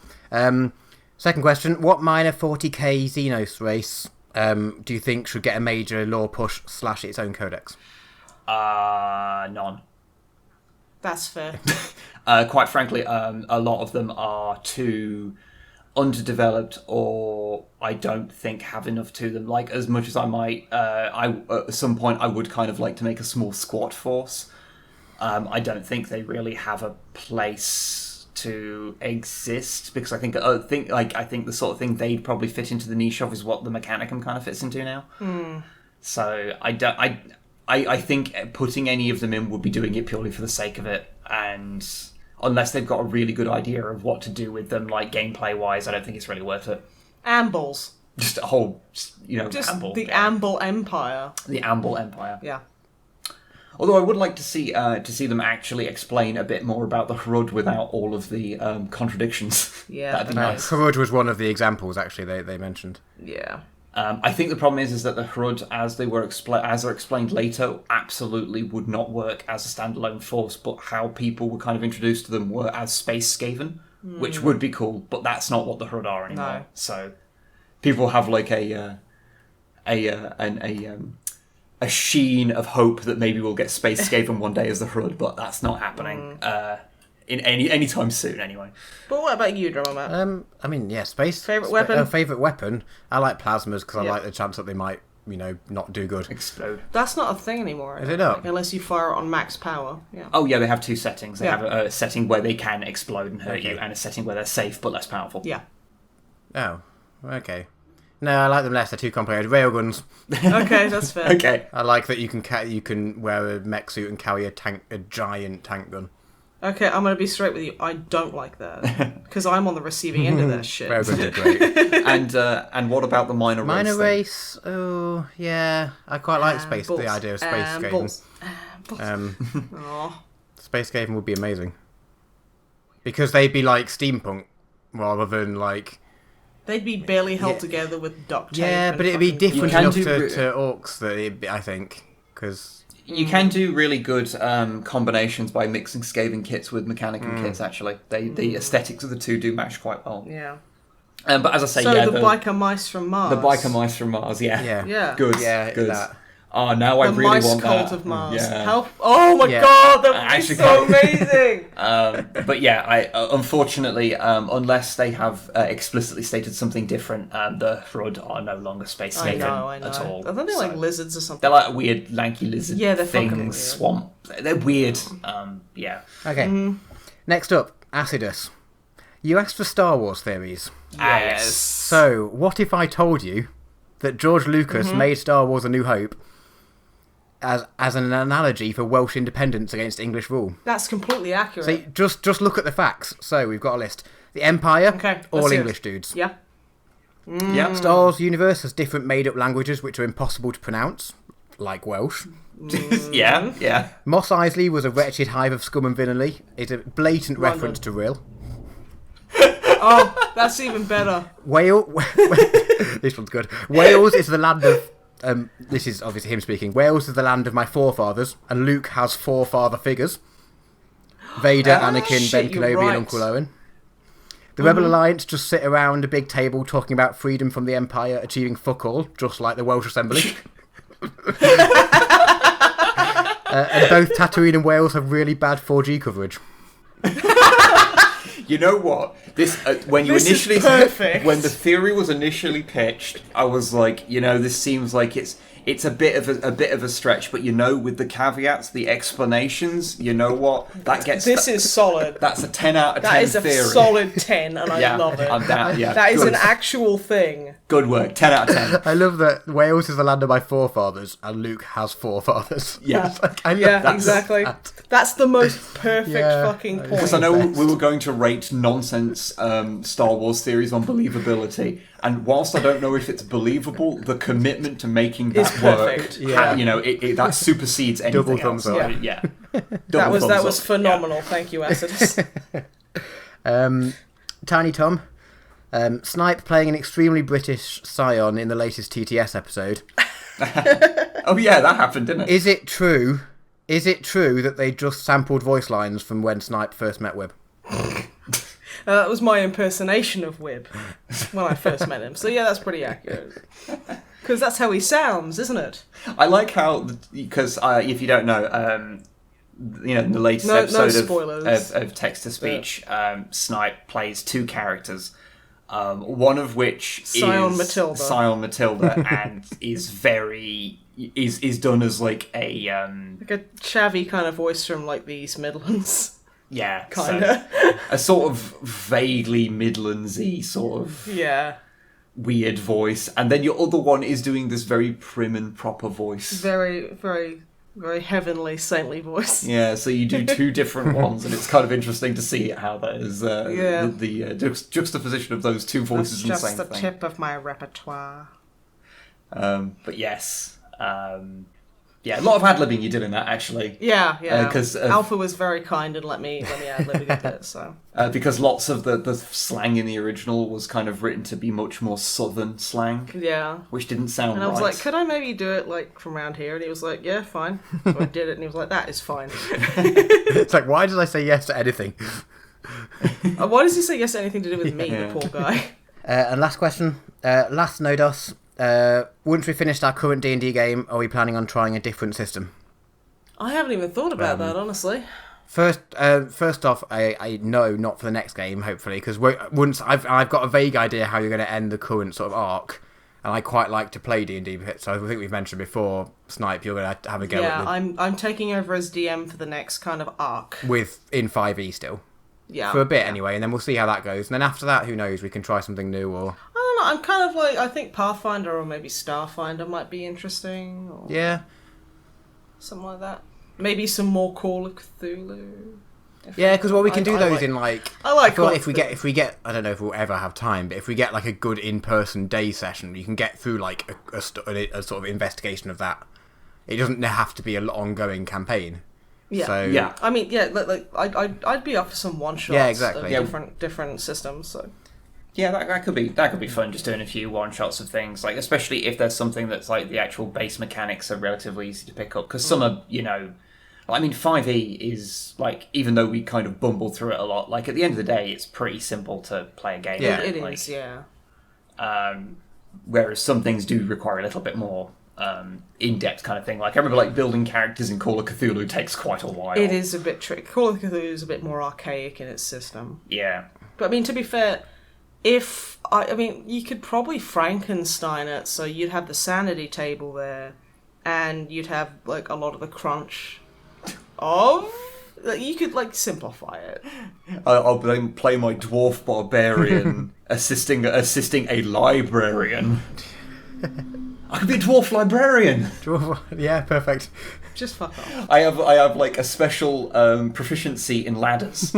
Second question, what minor 40k Xenos race do you think should get a major lore push / its own codex? None. That's fair. Quite frankly, a lot of them are too underdeveloped, or I don't think have enough to them. Like, as much as I might, at some point I would kind of like to make a small squad force. I don't think they really have a place to exist, because I think the sort of thing they'd probably fit into the niche of is what the Mechanicum kind of fits into now. So I think putting any of them in would be doing it purely for the sake of it, and unless they've got a really good idea of what to do with them, like gameplay wise, I don't think it's really worth it. Ambles. Just a whole, Amble. The Amble Empire. The Amble Empire. Yeah. Although I would like to see them actually explain a bit more about the Hrud without all of the contradictions. Yeah, that'd be nice. Hrud was one of the examples actually they mentioned. Yeah. I think the problem is that the Hrud, as they're explained later, absolutely would not work as a standalone force. But how people were kind of introduced to them were as Space Skaven, which would be cool. But that's not what the Hrud are anymore. No. So people have like a sheen of hope that maybe we'll get Space Skaven one day as the Hrud, but that's not happening in any time soon anyway. But what about you, Drummer Matt? I mean, yeah, space. Favourite weapon? Favourite weapon? I like plasmas because I like the chance that they might, not do good. Explode. That's not a thing anymore. Is it not? Like, unless you fire it on max power. Yeah. Oh yeah, they have 2 settings. They have a setting where they can explode and hurt you, and a setting where they're safe but less powerful. Yeah. Oh, okay. No, I like them less. They're too complicated. Railguns. Okay, that's fair. Okay. I like that you can wear a mech suit and carry a giant tank gun. Okay, I'm going to be straight with you. I don't like that. Because I'm on the receiving end of that shit. Railguns are great. And what about the minor race? Minor race? Oh, yeah. I quite like the idea of Space Skaven. Space Skaven would be amazing. Because they'd be like steampunk rather than like... They'd be barely held together with duct tape. Yeah, but it'd be different enough to orcs that I think, because you can do really good combinations by mixing Skaven kits with Mechanicum kits. Actually, the aesthetics of the two do match quite well. Yeah. But as I say, the biker mice from Mars. The biker mice from Mars. Yeah. Good. Yeah, good. That. Oh, now I really want that. The mice cult of Mars. Yeah. Oh my god, that would be so amazing! But yeah, unfortunately, unless they have explicitly stated something different, the Hrud are no longer Space Skaven at all. I think they're like lizards or something. They're like a weird lanky lizard they're fucking weird. Swamp. They're weird. Yeah. Okay. Next up, Acidus. You asked for Star Wars theories. Yes. So, what if I told you that George Lucas made Star Wars: A New Hope as an analogy for Welsh independence against English rule. That's completely accurate. So just look at the facts. So we've got a list. The Empire, all English dudes. Yeah. Yeah. Star Wars universe has different made-up languages which are impossible to pronounce, like Welsh. Yeah. Mos Eisley was a wretched hive of scum and villainy. It's a blatant reference to Rill. Oh, that's even better. This one's good. Wales is the land of... this is obviously him speaking. Wales is the land of my forefathers, and Luke has four father figures. Vader, Anakin, Ben Kenobi, and Uncle Owen. The Rebel Alliance just sit around a big table talking about freedom from the Empire, achieving fuck all, just like the Welsh Assembly. And both Tatooine and Wales have really bad 4G coverage. You know what? This when this the theory was initially pitched, I was like, this seems like it's a bit of a stretch, but with the caveats, the explanations, you know what? This is solid. That's a 10 out of 10 That is theory. a solid 10, and I love it. I'm down. Yeah, that is an actual thing. Good work. 10 out of 10. I love that Wales is the land of my forefathers, and Luke has forefathers. Yeah, exactly. That's the most perfect fucking point. Because I know we were going to rate nonsense Star Wars theories on believability, and whilst I don't know if it's believable, the commitment to making that work, that supersedes anything Double thumbs else. up. Yeah. That was phenomenal. Yeah. Thank you, Acidus. Tiny Tom. Snipe playing an extremely British scion in the latest TTS episode. Oh yeah, that happened, didn't it? Is it true that they just sampled voice lines from when Snipe first met Wib? That was my impersonation of Wib when I first met him. So yeah, that's pretty accurate. Because that's how he sounds, isn't it? I like how, because if you don't know, in the latest episode of Text-to-Speech, Snipe plays two characters. One of which Scion is Scion Matilda, and is done as like a chavvy kind of voice from like the East Midlands. Yeah, kinda. So, a sort of vaguely Midlandsy sort of weird voice, and then your other one is doing this very prim and proper voice, very, very, very heavenly, saintly voice. Yeah, so you do two different ones, and it's kind of interesting to see how that is the juxtaposition of those two voices in the same thing. That's just the tip of my repertoire. But yes. Yeah, a lot of ad-libbing you did in that, actually. Yeah. Because Alpha was very kind and let me ad-lib a bit, so... because lots of the slang in the original was kind of written to be much more southern slang. Yeah. Which didn't sound right. And I was like, could I maybe do it, like, from around here? And he was like, yeah, fine. So I did it, and he was like, that is fine. It's like, why did I say yes to anything? Why does he say yes to anything to do with me, the poor guy? And last question. Last Nodos. Once we finished our current D&D game, are we planning on trying a different system? I haven't even thought about that, honestly. First off, I know not for the next game, hopefully, because once I've got a vague idea how you're going to end the current sort of arc, and I quite like to play D&D. So I think we've mentioned before, Snipe, you're going to have a go at it. I'm taking over as DM for the next kind of arc. In 5e still. Yeah. For a bit anyway, and then we'll see how that goes. And then after that, who knows, we can try something new or... I don't know, I'm kind of like, I think Pathfinder or maybe Starfinder might be interesting. Or something like that. Maybe some more Call of Cthulhu. Yeah, because we can do those in like... I feel like if we get, I don't know if we'll ever have time, but if we get like a good in-person day session, you can get through like a sort of investigation of that. It doesn't have to be an ongoing campaign. Yeah, so, I mean, I'd be up for some one shots. Yeah, exactly. Of different systems. So. Yeah, that could be fun. Just doing a few one shots of things, like especially if there's something that's like the actual base mechanics are relatively easy to pick up. Because some are, I mean, 5e is like, even though we kind of bumble through it a lot, like at the end of the day, it's pretty simple to play a game. Yeah, it is. Yeah. Whereas some things do require a little bit more. In-depth kind of thing. Like I remember, like building characters in Call of Cthulhu takes quite a while. It is a bit tricky. Call of Cthulhu is a bit more archaic in its system. Yeah, but I mean, to be fair, you could probably Frankenstein it, so you'd have the sanity table there, and you'd have like a lot of the crunch of. You could like simplify it. I'll play my dwarf barbarian assisting a librarian. I could be a dwarf librarian. Yeah, perfect. Just fuck off. I have like a special proficiency in ladders.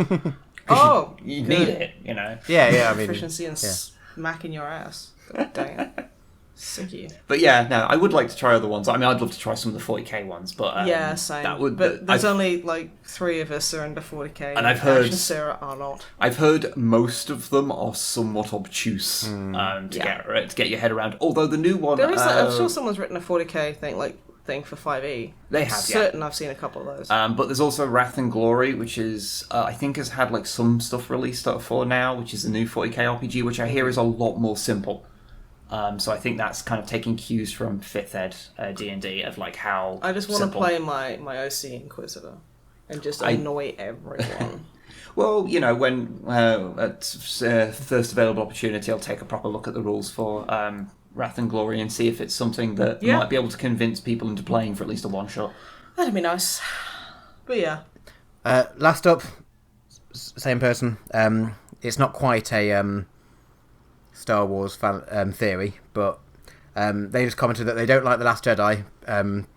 Oh, you need it, you know. Yeah. I mean, proficiency in smacking your ass. Dang it. Sick of you. But yeah, no, I would like to try other ones. I mean, I'd love to try some of the 40k ones, but yeah, same. That would, but there's only like 3 of us are under 40k, and I've heard Sarah are not. I've heard most of them are somewhat obtuse to get your head around. Although the new one, there is, I'm sure someone's written a 40k thing for 5e. They have, certain I've seen a couple of those. But there's also Wrath and Glory, which is I think has had like some stuff released for now, which is a new 40k RPG, which I hear is a lot more simple. So I think that's kind of taking cues from 5th Ed D&D of like how I just want to play my OC Inquisitor and just annoy everyone. Well, you know, when at first available opportunity, I'll take a proper look at the rules for Wrath and Glory and see if it's something that might be able to convince people into playing for at least a one-shot. That'd be nice. But yeah. Last up, same person. It's not quite a Star Wars fan theory, but they just commented that they don't like The Last Jedi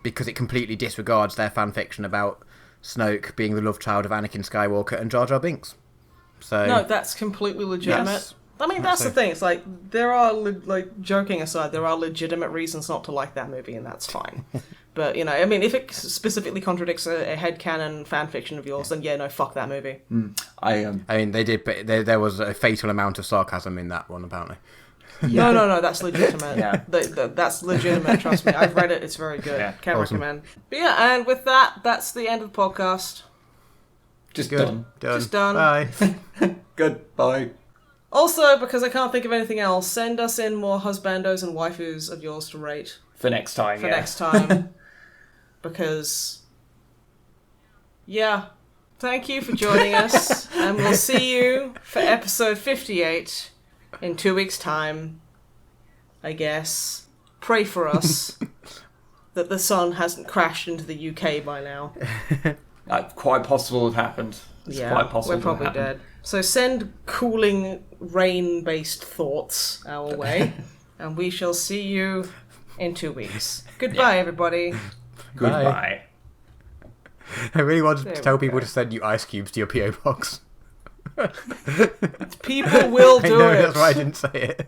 because it completely disregards their fan fiction about Snoke being the love child of Anakin Skywalker and Jar Jar Binks. So no, that's completely legitimate. Yes. I mean, that's the thing. It's like there are joking aside, there are legitimate reasons not to like that movie, and that's fine. But you know, I mean, if it specifically contradicts a headcanon fan fiction of yours, then no, fuck that movie. I mean, they did, but there was a fatal amount of sarcasm in that one, apparently. Yeah. No, that's legitimate. Yeah, that's legitimate. Trust me, I've read it. It's very good. Yeah. Can't recommend. But yeah, and with that, that's the end of the podcast. Just done. Just done. Bye. Goodbye. Also, because I can't think of anything else, send us in more husbandos and waifus of yours to rate. For next time, next time. Because, thank you for joining us, and we'll see you for episode 58 in 2 weeks' time, I guess. Pray for us that the sun hasn't crashed into the UK by now. Quite possible it happened. It's quite possible we're probably dead. So send cooling, rain-based thoughts our way, and we shall see you in 2 weeks. Goodbye, everybody. Goodbye. I really wanted to tell people to send you ice cubes to your P.O. box. People will do I know, it. that's why I didn't say it.